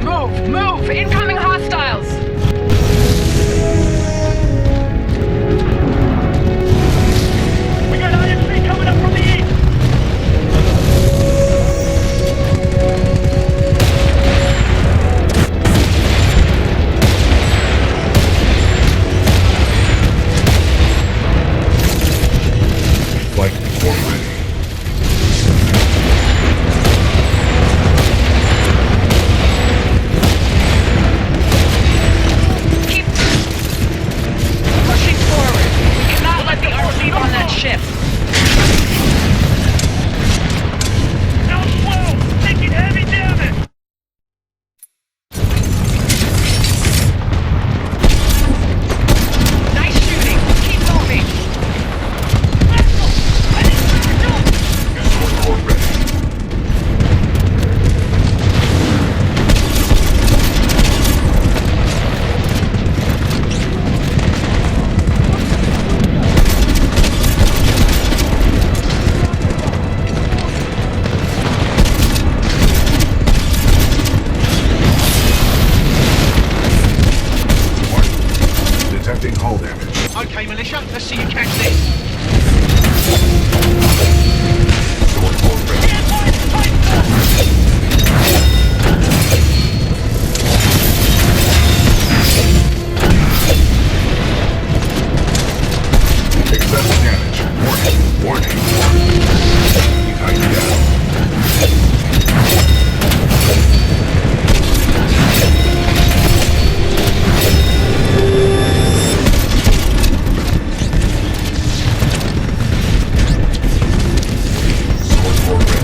Move! Move! Incoming hostiles!
We got IMC coming up from the east!
Flight control ready.
Keep pushing forward. We cannot let the Ark leave on that ship.
Now slow! Taking heavy damage!
Nice shooting. Keep moving.
Sword core ready. Detecting hull damage.
Okay, militia, let's see you catch this.
Sword core ready. Excessive damage. Warning. Warning. Tighten down. Sword core ready.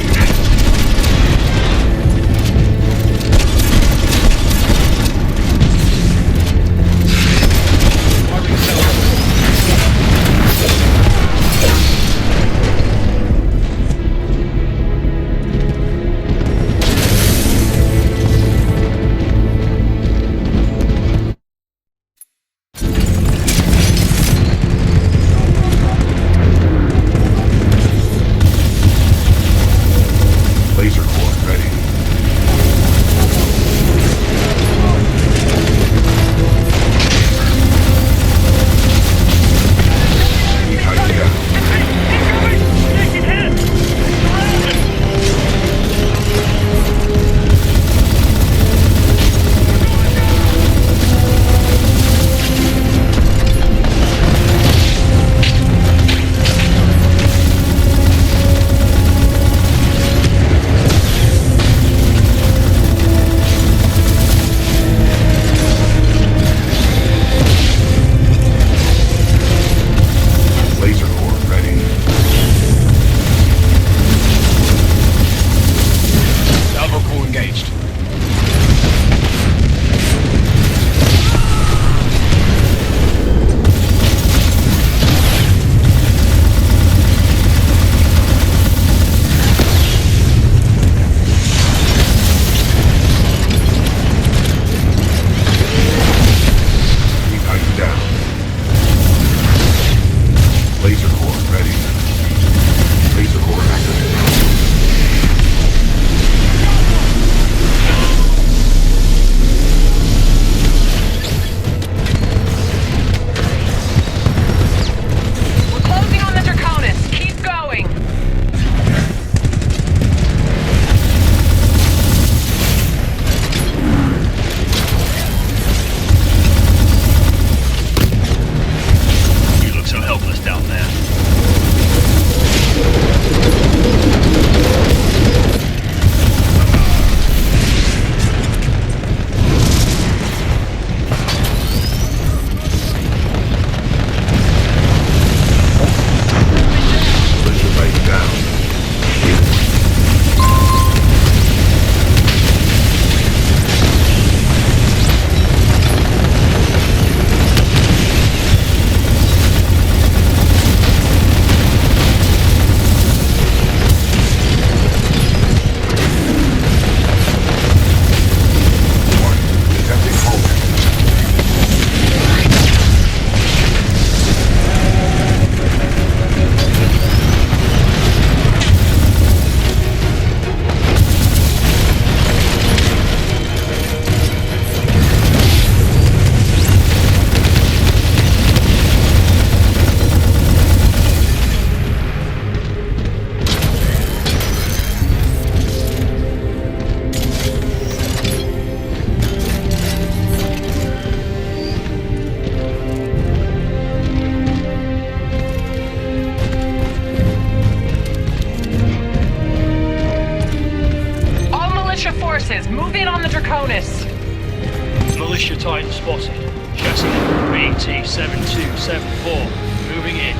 Militia Titan spotted. Chassis BT-7274. Moving in.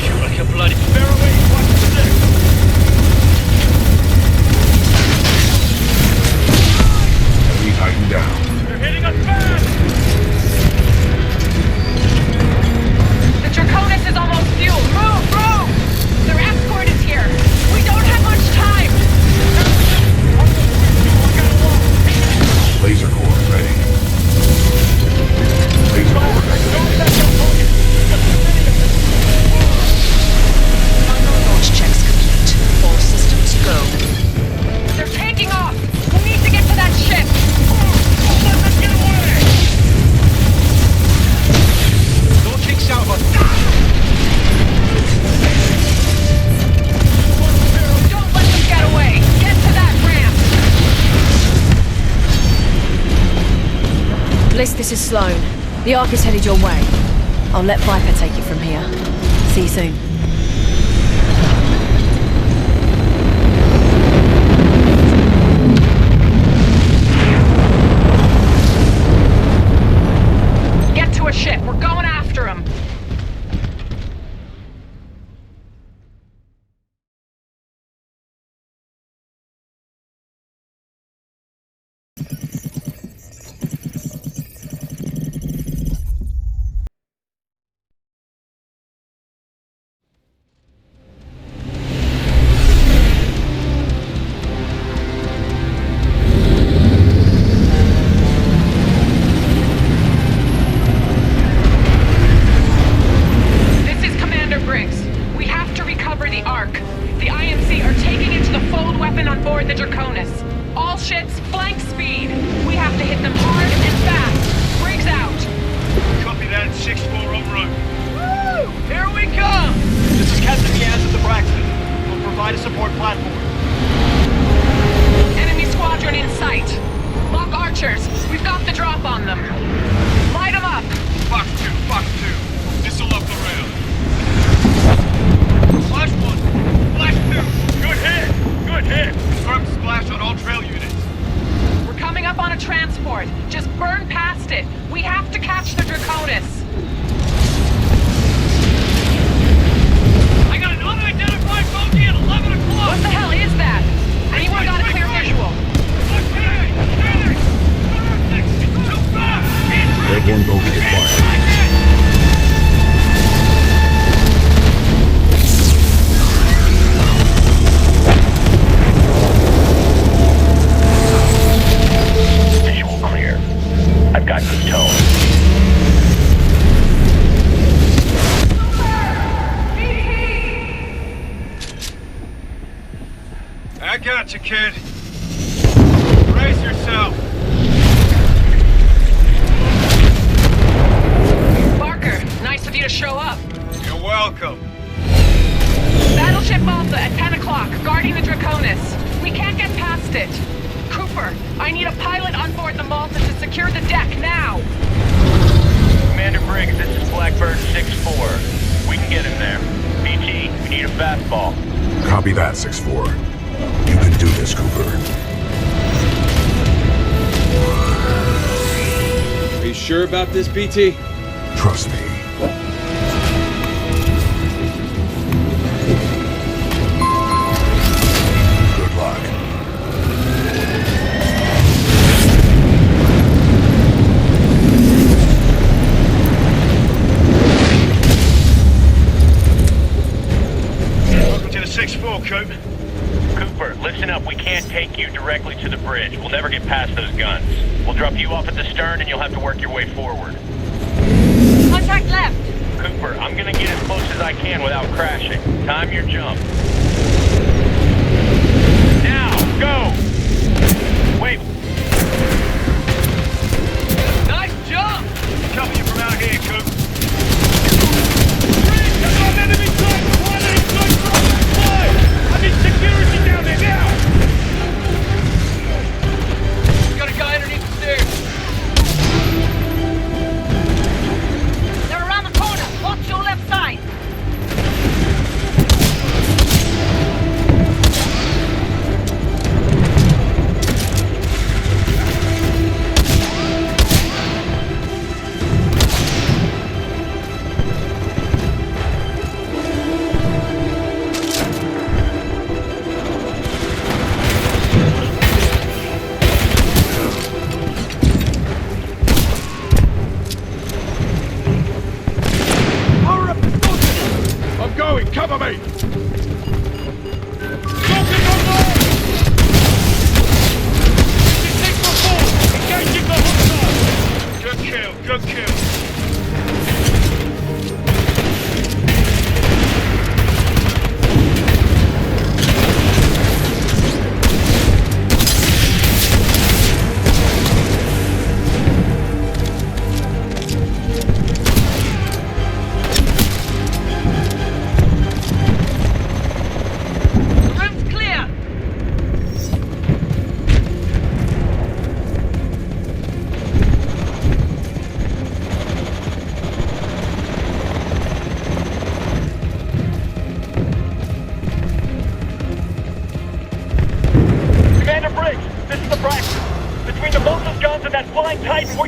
Shoot like a bloody barrel-away. Watch the stick.
Enemy Titan down.
They're hitting us fast!
The Draconis is almost fueled. Move! Move! Their escort is here. We don't have much time.
Laser core ready. Laser core activated.
Launch checks complete. All systems go. They're taking off. We need to get to that ship. Let them get away!
Launching southward.
Don't let them get away. Get to that ramp.
Bliss, this is Slone. The Ark is headed your way. I'll let Viper take it from here. See you soon.
Get to a ship. We're going after him. This is Commander Briggs. We have to recover the Ark. The IMC are taking it to the fold weapon on board the Draconis. All ships, flank speed. We have to hit them hard and fast. Briggs out.
Copy that. 6-4 en route. Woo! Here we come! This is Captain Miaz at the Braxton. We'll provide a support platform.
Enemy squadron in sight. Lock archers. We've got the drop on them. Light them up.
Fox 2, Fox 2. Missile up the rail. Flash 1. Flash 2. Good hit. Good hit. Confirmed splash on all trail units.
We're coming up on a transport. Just burn past it. We have to catch the Draconis.
I got an unidentified bogey at 11 o'clock.
What the hell is that? Anyone got a clear visual?
Airborne bogey acquired.
Visual clear. I've got good tone.
I got you, kid. Brace yourself.
Barker, nice of you to show up.
You're welcome.
Battleship Malta at 10 o'clock, guarding the Draconis. We can't get past it. Cooper, I need a pilot on board the Malta to secure the deck now.
Commander Briggs, this is Blackbird 6-4. We can get him there. BT, we need a fastball.
Copy that, 6-4. You can do this, Cooper.
Are you sure about this, BT?
Trust me. Good luck.
Welcome to the 6-4, Coop.
Cooper, listen up. We can't take you directly to the bridge. We'll never get past those guns. We'll drop you off at the stern and you'll have to work your way forward.
Contact left.
Cooper, I'm gonna get as close as I can without crashing. Time your jump. Now, go! Wait.
Nice jump! Copy you from out here, Coop.
Security down there now!
Got a guy underneath the stairs.
They're around the corner. Watch your left side.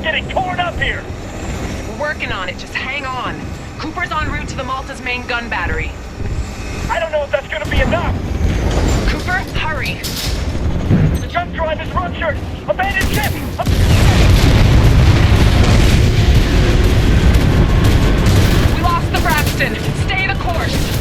We're getting torn up here!
We're working on it, just hang on. Cooper's en route to the Malta's main gun battery.
I don't know if that's gonna be enough!
Cooper, hurry!
The jump drive is ruptured! Abandoned ship!
We lost the Braxton! Stay the course!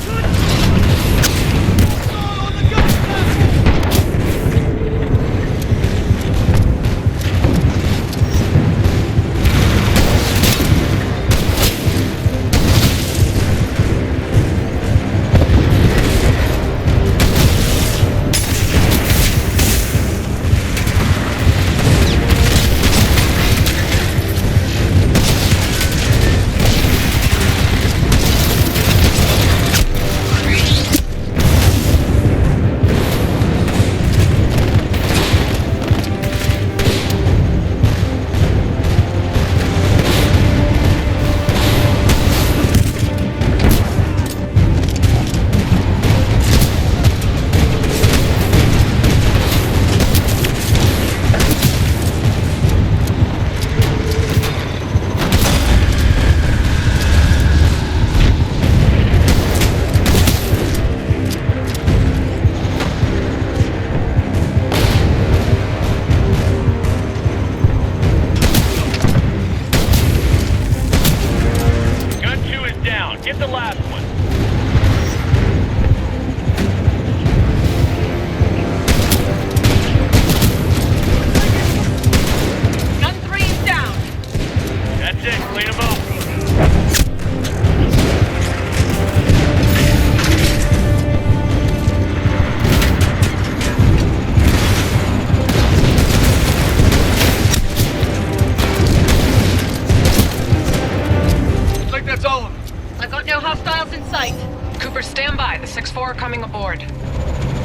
Coming aboard.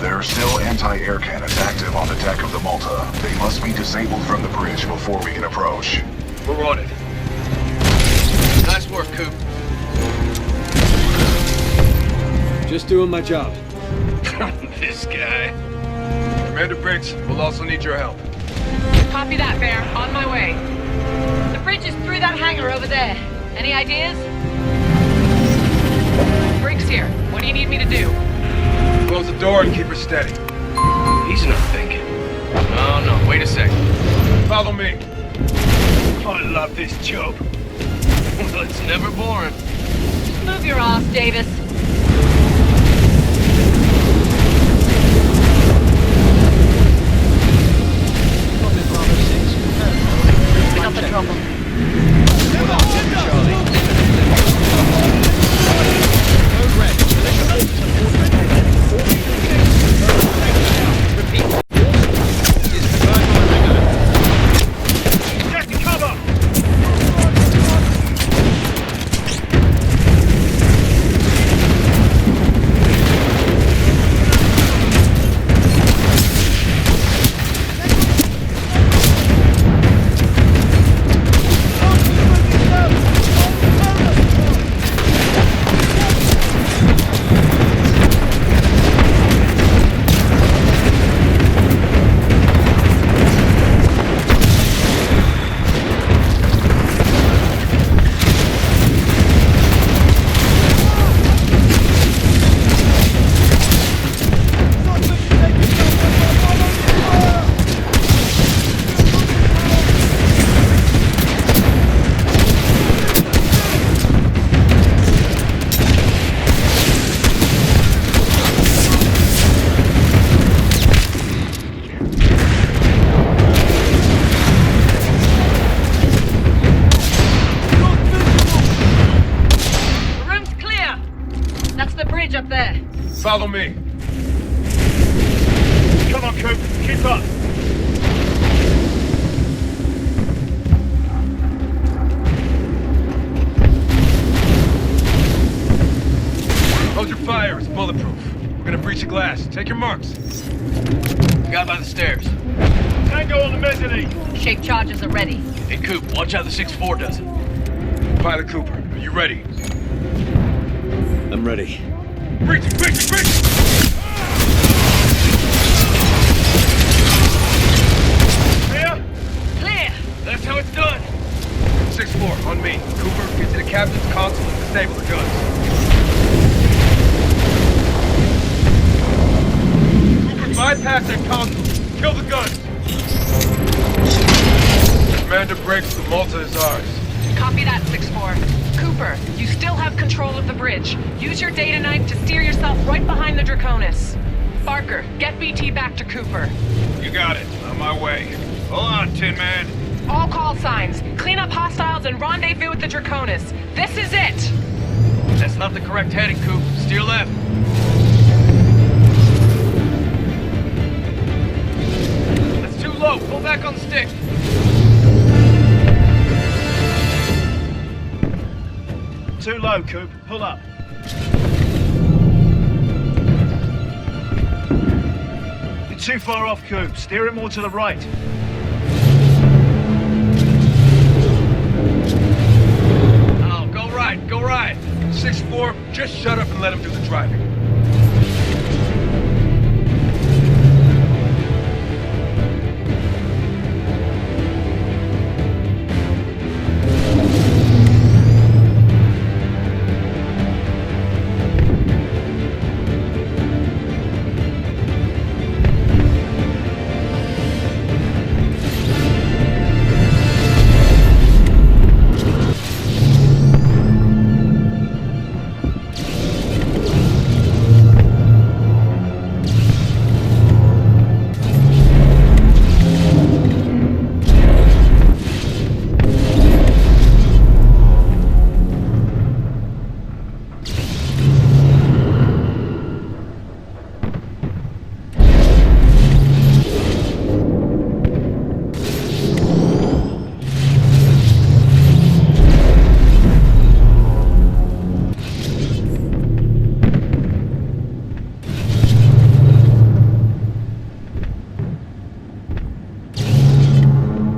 There are still anti-air cannons active on the deck of the Malta. They must be disabled from the bridge before we can approach.
We're on it. Nice work, Coop.
Just doing my job.
This guy. Commander Briggs, we'll also need your help.
Copy that, Bear. On my way.
The bridge is through that hangar over there. Any ideas?
Briggs here. What do you need me to do?
Close the door and keep her steady.
He's not thinking. Oh, no, wait a second.
Follow me.
I love this job.
Well, it's never boring.
Move your ass, Davis. We got the trouble. Up there.
Follow me.
Come on, Coop. Keep up.
Hold your fire. It's bulletproof. We're gonna breach the glass. Take your marks.
Guy by the stairs.
Tango on the mezzanine.
Shape charges are ready.
Hey, Coop, watch how the 6-4 does it.
Pilot Cooper, are you ready?
I'm ready.
Breach! Breach! Breach!
Clear?
Clear!
That's how it's done. 6-4, on me. Cooper, get to the captain's console and disable the guns. Cooper, bypass that console. Kill the guns. Commander Briggs, the Malta is ours.
Copy that, 6-4. Cooper, you still have control of the bridge. Use your data knife to steer yourself right behind the Draconis. Barker, get BT back to Cooper.
You got it. On my way. Hold on, Tin Man.
All call signs. Clean up hostiles and rendezvous with the Draconis. This is it!
That's not the correct heading, Coop. Steer left. That's too low. Pull back on the stick.
Too low, Coop. Pull up. You're too far off, Coop. Steer it more to the right.
Oh, go right, go right. 6-4, just shut up and let him do the driving.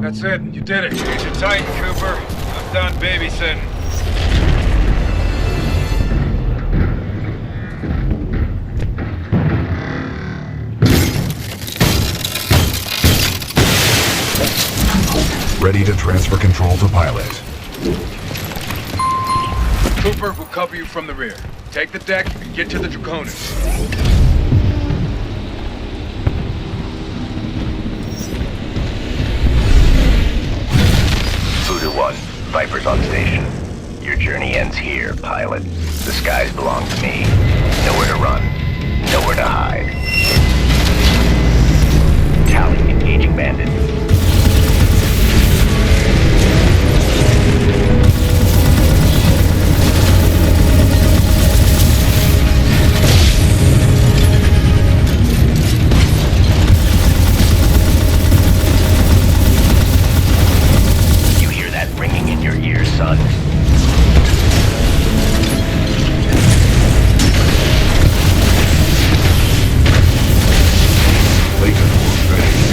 That's it. You did it.
Get your Titan, Cooper. I'm done babysitting.
Ready to transfer control to pilot.
Cooper will cover you from the rear. Take the deck and get to the Draconis.
1, Viper's on station. Your journey ends here, pilot. The skies belong to me. Nowhere to run. Nowhere to hide. Tally, engaging bandit. Ringing in your ears, son.
Titanfall base.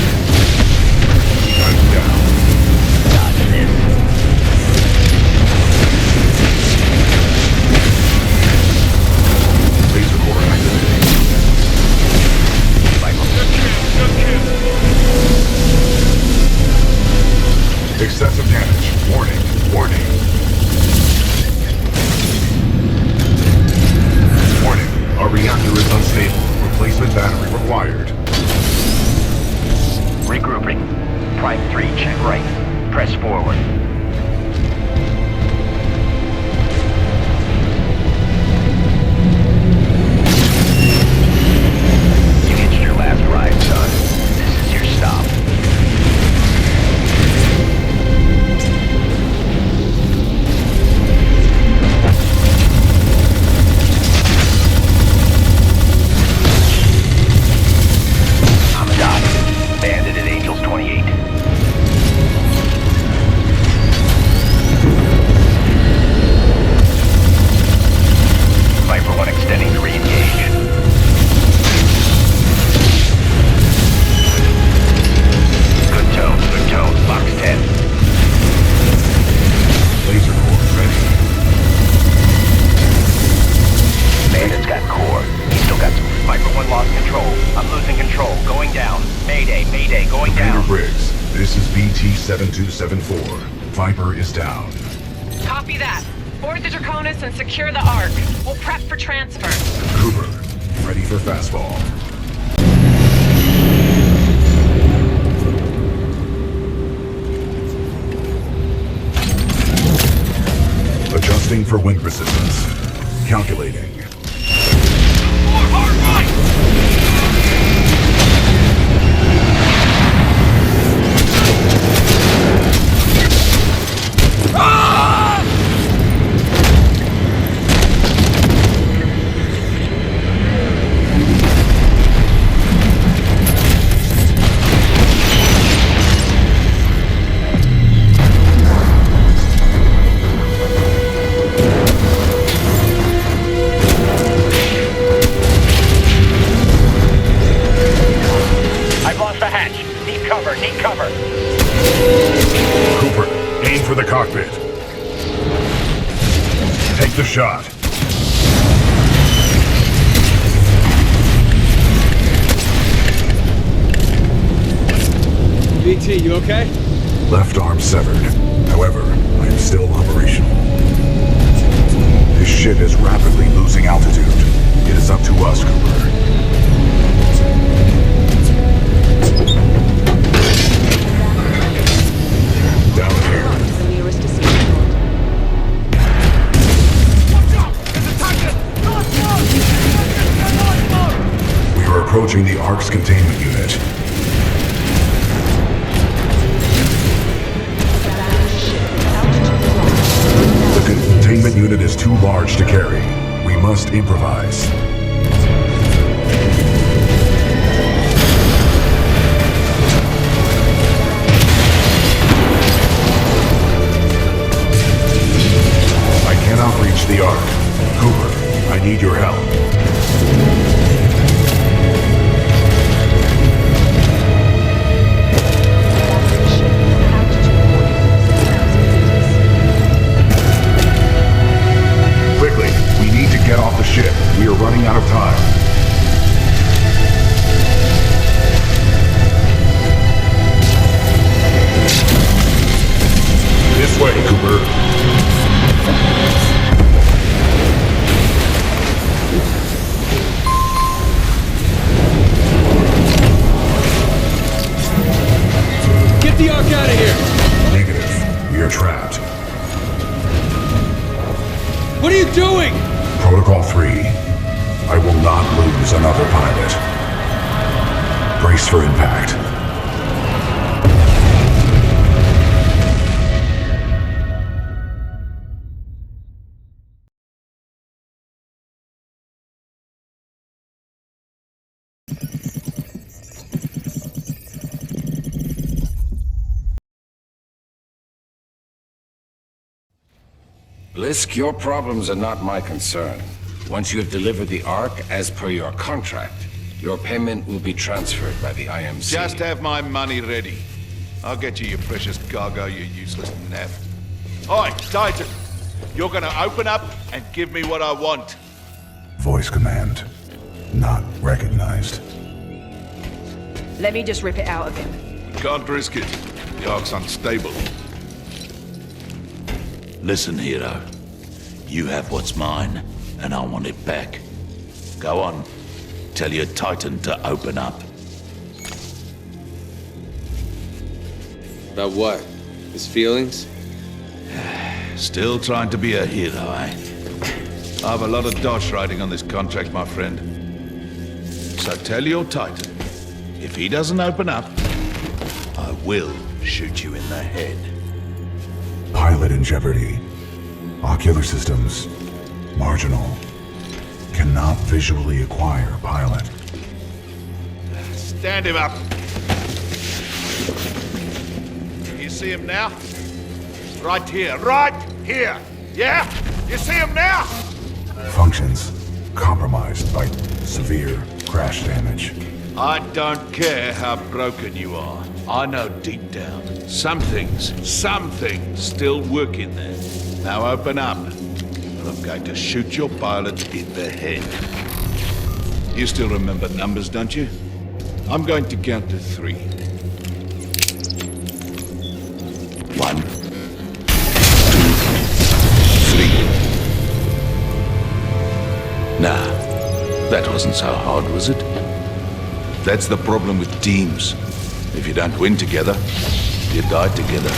BT-7274. Viper is down.
Copy that. Board the Draconis and secure the Ark. We'll prep for transfer.
Cooper, ready for fastball. Adjusting for wind resistance. Calculating.
More hard right!
I've lost the hatch. Need cover, need cover.
Cooper, aim for the cockpit. Take the shot.
BT, you okay?
Left arm severed. However, I am still operational. This ship is rapidly losing altitude. It is up to us, Cooper. Down here.
The nearest escape pod.
We are approaching the Ark's containment unit. The containment unit is too large to carry. We must improvise. I cannot reach the Ark. Cooper, I need your help. Quickly, we need to get off the ship. We are running out of time. This way, Cooper.
Get the Ark out of here!
Negative. We are trapped.
What are you doing?
Protocol 3. I will not lose another pilot. Brace for impact.
Blisk, your problems are not my concern. Once you have delivered the Ark as per your contract, your payment will be transferred by the IMC.
Just have my money ready. I'll get you your precious cargo, you useless naff. Oi, Titan! You're gonna open up and give me what I want.
Voice command. Not recognized.
Let me just rip it out of him.
Can't risk it. The Ark's unstable.
Listen, hero. You have what's mine, and I want it back. Go on. Tell your Titan to open up.
About what? His feelings?
Still trying to be a hero, eh? I have a lot of dosh riding on this contract, my friend. So tell your Titan, if he doesn't open up, I will shoot you in the head.
Pilot in jeopardy. Ocular systems. Marginal. Cannot visually acquire pilot.
Stand him up. You see him now? Right here. Right here. Yeah? You see him now?
Functions compromised by severe crash damage.
I don't care how broken you are. I know deep down, some things still work in there. Now open up, or I'm going to shoot your pilot in the head. You still remember numbers, don't you? I'm going to count to 3.
That wasn't so hard, was it? That's the problem with teams. If you don't win together, you die together.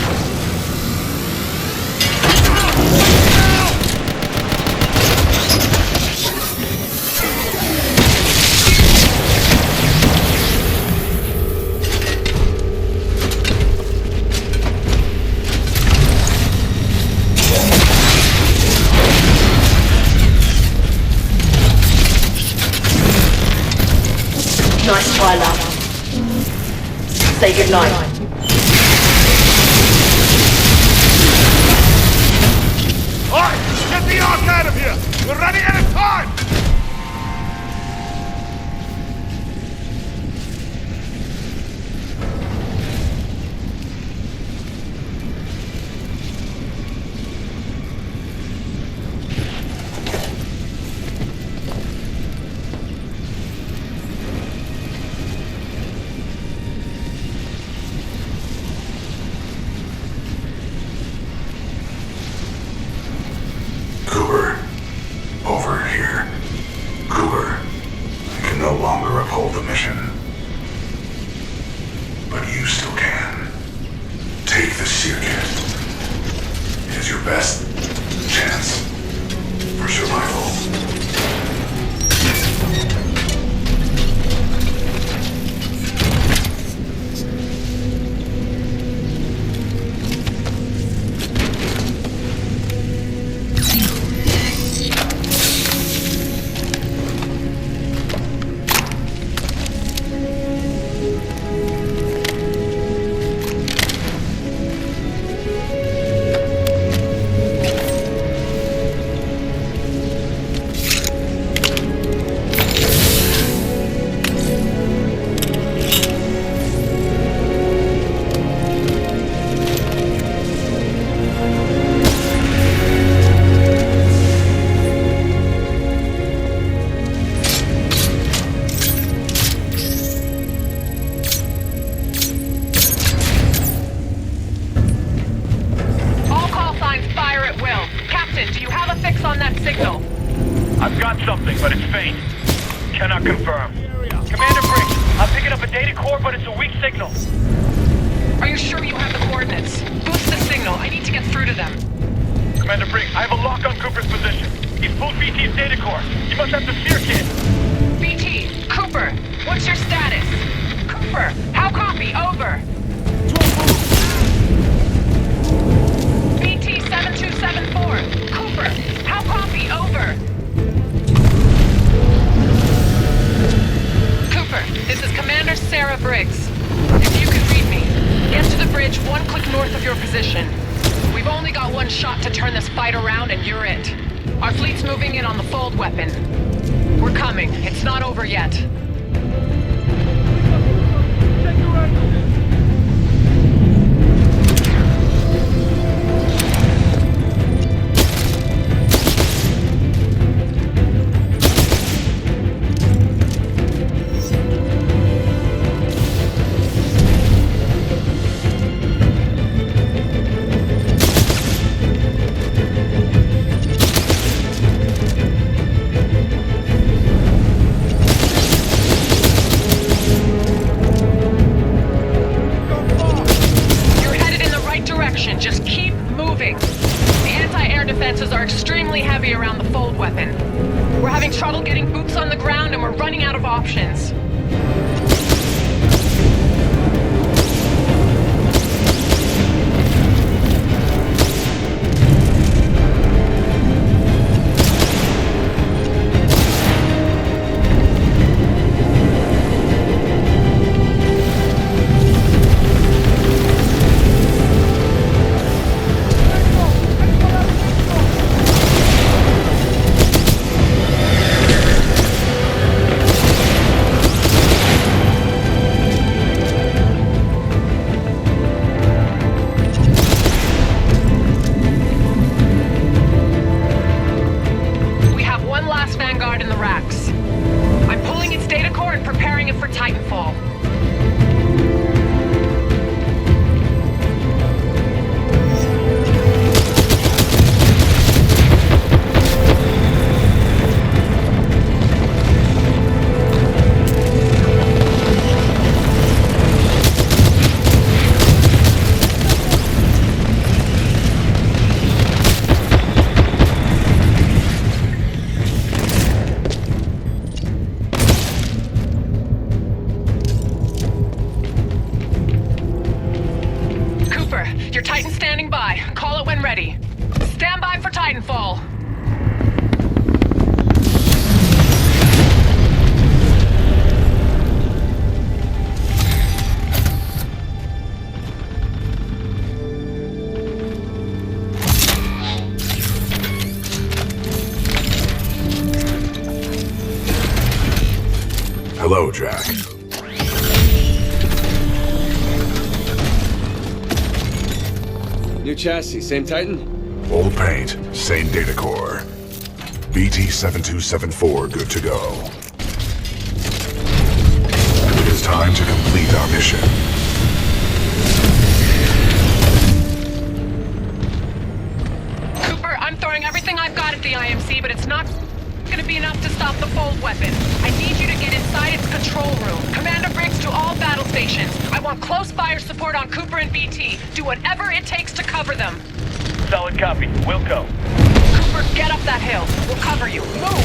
Nice try, love. Say goodnight.
Alright, get the Ark out of here! We're running out of time!
Cooper, over here. Cooper, I can no longer uphold the mission. But you still can. Take the circuit. It is your best chance for survival.
I've got something, but it's faint. Cannot confirm. Commander Briggs, I'm picking up a data core, but it's a weak signal.
Are you sure you have the coordinates? Boost the signal. I need to get through to them.
Commander Briggs, I have a lock on Cooper's position. He's pulled BT's data core. You must have the seer kit.
BT, Cooper, what's your status? Cooper, how copy? Over. BT 7274. Cooper, how copy? Over. Cooper, this is Commander Sarah Briggs. If you can read me, get to the bridge 1 click north of your position. We've only got one shot to turn this fight around and you're it. Our fleet's moving in on the fold weapon. We're coming. It's not over yet. Just keep moving. The anti-air defenses are extremely heavy around the fold weapon. We're having trouble getting boots on the ground and we're running out of options. when ready. Stand by for Titanfall.
Hello, Jack.
New chassis, same Titan?
Old paint, same data core. BT-7274 good to go. It is time to complete our mission.
Cooper, I'm throwing everything I've got at the IMC, but it's not gonna be enough to stop the fold weapon. I need you to get inside its control room. Commander Briggs to all battle stations. I want close fire support on Cooper and BT. Do whatever it takes to cover them.
Solid copy. We'll go.
Cooper, get up that hill. We'll cover you. Move!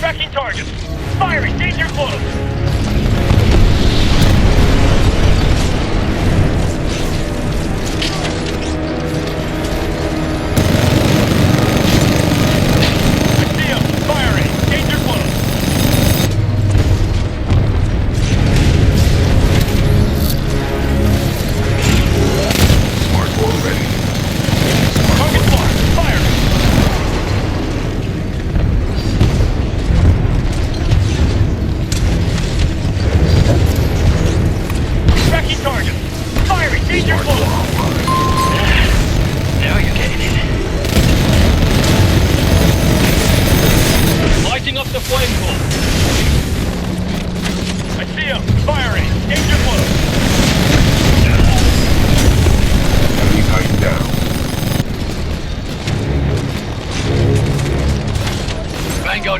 Tracking targets. Firing. Danger close.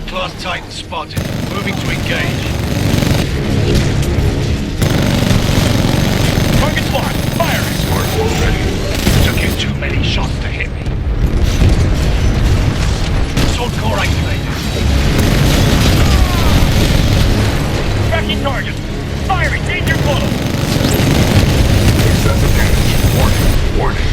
Class Titan spotted. Moving to engage. Target spot. Firing.
Smart wall ready.
Took you too many shots to hit me. Assault core activated.
Tracking target. Firing. Danger close.
Excessive damage. Warning. Warning.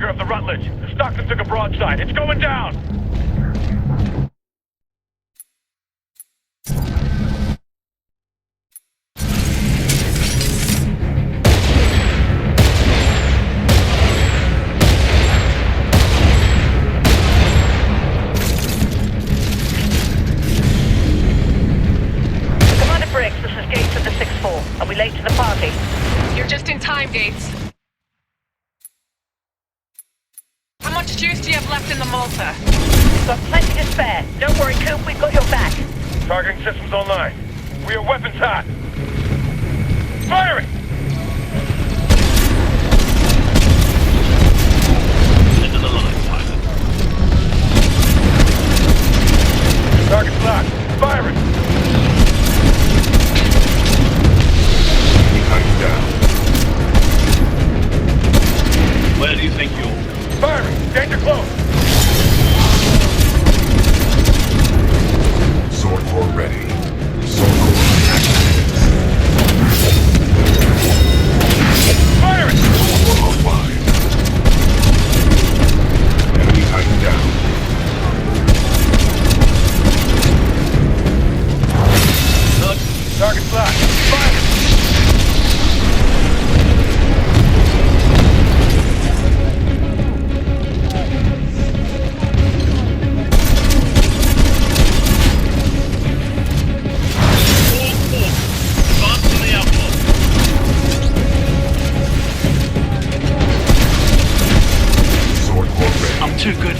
Of the Rutledge. The Stockton took a broadside. It's going down!
Commander Briggs, this is Gates of the 6-4. Are we late to the party?
You're just in time, Gates. How much juice do you have left in the Malta?
Got plenty to spare. Don't worry, Coop, we've got your back.
Targeting systems online. We are weapons hot. Firing!
Into the line, pilot.
Target's locked. Firing!
Titan down.
Where do you think you're?
Firing! Danger close!
Sword core ready. Sword core activated.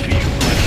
to you, Pilot.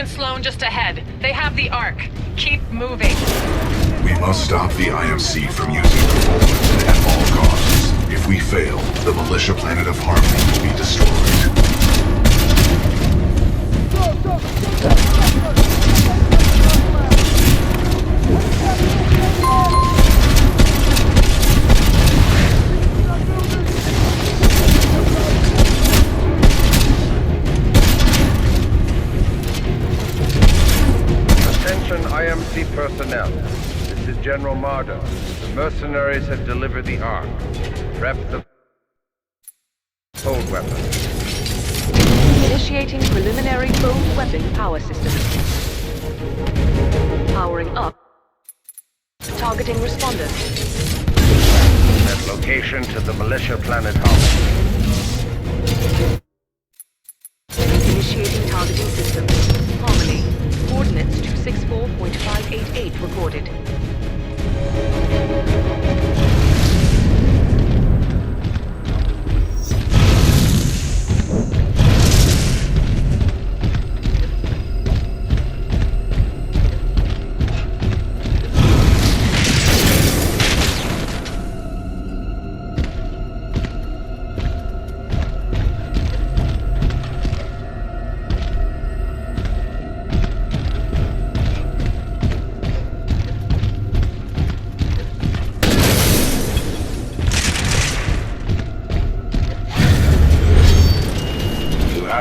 Slone just ahead. They have the Ark. Keep moving.
We must stop the IMC from using the full weapon at all costs. If we fail, the militia planet of Harmony will be destroyed.
IMC personnel. This is General Marder. The mercenaries have delivered the Ark. Prep the fold weapon.
Initiating preliminary fold weapon power system. Powering up. Targeting responder.
Set location to the militia planet Harmony.
Initiating targeting system. Harmony. Coordinates 264.588 recorded.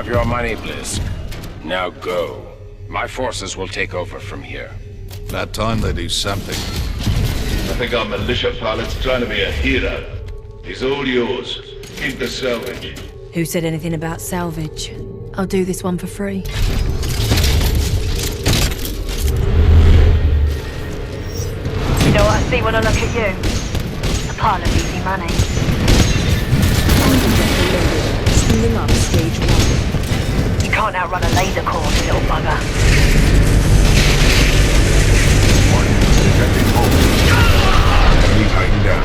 Your money, Blisk. Now go. My forces will take over from here.
About time they do something. I think our militia pilot's trying to be a hero. He's all yours. Keep the salvage.
Who said anything about salvage? I'll do this one for free.
You know what I see when I look at you? A pile of easy money.
Spooling up stage 1.
You can't outrun a laser course, little bugger.
Enemy Titan down.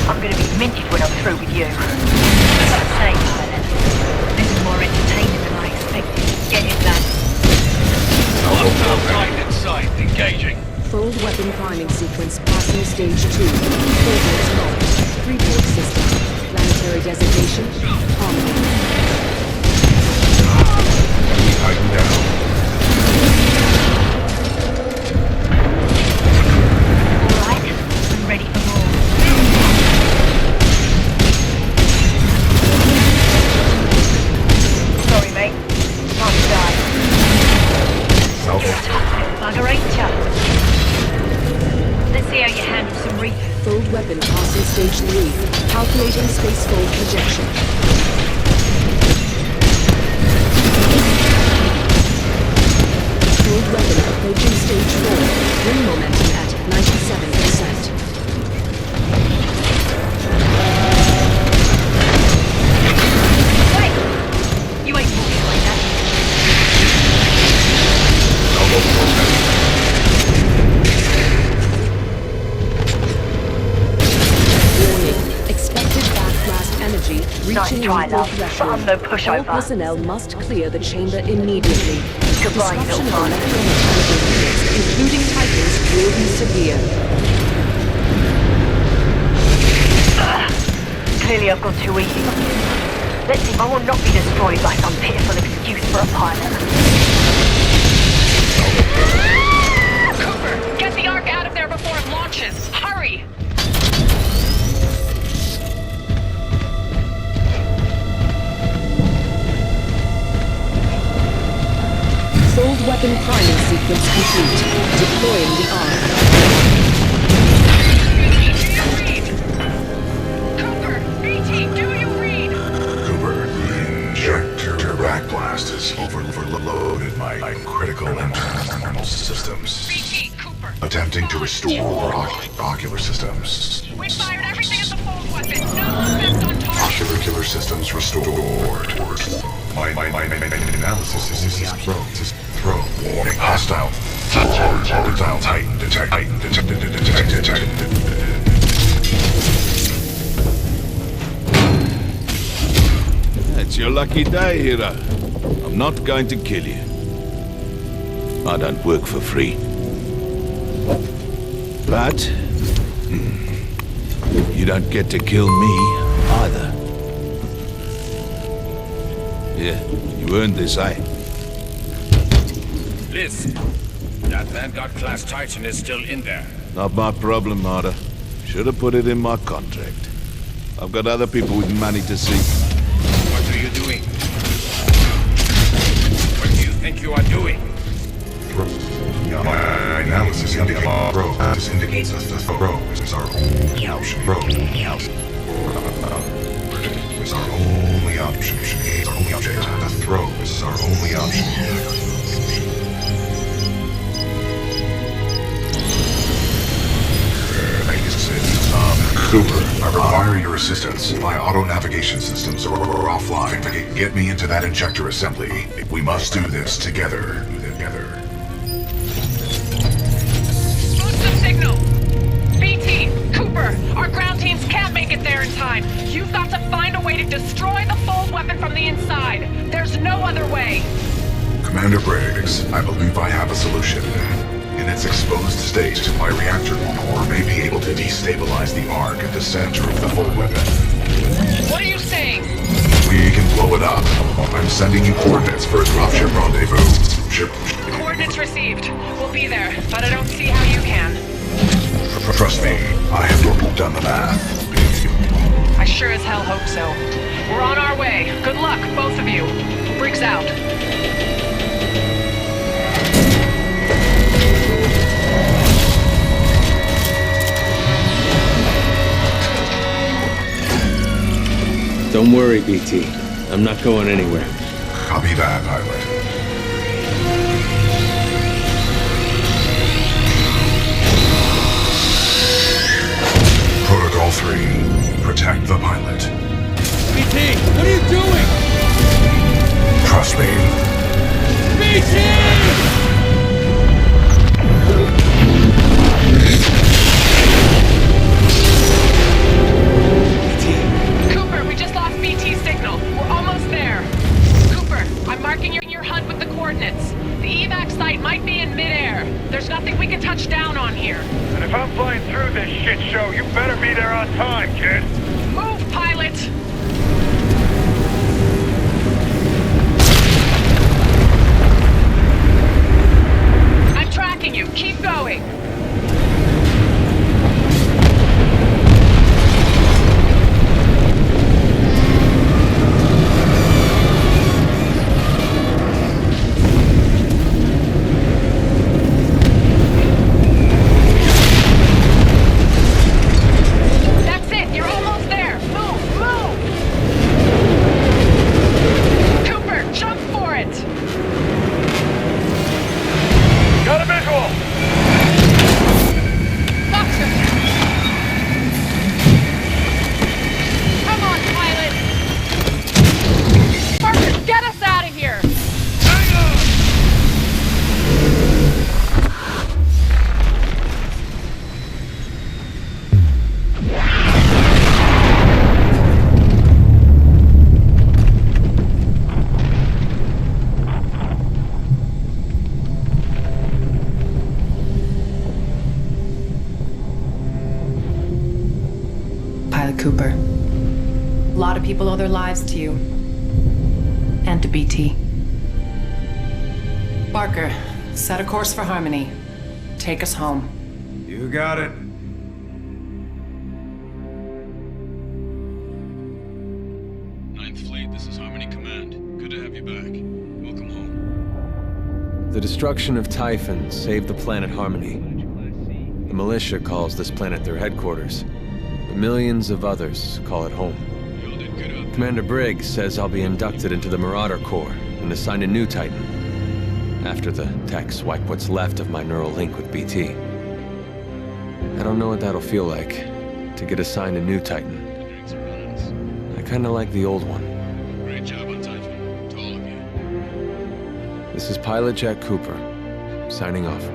I'm gonna be minted when I'm through with you. As I say, pilot, this is more entertaining than I expected. Get it done.
Outside in sight, engaging.
Fold weapon priming sequence passing stage 2. Coordinates locked. 3-port system. Planetary designation. Harmony.
Enemy Titan down.
Alright, I'm ready for more. Sorry, mate. Time to die. Bugger, ain't ya? Let's see how you handle some reef.
Fold weapon passing stage 3. Calculating space fold projection. Fold Fold weapon approaching stage 4. Bring momentum at 97%.
You ain't walking like that.
Warning. Expected backblast energy reaching
try,
lethal
love,
threshold.
but I'm no pushover.
All personnel must clear the chamber immediately.
Goodbye,
Disruption
little
of
bastard.
electromechanical units, including Titans, will be severe.
Clearly I've gone too easy on you. Let's see if I will not be destroyed by some pitiful excuse for a pilot.
Cooper, get the Ark out of there before it launches. Hurry!
Fold weapon priming sequence complete. Deploying the arm.
Cooper, BT, do you read?
Cooper, the injector backblast has overloaded my critical internal systems.
BT, Cooper.
Attempting to restore ocular systems.
We fired everything at the fold weapon. No effect on target.
Ocular systems restored. My analysis is pro. Warning. Hostile Titan detected.
It's your lucky day, hero. I'm not going to kill you.
I don't work for free.
But
you don't get to kill me either.
Yeah, you earned this, eh?
Listen, that Vanguard-class Titan is still in there.
Not my problem, Marta. Should have put it in my contract. I've got other people with money to see.
What are you doing? What do you think you are doing?
My analysis indicates us the throw is our only option. Is our only option. The throw is our only option. Cooper, I require your assistance. My auto-navigation systems are offline. Get me into that injector assembly. We must do this together.
Boost the signal. BT, Cooper, our ground teams can't make it there in time. You've got to find a way to destroy the fold weapon from the inside. There's no other way.
Commander Briggs, I believe I have a solution. In its exposed state, my reactor core may be able to destabilize the Ark at the center of the fold weapon.
What are you saying?
We can blow it up. I'm sending you coordinates for a dropship rendezvous.
Coordinates received. We'll be there, but I don't see how you can.
Trust me, I have done the math.
I sure as hell hope so. We're on our way. Good luck, both of you. Briggs out.
Don't worry, BT. I'm not going anywhere.
Copy that, pilot. Protocol 3. Protect the pilot.
BT, what are you doing?
Trust me.
BT!
Cooper, we just lost BT signal. We're almost there. Cooper, I'm marking your HUD with the coordinates. The evac site might be in midair. There's nothing we can touch down on here.
And if I'm flying through this shit show, you better be there on time, kid.
Move, pilot! I'm tracking you. Keep going. That's it. You're almost
Jack Cooper. A lot of people owe their lives to you. And to BT. Barker, set a course for Harmony. Take us home.
You got it.
Ninth Fleet, this is Harmony Command. Good to have you back. Welcome home.
The destruction of Typhon saved the planet Harmony. The militia calls this planet their headquarters, but millions of others call it home. Commander Briggs says I'll be inducted into the Marauder Corps and assigned a new Titan, after the techs wipe what's left of my neural link with BT. I don't know what that'll feel like, to get assigned a new Titan. I kinda like the old one.
Great job on Typhon, to all of you.
This is Pilot Jack Cooper, signing off.